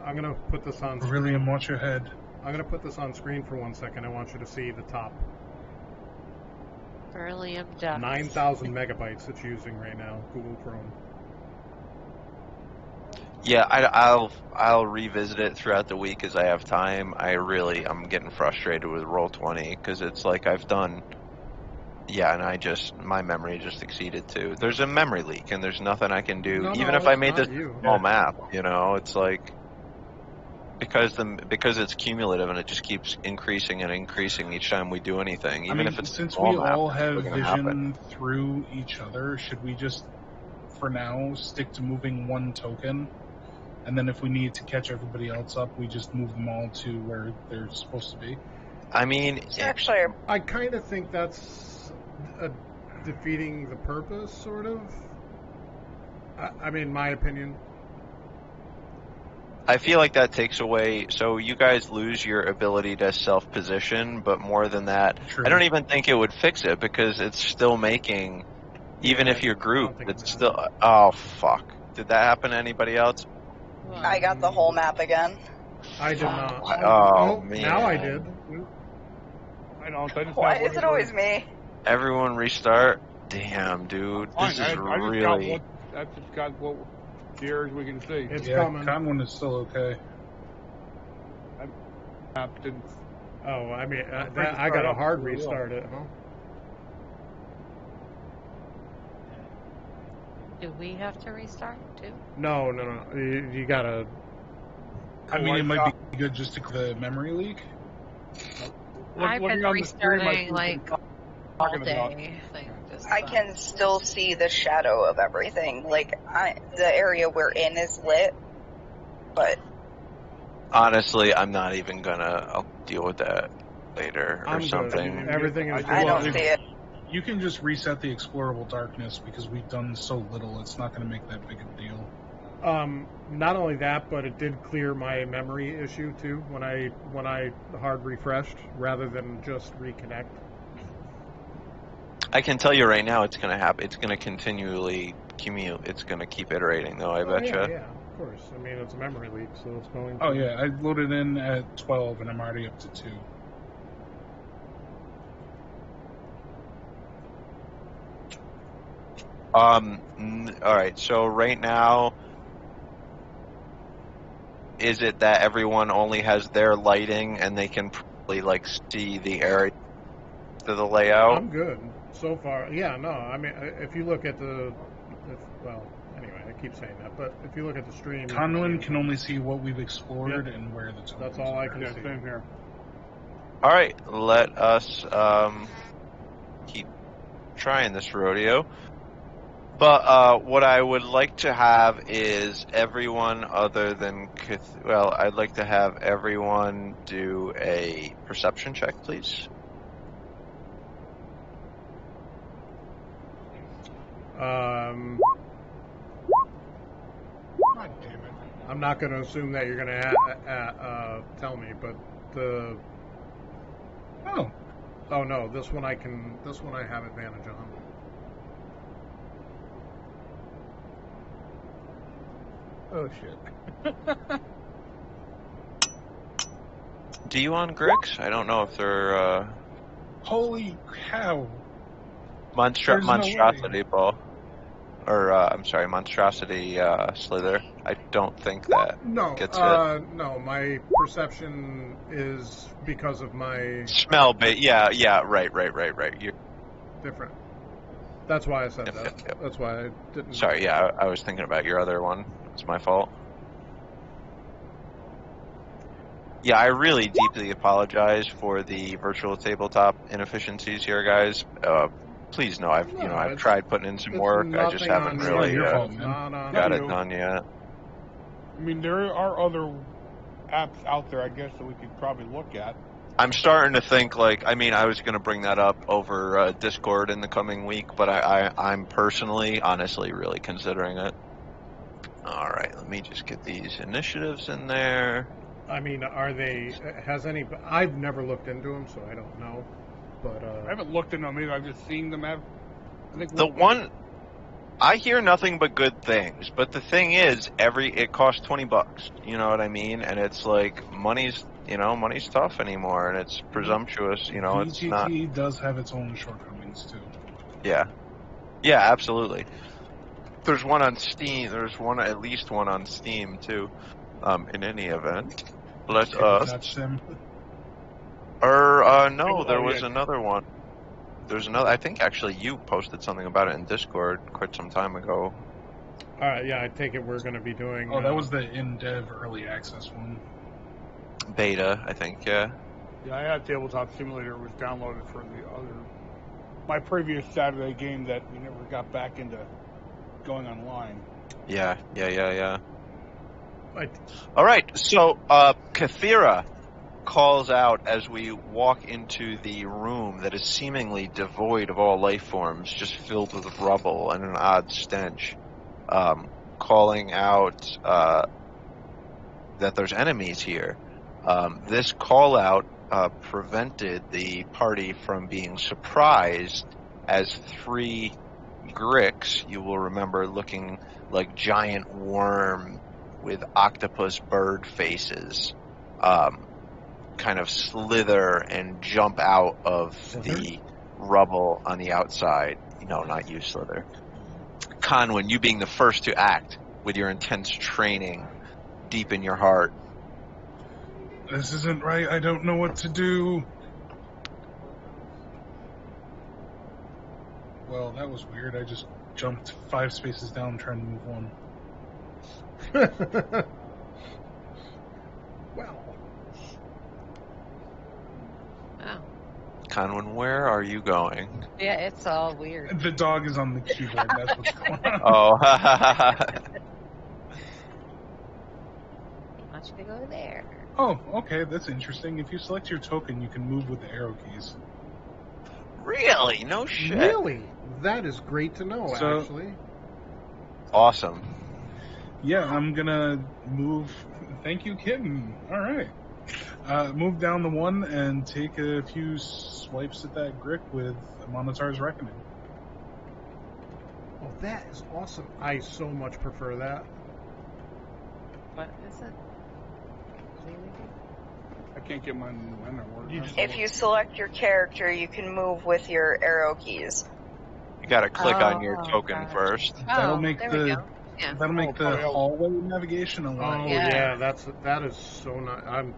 I'm gonna put this on screen. William, watch your head. I'm gonna put this on screen for 1 second. I want you to see the top. Beryllium dust. 9,000 megabytes it's using right now, Google Chrome. Yeah, I'll revisit it throughout the week as I have time. I'm getting frustrated with Roll20 because it's like I've done, and my memory just exceeded too. There's a memory leak and there's nothing I can do. Even if I made this small map, it's like because it's cumulative and it just keeps increasing and increasing each time we do anything. Even if it's since we all have vision through each other, should we just, for now, stick to moving one token? And then if we need to catch everybody else up, we just move them all to where they're supposed to be? I mean... Actually... I kind of think that's defeating the purpose, sort of. I mean, my opinion. I feel like that takes away... So you guys lose your ability to self-position, but more than that, I don't even think it would fix it, because it's still making... Even if you're grouped, it's still... Oh, fuck. Did that happen to anybody else? I got the whole map again. I did not. Oh, man. Now I did. I know. Why is it always me? Everyone restart? Damn, dude. This is really... I just got what years we can see. It's coming. Conwin is still okay. Oh, I mean, I got a hard restart it, huh? Do we have to restart too? No. You gotta... I mean, it might be good just to the memory leak. I've been restarting like all day. I can still see the shadow of everything. Like, the area we're in is lit, but... Honestly, I'm not even gonna... I'll deal with that later or something. Everything is... I don't see it. You can just reset the explorable darkness because we've done so little. It's not going to make that big of a deal. Not only that, but it did clear my memory issue too when I hard refreshed rather than just reconnect. I can tell you right now, it's going to happen. It's going to continually It's going to keep iterating, though. I betcha. Yeah, of course. I mean, it's a memory leak, so it's going. Oh yeah, I loaded in at 12, and I'm already up to 2. All right. So right now, is it that everyone only has their lighting and they can probably like see the area to the layout? I'm good so far. Yeah, no. I mean, if you look at anyway, I keep saying that, but if you look at the stream, Conlon can only see what we've explored and where the tokens That's all I can see. Same here. All right. Let us keep trying this rodeo. But what I would like to have is everyone other than... I'd like to have everyone do a perception check, please. God damn it. I'm not going to assume that you're going to tell me, but the... Oh no, this one I have advantage on. Oh shit. Do you on Grix? I don't know if they're Holy cow! Monstrosity ball, or I'm sorry, Monstrosity Slither. I don't think that gets it. No, my perception is because of my smell. But yeah, right. You're different. That's why I said that. Yep. That's why I didn't. Sorry, yeah, I was thinking about your other one. It's my fault. Yeah, I really deeply apologize for the virtual tabletop inefficiencies here, guys. Please know I've tried putting in some work. I just haven't really got it done yet. I mean, there are other apps out there, I guess, that we could probably look at. I'm starting to think, I was going to bring that up over Discord in the coming week, but I'm personally, honestly, really considering it. All right, let me just get these initiatives in there. I mean, I've never looked into them, so I don't know. But I haven't looked into them either. I've just seen them. I hear nothing but good things, but the thing is, it costs $20. You know what I mean? And it's like money's tough anymore, and it's presumptuous. It's not. VGT does have its own shortcomings too. Yeah, absolutely. There's one on Steam. There's at least one on Steam too. In any event, let us. No, there was another one. There's another. I think actually you posted something about it in Discord quite some time ago. All right, yeah, I take it we're going to be doing. Oh, that was the in-dev early access one. Beta, I think, yeah. Yeah, I had Tabletop Simulator. It was downloaded for my previous Saturday game that we never got back into going online. Yeah. All right, so Kathira calls out as we walk into the room that is seemingly devoid of all life forms, just filled with rubble and an odd stench, calling out that there's enemies here. This call out prevented the party from being surprised as 3 Grix, you will remember, looking like giant worm with octopus bird faces, kind of slither and jump out of the rubble on the outside. No, not you, Slither. Conwyn, you being the first to act with your intense training deep in your heart. This isn't right. I don't know what to do. Well, that was weird. I just jumped 5 spaces down trying to move 1. Wow. Oh. Conwyn, where are you going? Yeah, it's all weird. The dog is on the keyboard. That's what's going on. Oh, I want you to go there. Oh, okay. That's interesting. If you select your token, you can move with the arrow keys. really? No shit. Really? That is great to know, So- actually. Awesome. Yeah, I'm gonna move. Thank you, kitten. All right. Move down the 1 and take a few swipes at that Grick with Monitar's Reckoning. Oh, that is awesome. I so much prefer that. What is it? I can't get my mana work. If you select your character, you can move with your arrow keys. You gotta click on your Oh, token gosh. first. That'll make there we the go. Yeah. that'll make the hallway navigation a lot. Oh Yeah. that is so nice.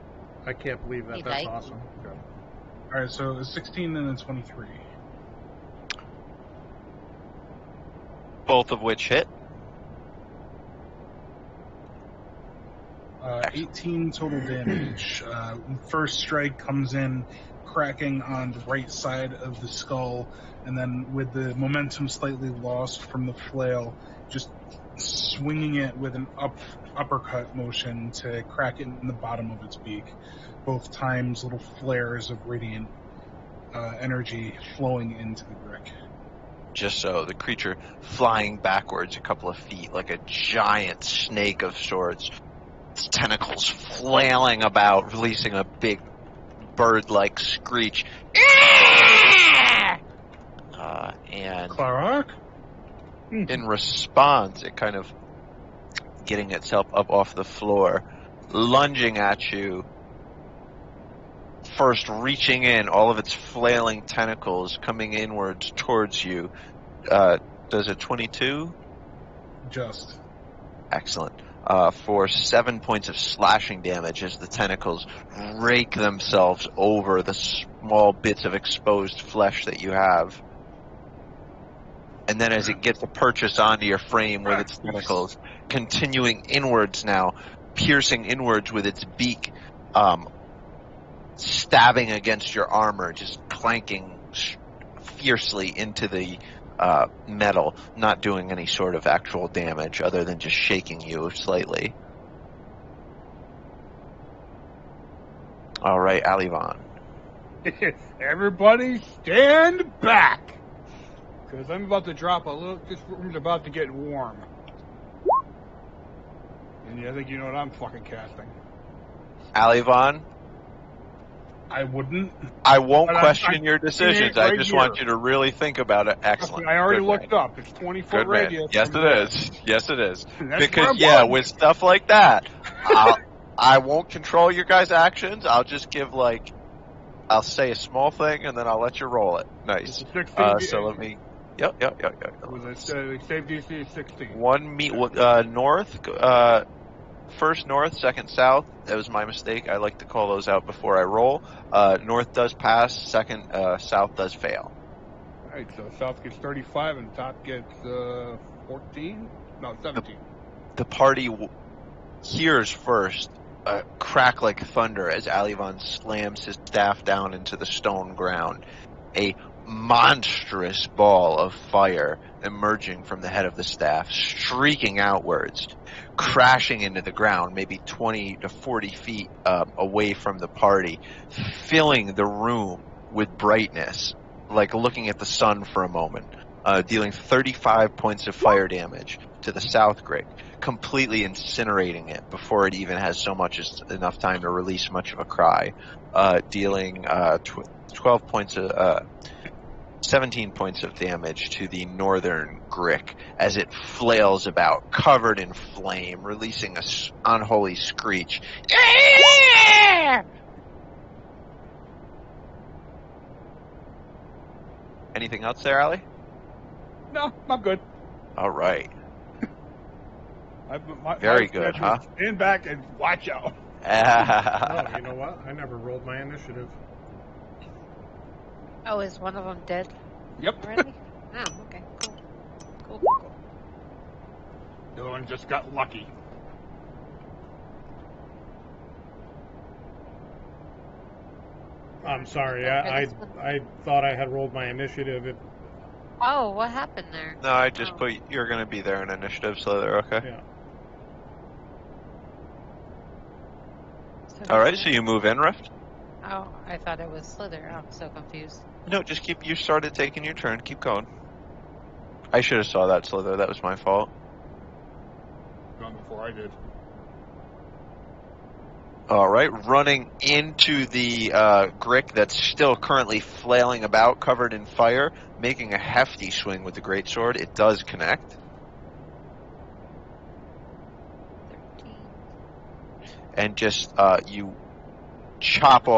I can't believe that. You That's like? awesome. All right, so a 16 and a 23. Both of which hit. 18 total damage. First strike comes in, cracking on the right side of the skull, and then with the momentum slightly lost from the flail, just swinging it with an uppercut motion to crack it in the bottom of its beak. Both times, little flares of radiant energy flowing into the brick. Just so, the creature flying backwards a couple of feet like a giant snake of sorts. Its tentacles flailing about, releasing a big bird-like screech. And Clark? in response, it kind of getting itself up off the floor, lunging at you, first reaching in, all of its flailing tentacles coming inwards towards you. Does a 22? Just. Excellent. For 7 points of slashing damage as the tentacles rake themselves over the small bits of exposed flesh that you have. And then as it gets to purchase onto your frame with its tentacles, continuing inwards now, piercing inwards with its beak, stabbing against your armor, just clanking fiercely into the metal, not doing any sort of actual damage other than just shaking you slightly. All right, Alivan. Everybody stand back! Because I'm about to drop a little... This room's about to get warm. And I think you know what I'm fucking casting. Alivan, I wouldn't. I won't But question your decisions. right I just here. want you to really think about it. Excellent. I already Good looked man. up. It's 20-foot Good man. radius. Yes, from it there. is. Yes, it is. That's where Because, I'm yeah, going. with stuff like that, I won't control your guys' actions. I'll just give, I'll say a small thing, and then I'll let you roll it. Nice. It's a 16 So let me... Yep. With a save DC is 16. North, first north, second south. That was my mistake. I like to call those out before I roll. North does pass, second, south does fail. Alright, so south gets 35 and top gets 14? No, 17. The party hears first a crack like thunder as Alivan slams his staff down into the stone ground. A monstrous ball of fire emerging from the head of the staff, streaking outwards, crashing into the ground maybe 20 to 40 feet away from the party, filling the room with brightness, like looking at the sun for a moment, dealing 35 points of fire damage to the south Grig, completely incinerating it before it even has so much as enough time to release much of a cry, dealing 12 points of 17 points of damage to the northern Grick as it flails about, covered in flame, releasing a unholy screech. Anything else there, Ali? No, I'm good. All right. Very good, huh? Stand back and watch out. Oh, you know what? I never rolled my initiative. Oh, is one of them dead Yep. already? Oh, okay, cool. The other one just got lucky. I'm sorry. I thought I had rolled my initiative. Oh, what happened there? No, I just put you're going to be there in initiative, so they're okay. Yeah. All right, so you move in, Rift? Oh, I thought it was Slither. I'm so confused. No, just you started taking your turn. Keep going. I should have saw that, Slither. That was my fault. Gone before I did. All right, running into the Grick that's still currently flailing about, covered in fire, making a hefty swing with the greatsword. It does connect. 13. And just you not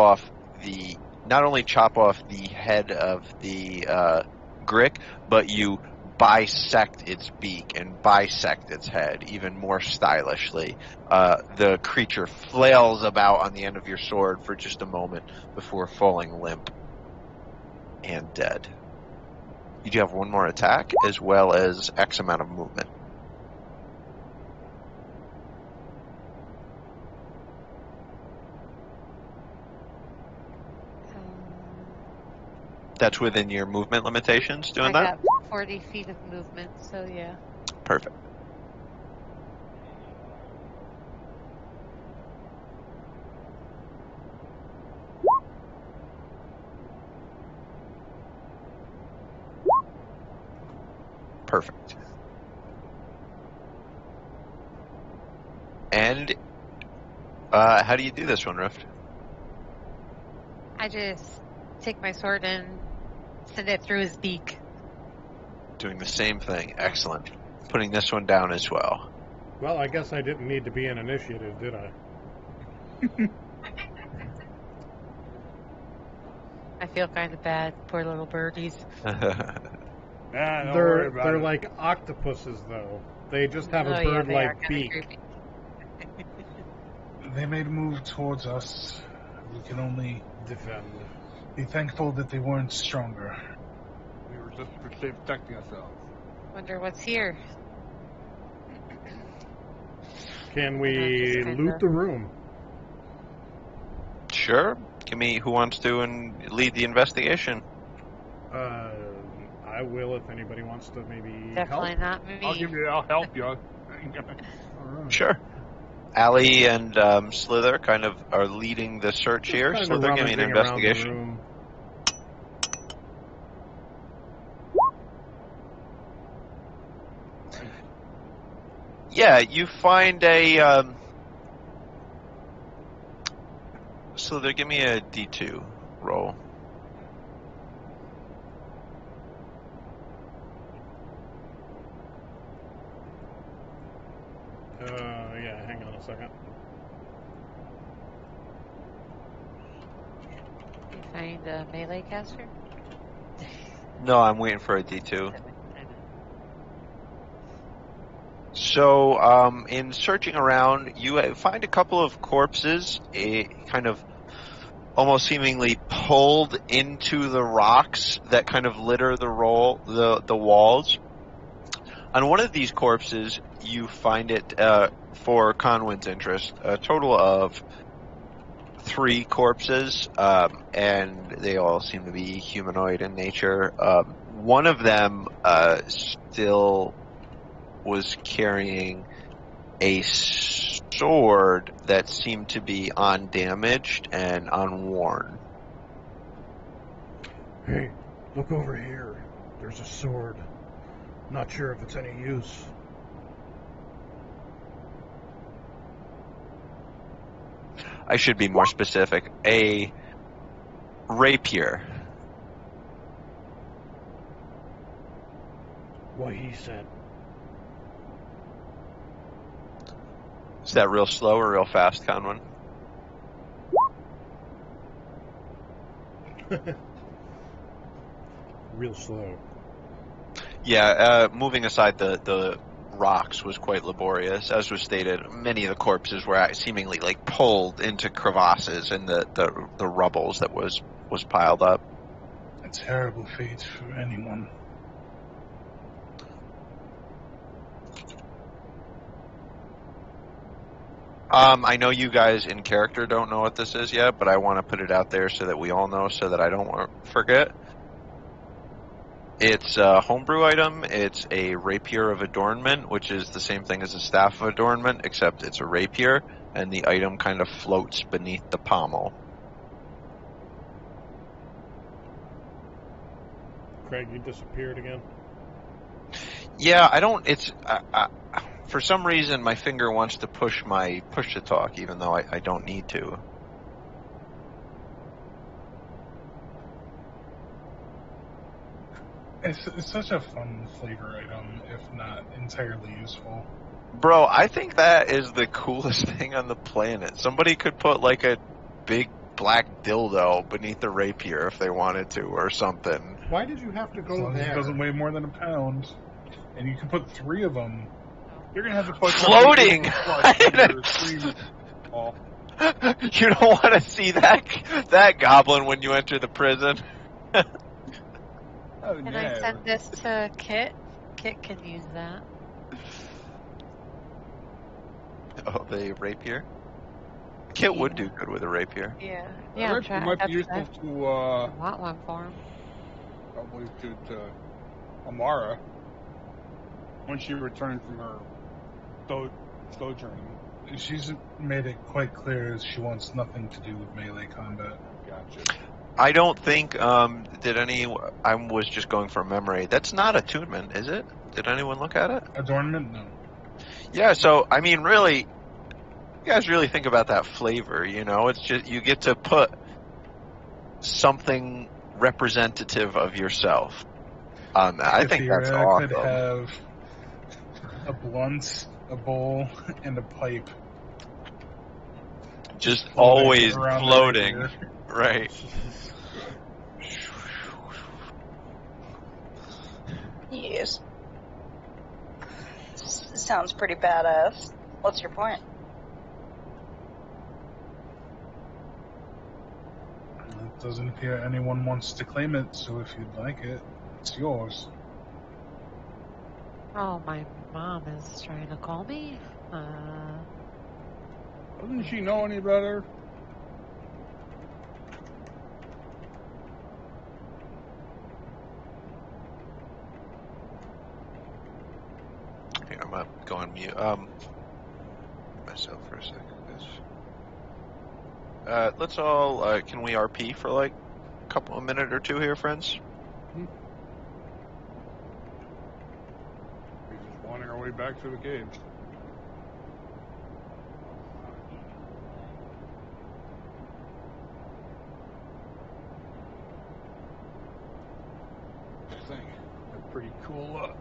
only chop off the head of the Grick, but you bisect its beak and bisect its head even more stylishly. The creature flails about on the end of your sword for just a moment before falling limp and dead. You do have one more attack as well as X amount of movement. That's within your movement limitations, doing that? I got 40 feet of movement, so yeah. Perfect. Perfect. And how do you do this one, Rift? I just take my sword and send it through his beak. Doing the same thing. Excellent. Putting this one down as well. Well, I guess I didn't need to be in initiative, did I? I feel kind of bad. Poor little birdies. They're like octopuses, though. They just have a bird-like beak. They made a move towards us. We can only defend. Be thankful that they weren't stronger. We were just protecting ourselves. Wonder what's here. Can we loot the room? Sure. Give me who wants to and lead the investigation. I will if anybody wants to maybe Definitely help. not me. I'll help you. All right. Sure. Allie and Slither kind of are leading the search here. Slither, give me an investigation. Yeah, you find a... Slither, give me a D2 roll. Yeah, hang on a second. You find a melee caster? No, I'm waiting for a D2. So, in searching around, you find a couple of corpses, kind of almost seemingly pulled into the rocks that kind of litter the walls. On one of these corpses, you find it, for Conwyn's interest, a total of 3 corpses, and they all seem to be humanoid in nature. One of them still was carrying a sword that seemed to be undamaged and unworn. Hey, look over here. There's a sword. Not sure if it's any use. I should be more specific. A rapier. What he said. Is that real slow or real fast, Conwyn? Real slow. Yeah, moving aside the rocks was quite laborious. As was stated, many of the corpses were seemingly like pulled into crevasses in the rubbles that was piled up. A terrible fate for anyone. I know you guys in character don't know what this is yet, but I want to put it out there so that we all know, so that I don't forget. It's a homebrew item. It's a rapier of adornment, which is the same thing as a staff of adornment, except it's a rapier, and the item kind of floats beneath the pommel. Craig, you disappeared again. Yeah, I don't. It's for some reason my finger wants to push to talk, even though I don't need to. It's such a fun flavor item, if not entirely useful. Bro, I think that is the coolest thing on the planet. Somebody could put like a big black dildo beneath the rapier if they wanted to, or something. Why did you have to go there? It doesn't weigh more than a pound, and you can put 3 of them. You're gonna have to put floating. You don't want to see that goblin when you enter the prison. Oh, can I send this to Kit? Kit can use that. Oh, the rapier? Kit would do good with a rapier. Yeah. Yeah, it might be useful to, I want one for him. Probably to Amara when she returns from her sojourning. She's made it quite clear she wants nothing to do with melee combat. Gotcha. I don't think, I was just going from memory. That's not attunement, is it? Did anyone look at it? Adornment? No. Yeah, so, I mean, really, you guys really think about that flavor, you know? It's just, you get to put something representative of yourself on that. I think that's awesome. Could have a blunt, a bowl, and a pipe. Just always floating. Right. Yes. Sounds pretty badass. What's your point? It doesn't appear anyone wants to claim it, so if you'd like it, it's yours. Oh, my mom is trying to call me? Doesn't she know any better? Here, I'm up, go on mute. Myself for a second, guys. Let's all, can we RP for like a minute or two here, friends? We're just wandering our way back through the caves. Thing. A pretty cool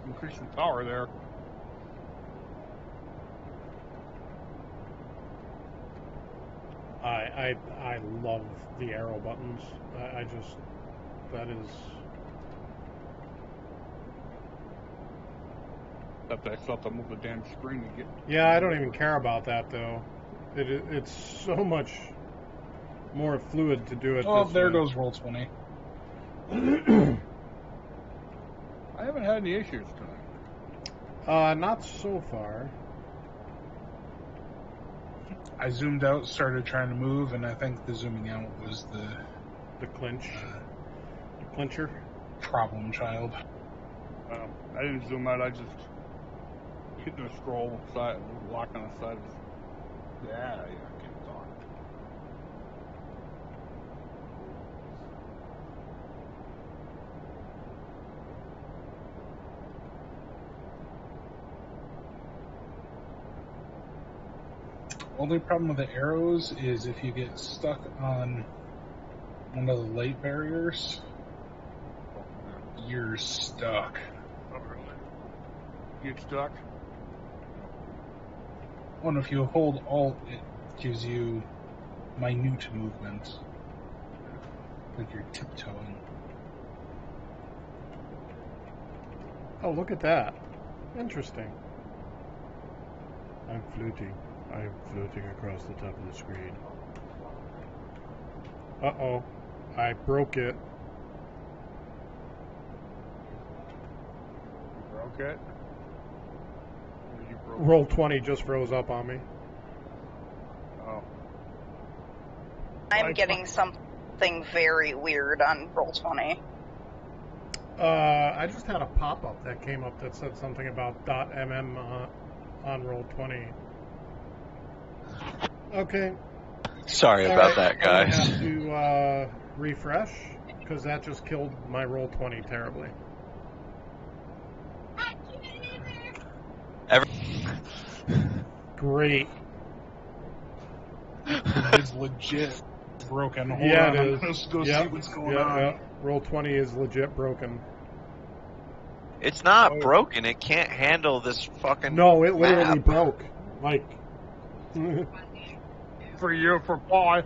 increasing power there. I love the arrow buttons. I just, that is... Except I still have to move the damn screen to get... Yeah, I don't even care about that, though. It's so much more fluid to do it Oh, this there way. goes Roll20. I haven't had any issues tonight. Not so far. I zoomed out, started trying to move, and I think the zooming out was the clinch. The clincher. Problem child. I didn't zoom out, I just hit the scroll side, lock on the side of the... Yeah, I can't talk. Only problem with the arrows is if you get stuck on one of the light barriers, you're stuck. Oh, really? You get stuck? Well, if you hold Alt, it gives you minute movement. Like you're tiptoeing. Oh, look at that. Interesting. I'm floating. I am floating across the top of the screen. Uh-oh. I broke it. You broke it? Or you broke Roll20 just froze up on me. Oh. I'm getting something very weird on Roll20. I just had a pop-up that came up that said something about .mm on Roll20. Okay. Sorry about that, guys. I have to refresh, because that just killed my Roll20 terribly. Great. It's legit broken. Hold yeah, on, it is. I'm supposed to go see what's going on. Yeah. Roll20 is legit broken. It's not broken. It can't handle this fucking. No, it literally map. broke. Like. For Paul.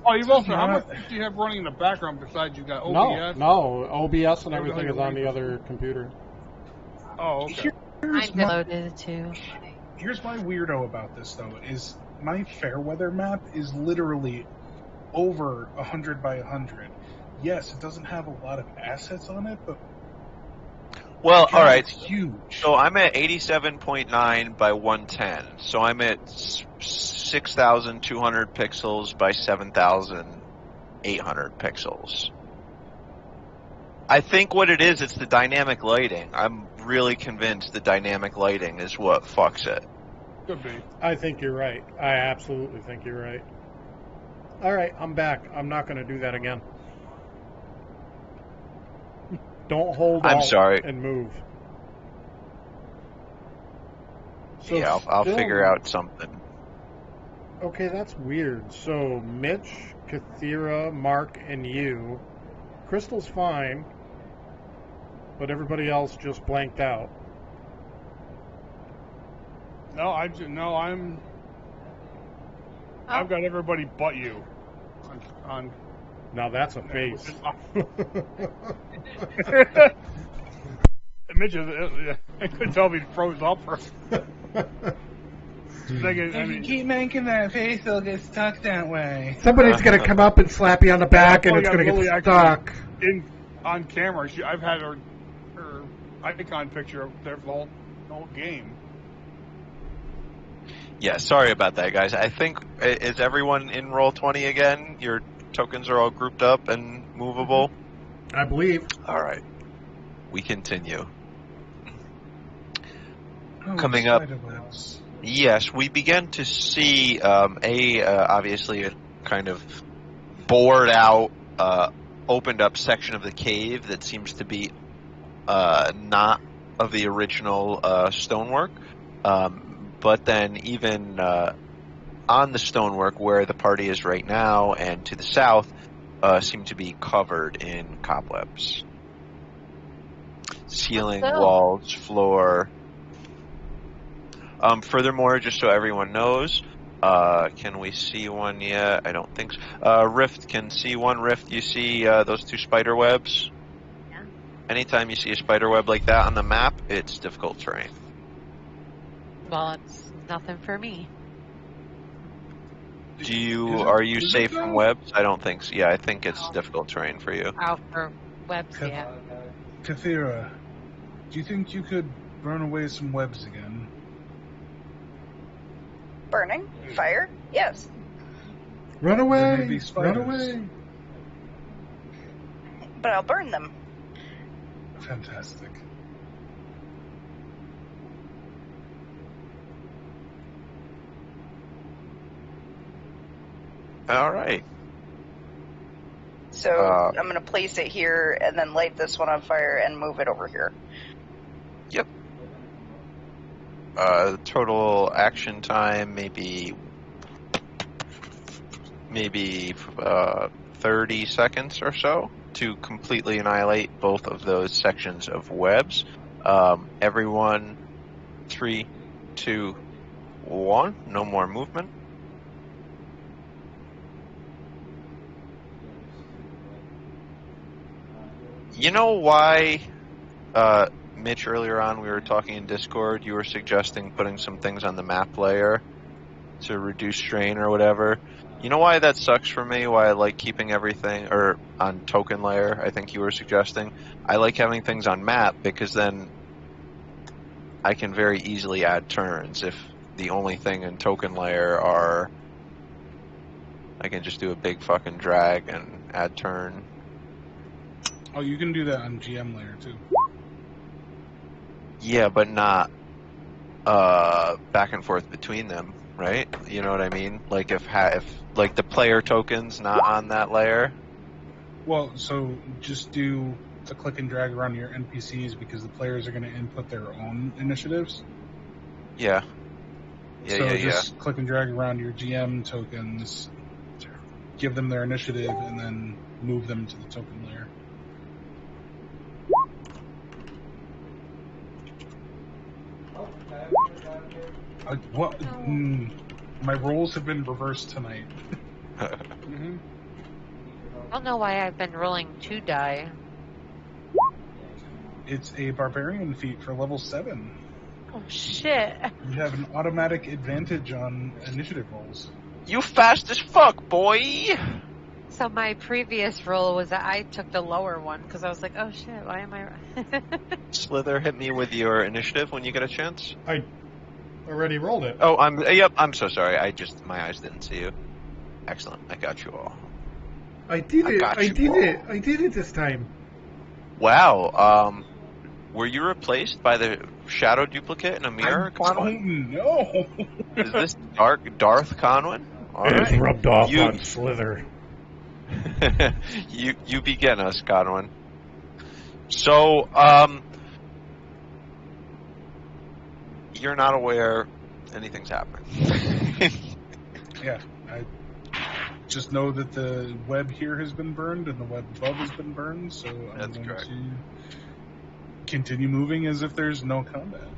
Paul, you've also, how much do you have running in the background besides you got OBS? No, OBS and everything is on the other computer. Oh, okay. I downloaded it too. Here's my weirdo about this, though, is my Fairweather map is literally over 100 by 100. Yes, it doesn't have a lot of assets on it, but well, all right. It's huge. So I'm at 87.9 by 110. So I'm at 6,200 pixels by 7,800 pixels. I think what it is, it's the dynamic lighting. I'm really convinced the dynamic lighting is what fucks it. Could be. I think you're right. I absolutely think you're right. All right, I'm back. I'm not going to do that again. Don't hold I'm Alt sorry. and move. So yeah, I'll figure out something. Okay, that's weird. So Mitch, Kathira, Mark, and you. Crystal's fine, but everybody else just blanked out. No, I've got everybody but you. On Now that's a face. Mitch I couldn't tell if he froze up or. If you keep making that face, it'll get stuck that way. Somebody's going to come up and slap you on the back, and it's going to get stuck. On camera, I've had her icon picture up there for the whole game. Yeah, sorry about that, guys. I think, is everyone in Roll20 again? Your tokens are all grouped up and movable? I believe. All right. We continue. Coming up, yes, we begin to see obviously a kind of bored out, opened up section of the cave that seems to be not of the original stonework. But then even on the stonework where the party is right now and to the south seem to be covered in cobwebs. Ceiling, walls, floor. Furthermore, just so everyone knows, can we see one yet? I don't think so. Rift can see one. Rift, you see those two spider webs? Yeah. Anytime you see a spider web like that on the map, it's difficult terrain. Well, it's nothing for me. Are you safe from webs? I don't think so. Yeah, I think it's difficult terrain for you. Out for webs, yeah. Kathira, do you think you could burn away some webs again? Burning? Fire? Yes. Run away! Maybe Run away! But I'll burn them. Fantastic. All right. So I'm going to place it here and then light this one on fire and move it over here. Yep. Total action time maybe 30 seconds or so to completely annihilate both of those sections of webs. Everyone, 3, 2, 1. No more movement. You know why, Mitch, earlier on we were talking in Discord, you were suggesting putting some things on the map layer to reduce strain or whatever. You know why that sucks for me, why I like keeping everything, or on token layer, I think you were suggesting. I like having things on map because then I can very easily add turns if the only thing in token layer are... I can just do a big fucking drag and add turn. Oh, you can do that on GM layer too. Yeah, but not back and forth between them, right? You know what I mean? Like if like the player token's not on that layer. Well, so just do the click and drag around your NPCs because the players are going to input their own initiatives. Yeah. So just click and drag around your GM tokens, give them their initiative, and then move them to the token layer. What? My rolls have been reversed tonight. Mm-hmm. I don't know why I've been rolling 2 die. It's a barbarian feat for level 7. Oh shit! You have an automatic advantage on initiative rolls. You fast as fuck, boy! So my previous roll was that I took the lower one because I was like, oh shit, why am I... Slither, hit me with your initiative when you get a chance. I already rolled it. Oh, I'm so sorry. My eyes didn't see you. Excellent. I got you all. I did it this time. Wow. Were you replaced by the shadow duplicate in a mirror? I don't know. Is this Darth Conwyn? It's rubbed off on Slither. you begin us, Conwyn. So, you're not aware anything's happening. Yeah, I just know that the web here has been burned and the web above has been burned, so I'm going to continue moving as if there's no combat.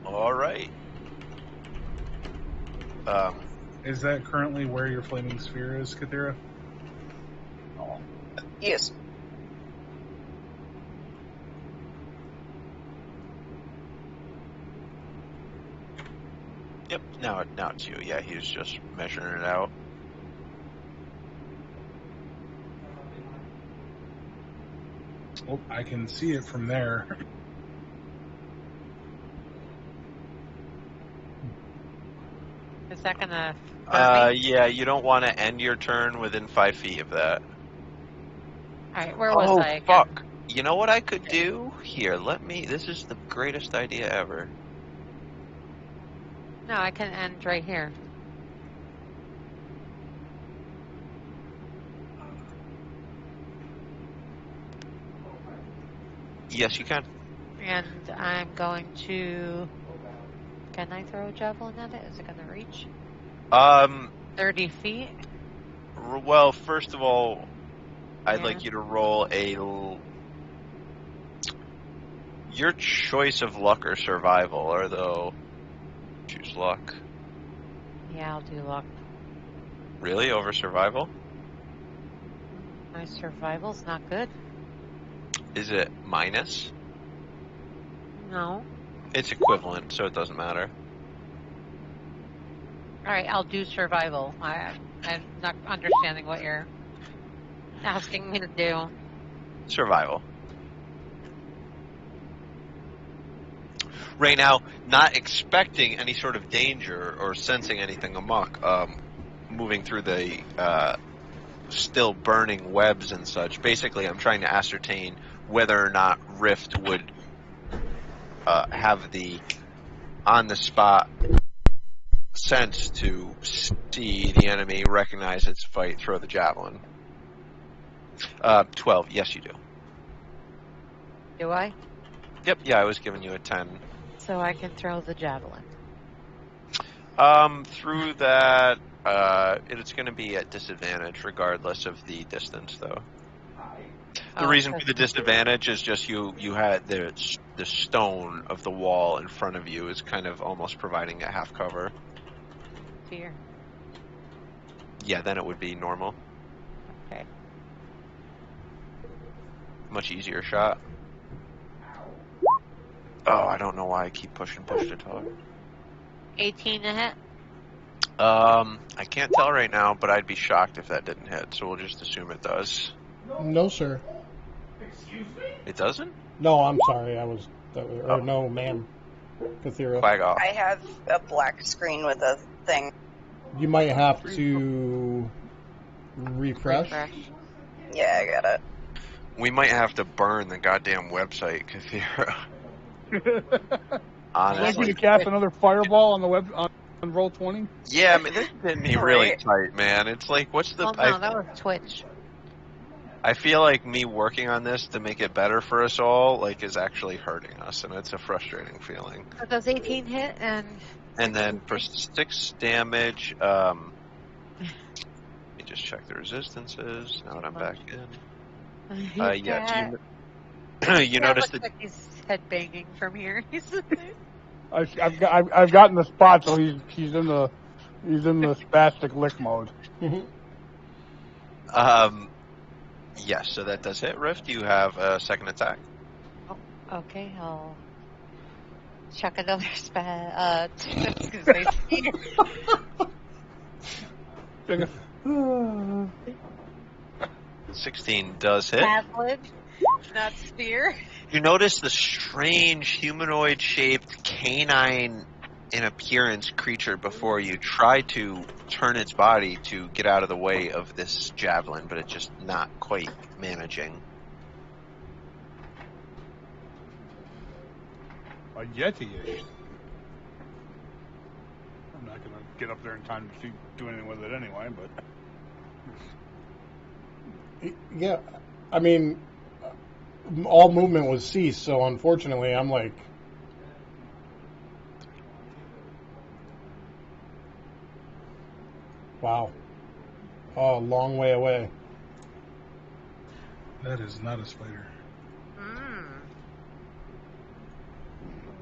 All right. Is that currently where your flaming sphere is, Kathira? Yes. Yep, now it's you. Yeah, he was just measuring it out. Oh, I can see it from there. Is that gonna... yeah, you don't want to end your turn within 5 feet of that. Alright, where was I again? Oh, fuck. You know what I could do? Here, this is the greatest idea ever. No, I can end right here. Yes, you can. And I'm going to... Can I throw a javelin at it? Is it going to reach? 30 feet? Well, first of all, I'd like you to roll your choice of luck or survival, or though... Choose luck. Yeah, I'll do luck. Really? Over survival? My survival's not good. Is it minus? No. It's equivalent, so it doesn't matter. Alright, I'll do survival. I'm not understanding what you're asking me to do. Survival. Right now, not expecting any sort of danger or sensing anything amok, moving through the still burning webs and such. Basically, I'm trying to ascertain whether or not Rift would have the on-the-spot sense to see the enemy, recognize its fight, throw the javelin. 12. Yes, you do. Do I? Yep. Yeah, I was giving you a 10. So I can throw the javelin. Through that, it's going to be at disadvantage regardless of the distance, though. The reason for the disadvantage is just you had the stone of the wall in front of you is kind of almost providing a half cover. Fear. Yeah, then it would be normal. Okay. Much easier shot. Oh, I don't know why I keep pushing to talk. 18 to hit? I can't tell right now, but I'd be shocked if that didn't hit, so we'll just assume it does. No, sir. It doesn't? No, I'm sorry. No, ma'am. Kathira. Quag off. I have a black screen with a thing. You might have to refresh. Yeah, I got it. We might have to burn the goddamn website, Kathira. Honestly. Honestly. You to cast another fireball on the web on Roll20? Yeah, I mean, this did me really tight, man. It's like, what's the... Oh, no, that was Twitch. I feel like me working on this to make it better for us all, like, is actually hurting us, and it's a frustrating feeling. It does 18 hit, and then for 6 damage, let me just check the resistances, now that I'm back in. Yeah, you noticed that... like he's headbanging from here. I've gotten the spot, so he's in the spastic lick mode. Yes, so that does hit. Rift, you have a second attack. Oh, okay, I'll chuck another spell. 16 does hit. Tablet, not spear. You notice the strange humanoid-shaped canine in appearance creature before you try to turn its body to get out of the way of this javelin, but it's just not quite managing. A Yeti-ish. I'm not going to get up there in time to do anything with it anyway, but... Yeah, I mean, all movement was ceased, so unfortunately I'm like... Wow. Oh, long way away. That is not a spider.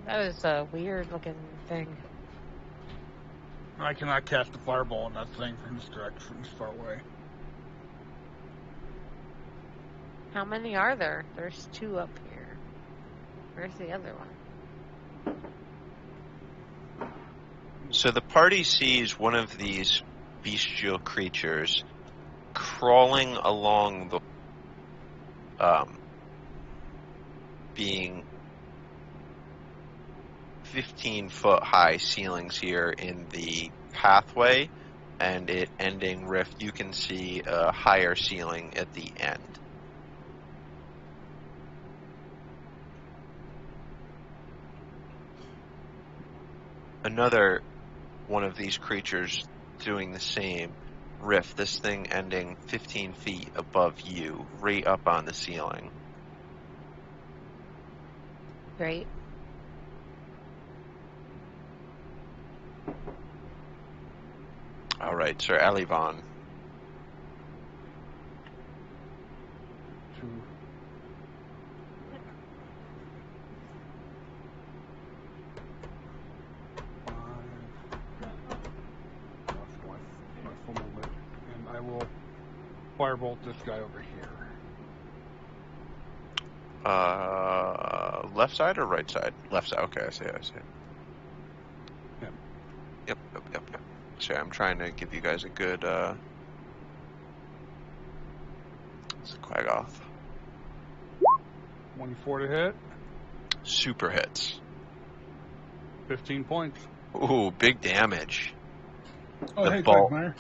That is a weird looking thing. I cannot cast a fireball on that thing from this direction, this far away. How many are there? There's 2 up here. Where's the other one? So the party sees one of these bestial creatures crawling along the being 15-foot high ceilings here in the pathway, and it ending rift. You can see a higher ceiling at the end. Another one of these creatures doing the same rift, this thing ending 15 feet above you, right up on the ceiling. Great. All right, Sir Alivon. And I will firebolt this guy over here. Left side or right side? Left side. Okay, I see. Yep. Sorry, I'm trying to give you guys a good, it's a Quagoth. 24 to hit. Super hits. 15 points. Ooh, big damage. Oh, The hey, bolt Quagmire.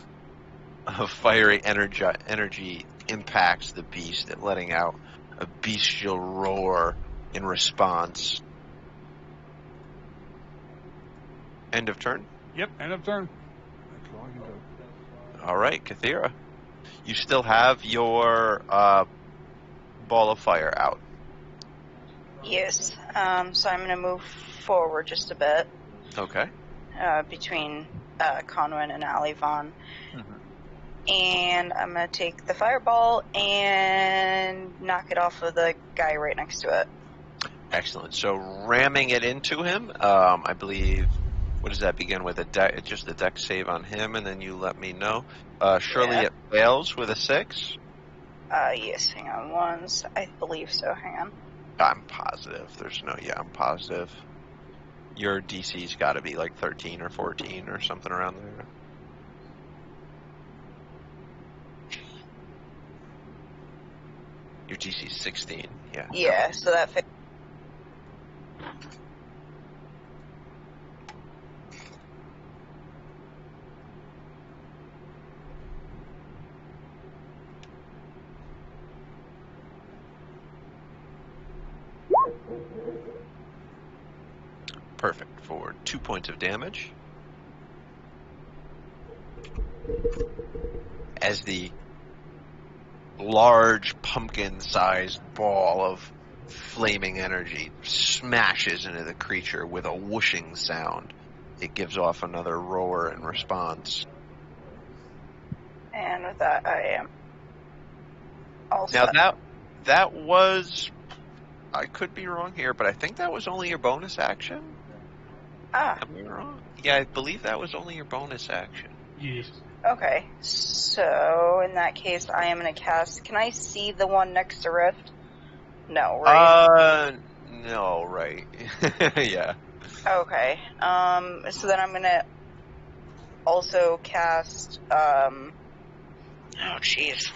of fiery energy impacts the beast, letting out a bestial roar in response. End of turn? Yep, end of turn. That's all I can do. All right, Kathira. You still have your ball of fire out. Yes. So I'm going to move forward just a bit. Okay. Between Conwyn and Alivon. And I'm going to take the fireball and knock it off of the guy right next to it. Excellent. So ramming it into him, I believe, what does that begin with? Just a dex save on him, and then you let me know. Surely it fails with a 6? Yes, hang on once. I believe so, hang on. I'm positive. I'm positive. Your DC's got to be like 13 or 14 or something around there. Your DC is 16. Yeah. Yeah, so that fits. Perfect. For 2 points of damage. As the large pumpkin-sized ball of flaming energy smashes into the creature with a whooshing sound, it gives off another roar in response. And with that, I am also. Now that was, I could be wrong here, but I think that was only your bonus action. Am I wrong? Yeah, I believe that was only your bonus action. Yes. Okay, so in that case, I am going to cast. Can I see the one next to Rift? No, right? No, right. Yeah. Okay. So then I'm going to also cast. Oh, jeez.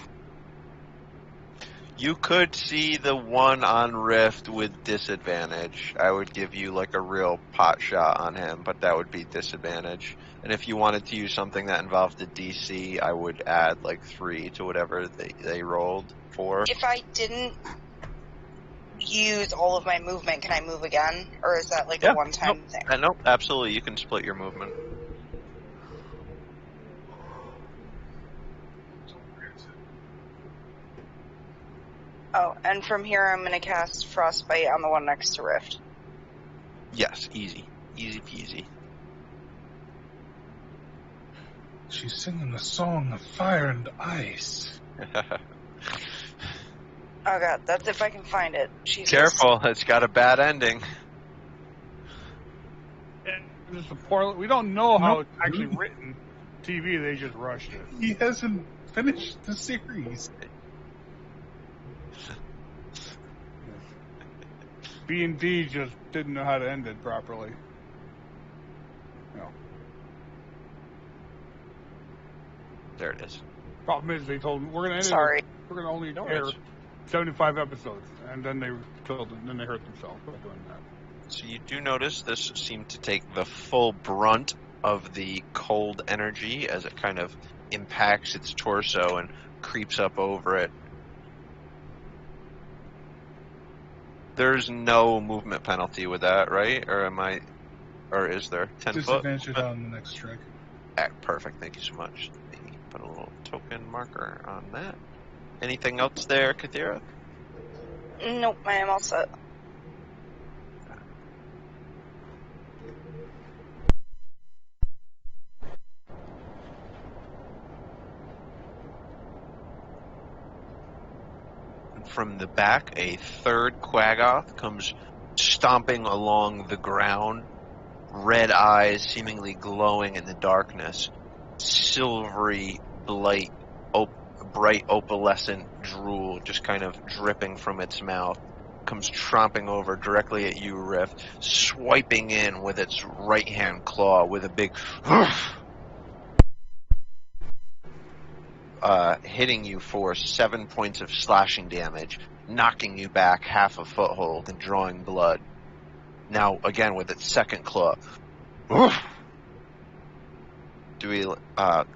You could see the one on Rift with disadvantage. I would give you like a real pot shot on him, but that would be disadvantage. And if you wanted to use something that involved a DC, I would add like 3 to whatever they rolled for. If I didn't use all of my movement, can I move again? Or is that like a one-time thing? Nope, absolutely. You can split your movement. Oh, and from here I'm going to cast Frostbite on the one next to Rift. Yes, easy. Easy peasy. She's singing a song of fire and ice. Oh god, that's if I can find it. Jesus. Careful, it's got a bad ending. Just a poor, we don't know how it's actually written. TV, they just rushed it. He hasn't finished the series. D&D just didn't know how to end it properly. No. There it is. Problem is, they told them we're going to end Sorry. it. We're going to only air 75 episodes, and then they killed it, and then they hurt themselves by doing that. So you do notice this seemed to take the full brunt of the cold energy as it kind of impacts its torso and creeps up over it. There's no movement penalty with that, right? Or is there? 10 foot? Disadvantage on the next strike. Perfect, thank you so much. Let me put a little token marker on that. Anything else there, Kathira? Nope, I am all set. From the back, a third Quaggoth comes stomping along the ground, red eyes seemingly glowing in the darkness, silvery, bright opalescent drool just kind of dripping from its mouth, comes tromping over directly at you, Rift, swiping in with its right-hand claw with a big hitting you for 7 points of slashing damage, knocking you back half a foothold and drawing blood. Now, again, with its second claw.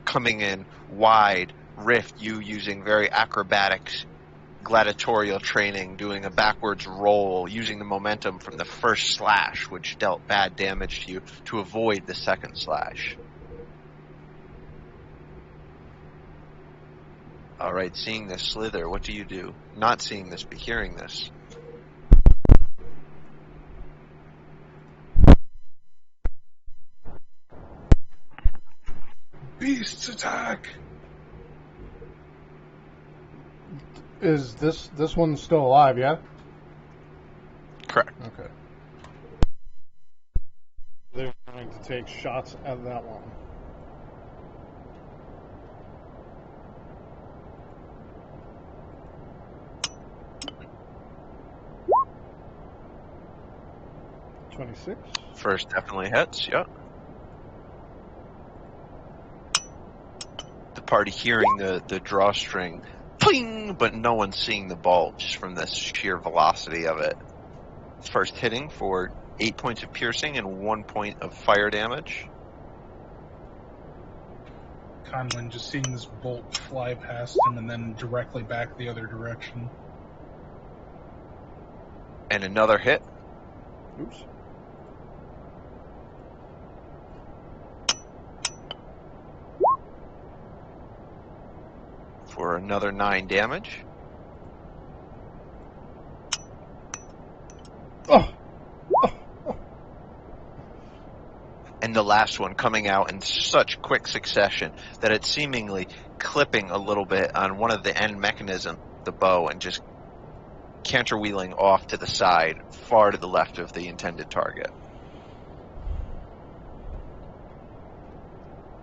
Coming in wide, Rift, you using very acrobatics, gladiatorial training, doing a backwards roll, using the momentum from the first slash, which dealt bad damage to you, to avoid the second slash. Alright, seeing this, Slither, what do you do? Not seeing this, but hearing this. Beasts attack! Is this one still alive, yeah? Correct. Okay. They're going to take shots at that one. $26. First definitely hits, yep. The party hearing the drawstring ping, but no one's seeing the bolt just from the sheer velocity of it. First hitting for 8 points of piercing and 1 point of fire damage. Conlon just seeing this bolt fly past him and then directly back the other direction. And another hit. Oops. For another 9 damage. Oh. And the last one coming out in such quick succession that it's seemingly clipping a little bit on one of the end mechanisms, the bow, and just canterwheeling off to the side, far to the left of the intended target.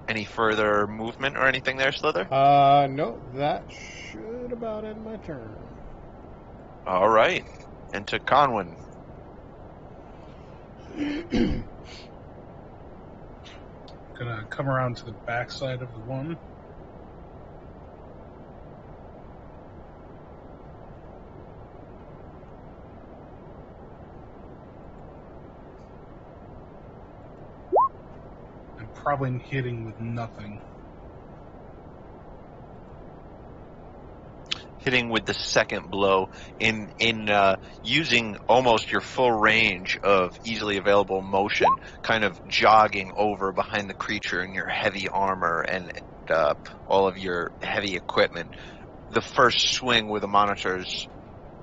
Any further movement or anything there, Slither? No, that should about end my turn. All right. And to Conwyn. Gonna come around to the backside of the one. And probably hitting with nothing. Hitting with the second blow in using almost your full range of easily available motion, kind of jogging over behind the creature in your heavy armor and all of your heavy equipment. The first swing with the Monitor's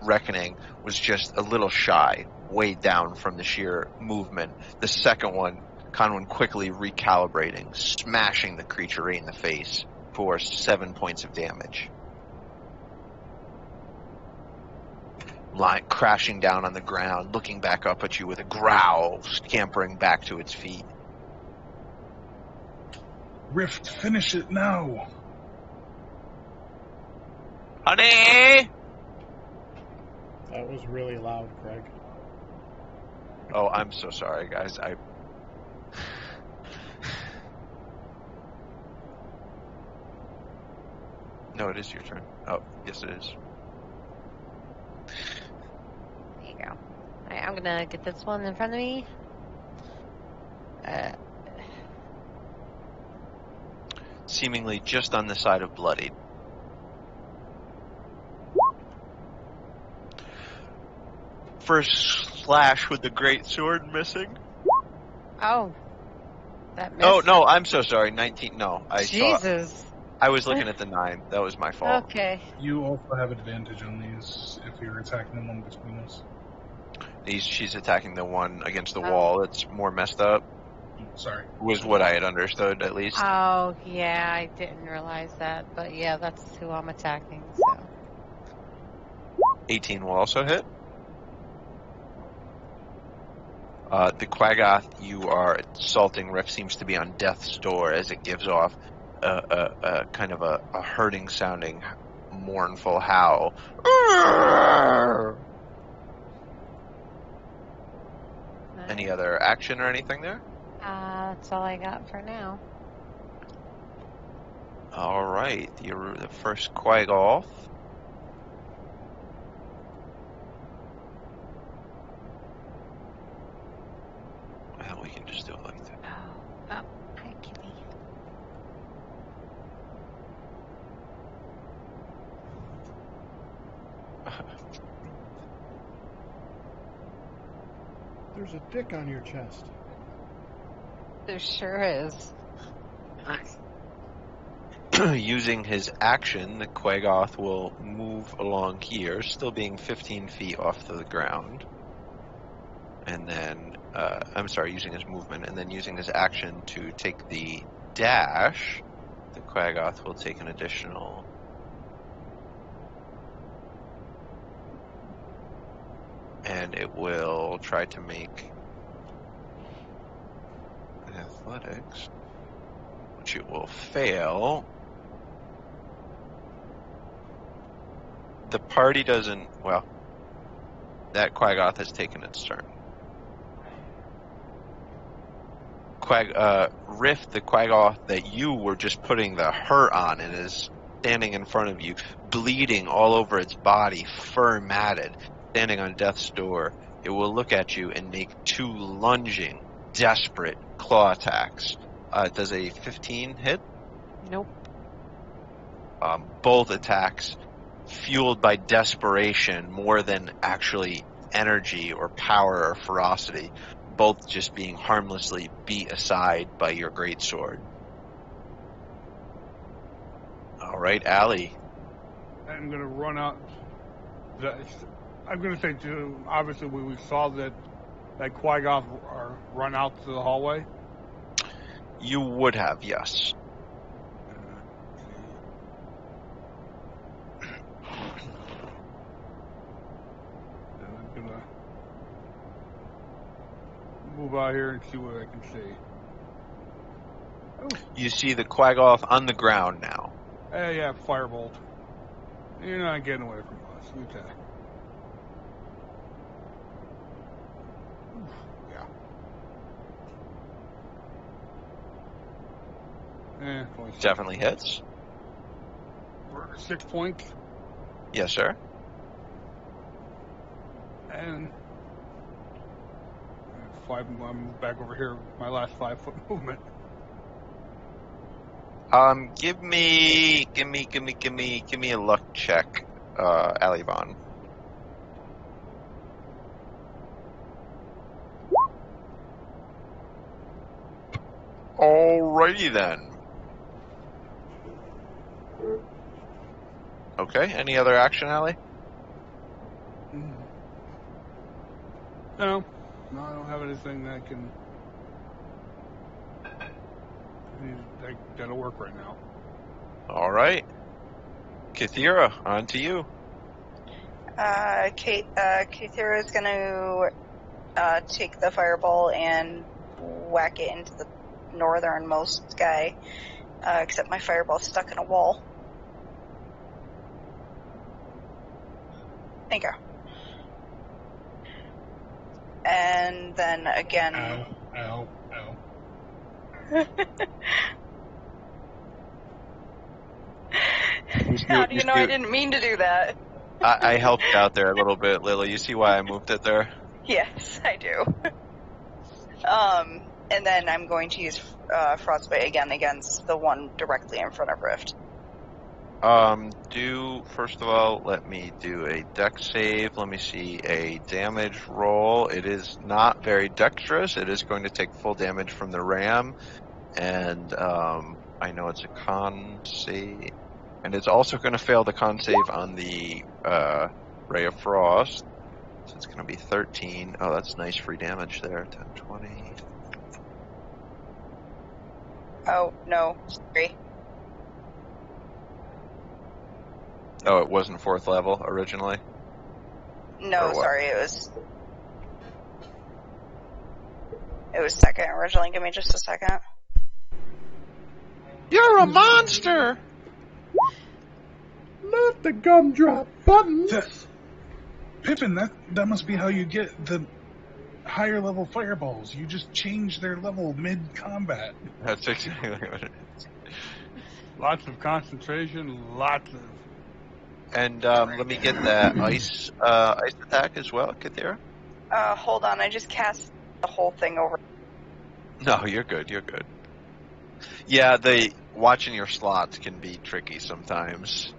Reckoning was just a little shy, weighed down from the sheer movement. The second one, Conwyn quickly recalibrating, smashing the creature right in the face for 7 points of damage. Crashing down on the ground, looking back up at you with a growl, scampering back to its feet. Rift, finish it now! Honey! That was really loud, Craig. Oh, I'm so sorry, guys. No, it is your turn. Oh, yes it is. There you go. Alright, I'm gonna get this one in front of me. Seemingly just on the side of bloodied. First slash with the great sword missing. Oh. That missed. Oh, no, I'm so sorry. 19. No, Jesus. I was looking at the 9. That was my fault. Okay. You also have advantage on these if you're attacking the one between us. She's attacking the one against the wall. It's more messed up. Sorry. Was what I had understood, at least. Oh, yeah, I didn't realize that. But yeah, that's who I'm attacking, so. 18 will also hit. The Quaggoth you are assaulting, Rift, seems to be on death's door as it gives off a kind of a hurting sounding, mournful howl. Any other action or anything there? That's all I got for now. Alright, the first Quaggoth. Well, we can just do it like that. Oh, hi, kitty. There's a dick on your chest. There sure is. Nice. Using his action, the Quaggoth will move along here, still being 15 feet off the ground. And then, using his movement, and then using his action to take the dash, the Quaggoth will take an additional... And it will try to make athletics, which it will fail. The party doesn't... Well, that Quaggoth has taken its turn. Rift, the Quaggoth that you were just putting the hurt on, and is standing in front of you, bleeding all over its body, fur matted, standing on death's door. It will look at you and make 2 lunging, desperate claw attacks. Does a 15 hit? Nope. Both attacks fueled by desperation more than actually energy or power or ferocity, both just being harmlessly beat aside by your greatsword. All right, Allie. I'm going to run out. I'm going to say, too, obviously, we saw that Quaggoth run out to the hallway. You would have, yes. I'm going to move out here and see what I can see. Oh. You see the Quaggoth on the ground now. Yeah, firebolt. You're not getting away from us. Okay. Yeah. Definitely hits. For 6 points. Yes, sir. And 5. I'm back over here. My last 5-foot movement. Give me a luck check, Alivon. Alrighty then. Okay, any other action, Allie? No, I don't have anything that can... That'll work right now. All right. Kathira, on to you. Kathira is going to take the fireball and whack it into the northernmost guy, except my fireball's stuck in a wall. Thank you. And then again... Ow. How do you know I didn't mean to do that? I helped you out there a little bit, Lily. You see why I moved it there? Yes, I do. And then I'm going to use Frostbite again against the one directly in front of Rift. First of all, let me do a dex save. Let me see a damage roll. It is not very dexterous. It is going to take full damage from the ram. And, I know it's a con save. And it's also going to fail the con save on the, Ray of Frost. So it's going to be 13. Oh, that's nice free damage there. 10, 20. Oh, no. Sorry. Oh, it wasn't 4th level originally? No, sorry, it was 2nd originally. Give me just a second. You're a monster! Not the gumdrop buttons! Pippin, that must be how you get the higher level fireballs. You just change their level mid-combat. That's exactly what it is. Lots of concentration, lots of... And let me get that ice attack as well, Kathira. Hold on, I just cast the whole thing over. No, you're good. Yeah, watching your slots can be tricky sometimes.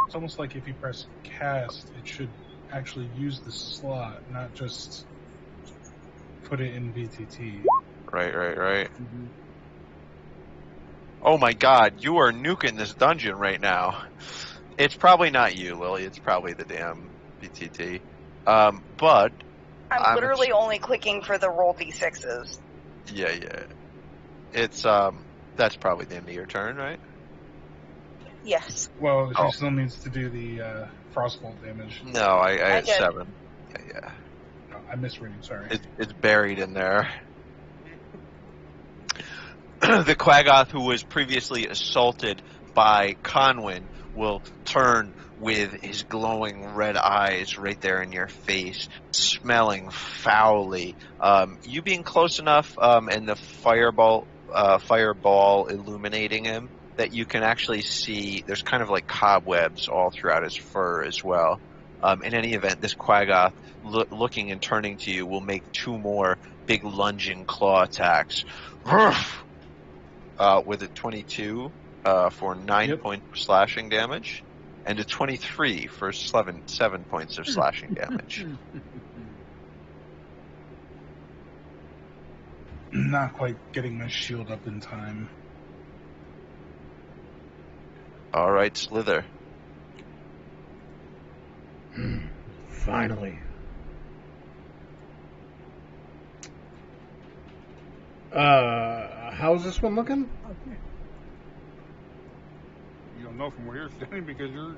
It's almost like if you press cast, it should actually use the slot, not just put it in VTT. Right. Mm-hmm. Oh my god, you are nuking this dungeon right now. It's probably not you, Lily. It's probably the damn VTT. But... I'm literally only clicking for the roll d6s. Yeah. It's, that's probably the end of your turn, right? Yes. Well, she still needs to do the frostbolt damage. No, I had 7. Yeah. No, I'm misreading, sorry. It's buried in there. The Quaggoth who was previously assaulted by Conwyn will turn with his glowing red eyes right there in your face, smelling foully. You being close enough, and the firebolt fireball illuminating him that you can actually see there's kind of like cobwebs all throughout his fur as well. In any event, this Quaggoth looking and turning to you will make 2 more big lunging claw attacks with a 22 for 9 points of slashing damage and a 23 for 7 points of slashing damage. Not quite getting my shield up in time. All right, Slither. Finally. How's this one looking? You don't know from where you're standing because you're...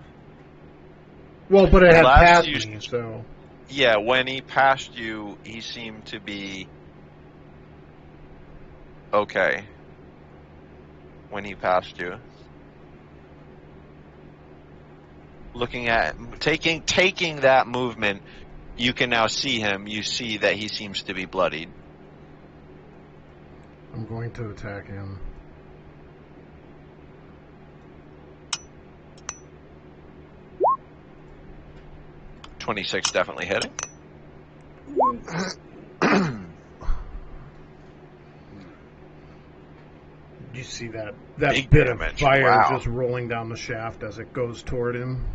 Well, but it had Last passed you- me, so... Yeah, when he passed you, he seemed to be okay. When he passed you. Looking at taking that movement, you can now see him. You see that he seems to be bloodied. I'm going to attack him. .26 definitely hitting. You see that Big bit damage. of fire Wow. just rolling down the shaft as it goes toward him.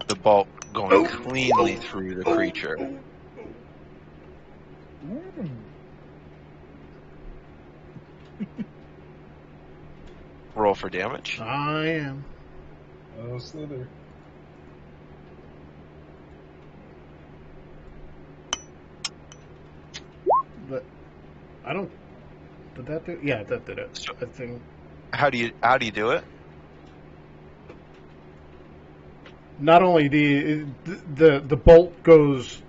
The bolt going cleanly through the creature. Roll for damage. I am. Oh, Slither. But I don't. Did that do? Yeah, that did it. So- I think. How do you do it? Not only the bolt goes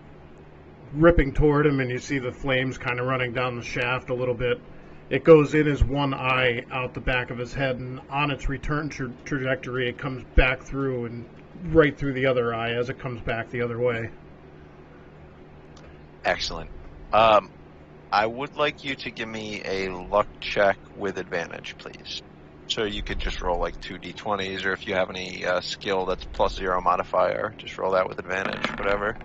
ripping toward him, and you see the flames kind of running down the shaft a little bit. It goes in his one eye out the back of his head, and on its return trajectory, it comes back through and right through the other eye as it comes back the other way. Excellent. I would like you to give me a luck check with advantage, please. So you could just roll like 2d20s, or if you have any skill that's +0 modifier, just roll that with advantage, whatever.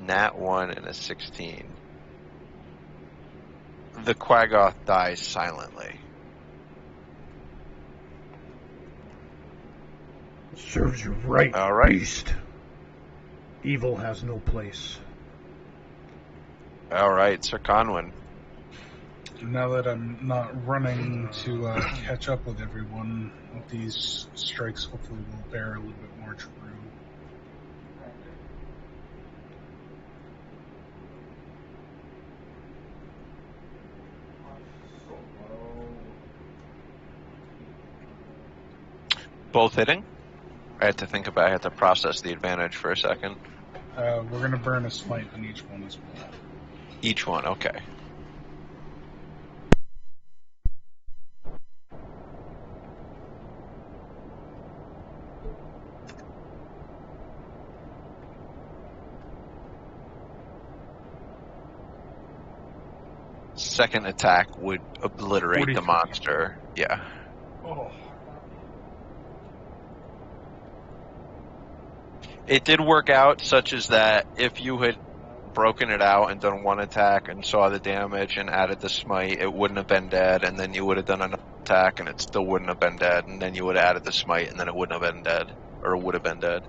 Nat 1 and a 16. The Quaggoth dies silently. Serves you right, All right. beast. Evil has no place. All right, Sir Conwyn. Now that I'm not running to catch up with everyone, these strikes hopefully will bear a little bit more true. Both hitting? I had to process the advantage for a second. We're going to burn a smite on each one as well. Each one, okay. Second attack would obliterate the 43. monster. Yeah. Oh. It did work out such as that if you had broken it out and done one attack and saw the damage and added the smite, it wouldn't have been dead, and then you would have done another attack and it still wouldn't have been dead, and then you would have added the smite and then it wouldn't have been dead, or it would have been dead.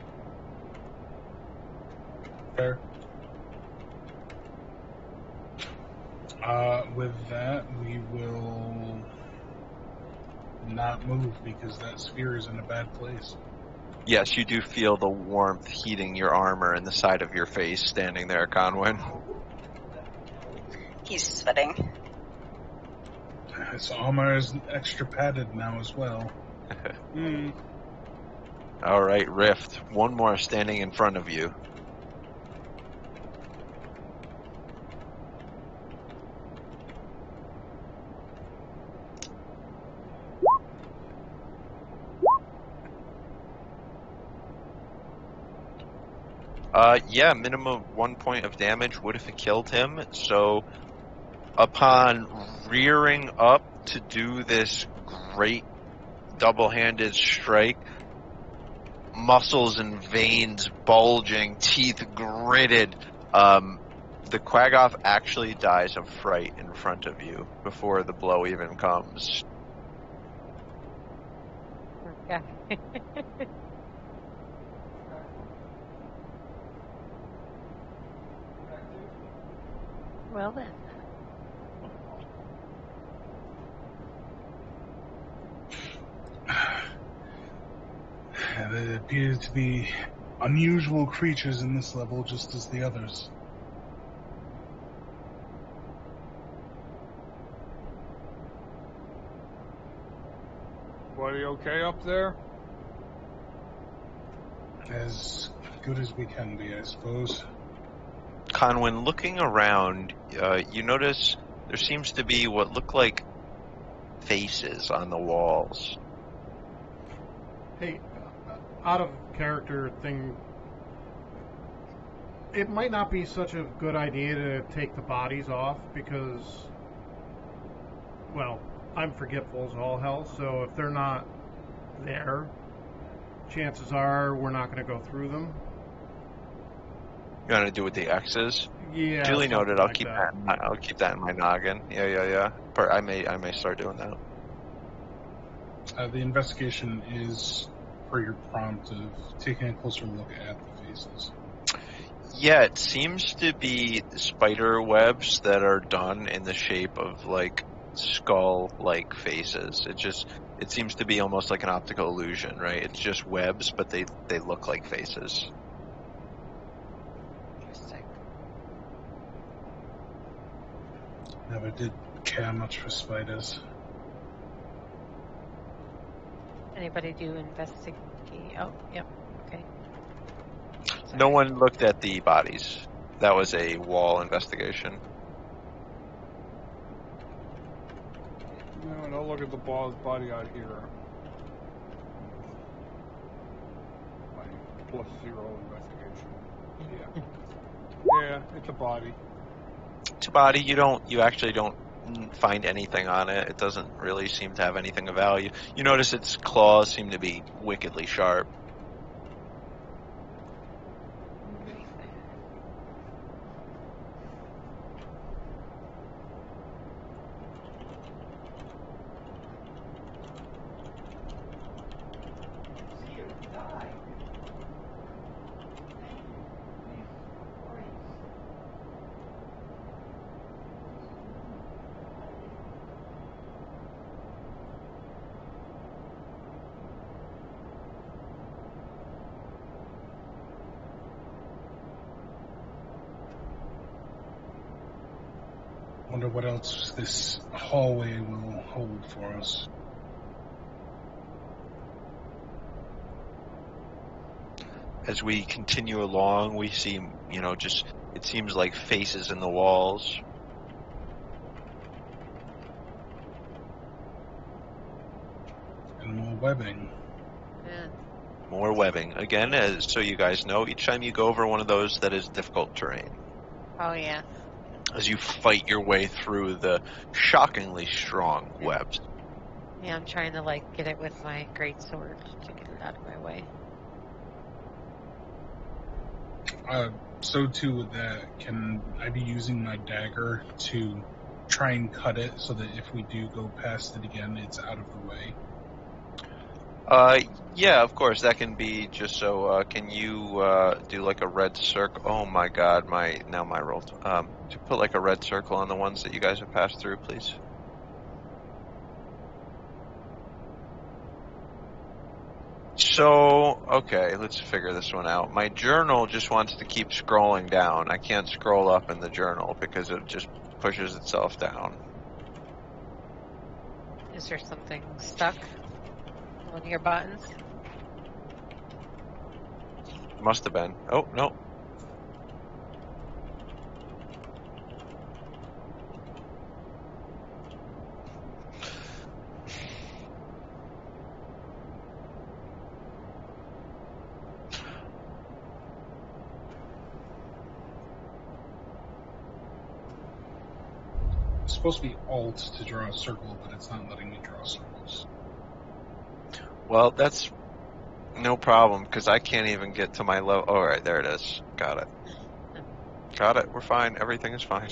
Fair. With that, we will not move because that sphere is in a bad place. Yes, you do feel the warmth heating your armor and the side of your face standing there, Conwyn. He's sweating. His armor is extra padded now as well. All right, Rift. One more standing in front of you. Yeah, minimum 1 point of damage would have killed him. So, upon rearing up to do this great double-handed strike, muscles and veins bulging, teeth gritted, the Quaggoth actually dies of fright in front of you before the blow even comes. Okay. Well then. There appear to be unusual creatures in this level, just as the others. Everybody okay up there? As good as we can be, I suppose. Conwyn, looking around, you notice there seems to be what look like faces on the walls. Hey, out of character thing, it might not be such a good idea to take the bodies off because, well, I'm forgetful as all hell, so if they're not there, chances are we're not going to go through them. You want to do with the X's? Yeah. Duly noted. I'll like keep that. I'll keep that in my noggin. Yeah. I may start doing that. The investigation is for your prompt of taking a closer look at the faces. Yeah, it seems to be spider webs that are done in the shape of like skull-like faces. It seems to be almost like an optical illusion, right? It's just webs, but they look like faces. Interesting. Never did care much for spiders. Anybody do investigate? Oh, yep. Okay. Sorry. No one looked at the bodies. That was a wall investigation. No, don't look at the body out here. My +0 investigation. Yeah, it's a body. It's a body. You actually don't find anything on it. It doesn't really seem to have anything of value. You notice its claws seem to be wickedly sharp. Wonder what else this hallway will hold for us. As we continue along, we see, it seems like faces in the walls. And more webbing. Yeah. More webbing. Again, so you guys know, each time you go over one of those, that is difficult terrain. Oh, yeah. As you fight your way through the shockingly strong webs. Yeah, I'm trying to, get it with my greatsword to get it out of my way. So too with that, can I be using my dagger to try and cut it so that if we do go past it again, it's out of the way? Yeah, of course, that can be just so, can you, do like a red circle? Oh my god, my roll. To put like a red circle on the ones that you guys have passed through, please. So, okay, let's figure this one out. My journal just wants to keep scrolling down. I can't scroll up in the journal because it just pushes itself down. Is there something stuck? One of your buttons? Must have been. Oh, no. supposed to be Alt to draw a circle, but it's not letting me draw circles. Well, that's no problem, because I can't even get to my low... All right, there it is. Got it. Got it. We're fine. Everything is fine.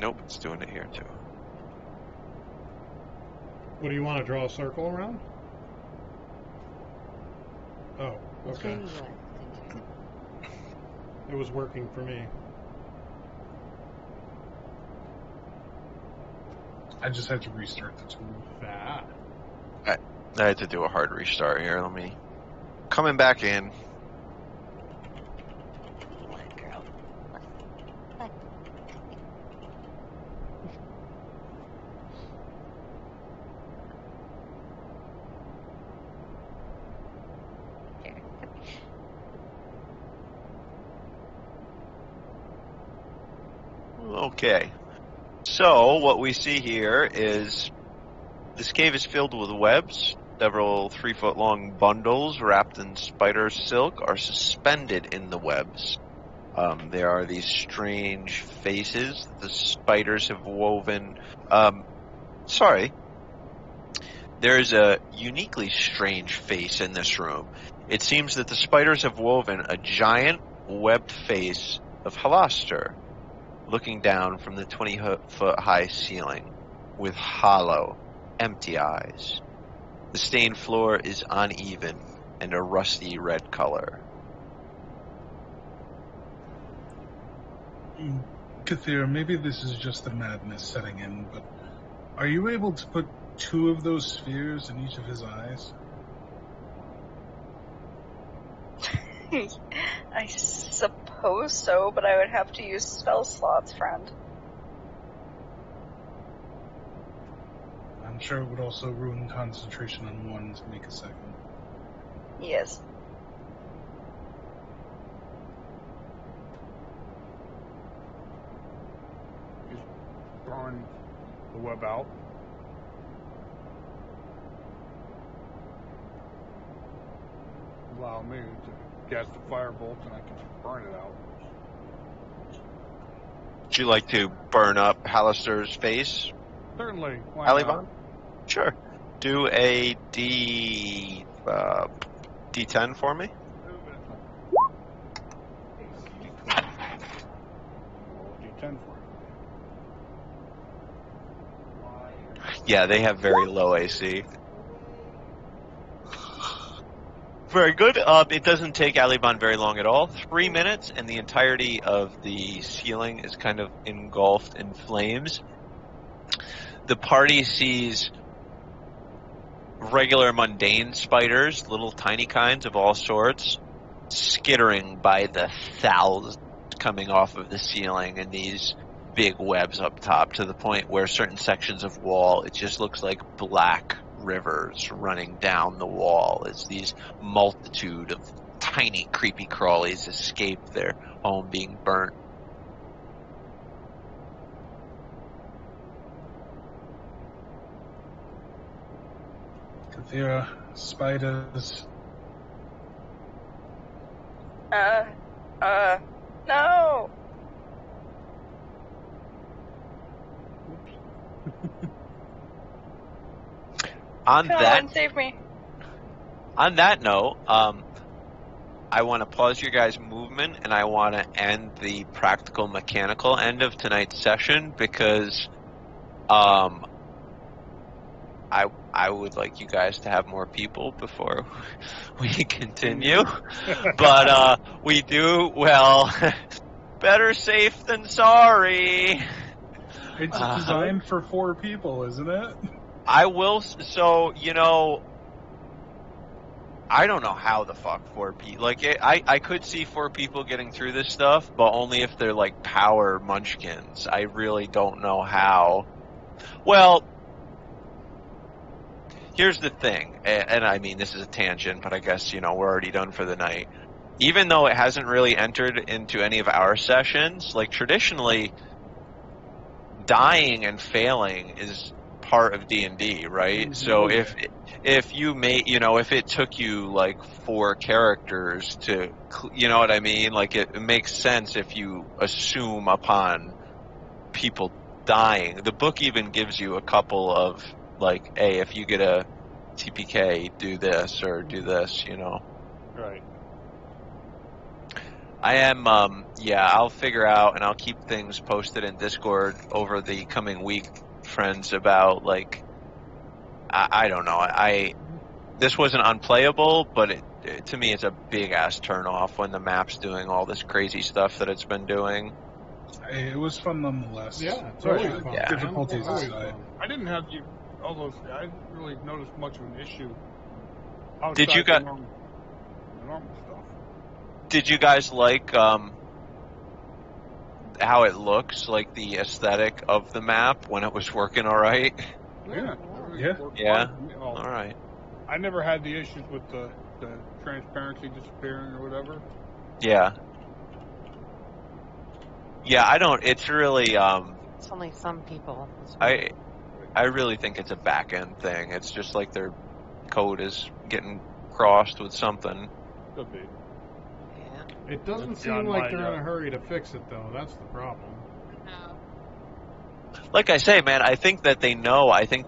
Nope, it's doing it here, too. What do you want to draw a circle around? Oh, okay. It was working for me. I just had to restart the tool. Ah. I had to do a hard restart here. Let me... Coming back in. Okay. So, what we see here is this cave is filled with webs. Several 3-foot-long bundles wrapped in spider silk are suspended in the webs. There are these strange faces that the spiders have woven. There's a uniquely strange face in this room. It seems that the spiders have woven a giant webbed face of Halaster, looking down from the 20-foot-high ceiling with hollow, empty eyes. The stained floor is uneven and a rusty red color. Kathir, maybe this is just the madness setting in, but are you able to put 2 of those spheres in each of his eyes? I suppose so, but I would have to use spell slots, friend. I'm sure it would also ruin concentration on one to make a second. Yes. He's drawing the web out. Allow me to cast a firebolt and I can burn it out. Would you like to burn up Halaster's face, Certainly. Why Alibon? not? Sure. Do a D10 for me. D10 for Yeah, they have very low AC. Very good. It doesn't take Alibon very long at all. 3 minutes, and the entirety of the ceiling is kind of engulfed in flames. The party sees regular mundane spiders, little tiny kinds of all sorts, skittering by the thousands coming off of the ceiling, and these big webs up top, to the point where certain sections of wall, it just looks like black rivers running down the wall as these multitude of tiny creepy crawlies escape their home being burnt. Kathira, spiders. No! On Come that on, save me. On that note, I want to pause your guys' movement, and I want to end the practical mechanical end of tonight's session, because I would like you guys to have more people before we continue. But we do, well, better safe than sorry. It's designed for 4 people, isn't it? I will, so, you know, I don't know how the fuck 4 people, like, I could see 4 people getting through this stuff, but only if they're, like, power munchkins. I really don't know how. Well, here's the thing, and I mean, this is a tangent, but I guess, you know, we're already done for the night. Even though it hasn't really entered into any of our sessions, like, traditionally, dying and failing is part of D&D, right? Mm-hmm. So if you made, you know, if it took you like 4 characters to, you know what I mean? Like, it makes sense if you assume upon people dying. The book even gives you a couple of, like, hey, if you get a TPK, do this or do this, you know. Right. I am, I'll figure out and I'll keep things posted in Discord over the coming week, friends, about, like, I don't know. This wasn't unplayable, but to me it's a big-ass turn-off when the map's doing all this crazy stuff that it's been doing. It was fun nonetheless. Yeah, it's always fun. Yeah. Difficulties Always aside. fun. I didn't have all those. I didn't really notice much of an issue. Did you outside got? the normal stuff. Did you guys like how it looks, like the aesthetic of the map when it was working all right? Yeah. Yeah. Yeah. Well, All right. I never had the issues with the transparency disappearing or whatever. Yeah. Yeah, I don't. It's really. It's only some people. I really think it's a back end thing. It's just like their code is getting crossed with something. Could be. Yeah. It doesn't That's seem beyond like my they're in a job. hurry to fix it, though. That's the problem. No. Like I say, man, I think that they know. I think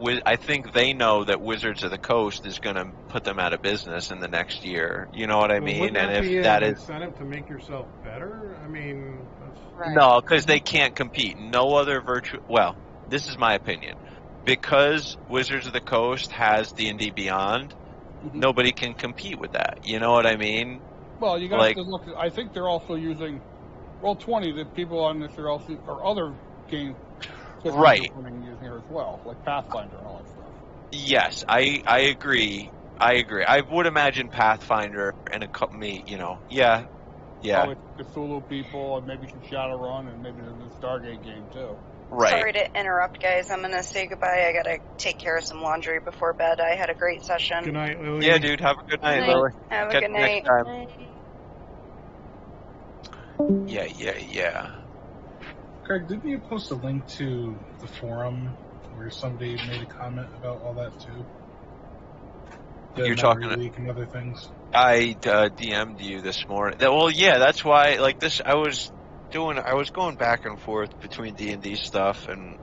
they know that Wizards of the Coast is going to put them out of business in the next year. You know what I mean? Wouldn't And that be if that an is incentive to make yourself better, I mean, that's... Right. no, because they can't compete. No other virtual. Well, this is my opinion. Because Wizards of the Coast has D&D Beyond, nobody can compete with that. You know what I mean? Well, you got Like- to look. I think they're also using Roll20. The people on this are also other game systems Right. are using here as well, like Pathfinder and all that stuff. Yes, I agree. I would imagine Pathfinder and a company, you know, yeah. Probably Cthulhu people, and maybe some Shadowrun, and maybe the Stargate game too. Right. Sorry to interrupt, guys. I'm gonna say goodbye. I gotta take care of some laundry before bed. I had a great session. Good night, Lily. Yeah, dude. Have a good night, Good night. Lily. Have a Catch good you next night. time. Yeah. Craig, didn't you post a link to the forum where somebody made a comment about all that too? The You're talking- memory leak and other things. I DM'd you this morning. Well, yeah, that's why. Like this, I was going back and forth between D&D stuff and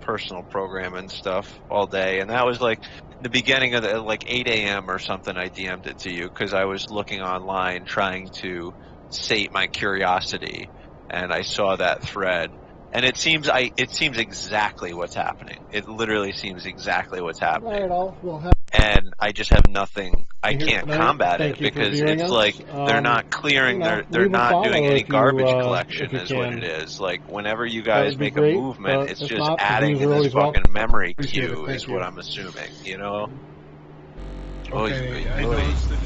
personal program and stuff all day, and that was like the beginning of the, like 8 a.m. or something. I DM'd it to you because I was looking online trying to sate my curiosity, and I saw that thread, and it seems exactly what's happening. It literally seems exactly what's happening. All right, all. We'll have And I just have nothing. I Here can't tonight. combat Thank it you for because viewing it's us. like they're not clearing. you know, They're leave a not follow doing any if you, garbage if collection. you Is what can. it is. Like whenever you That guys would be make great, a movement, but it's if just not, the adding views to are this always fucking welcome. memory Appreciate it. queue. Thank Is what you. I'm assuming. You know. Okay, I Oy, oy, oy. noticed that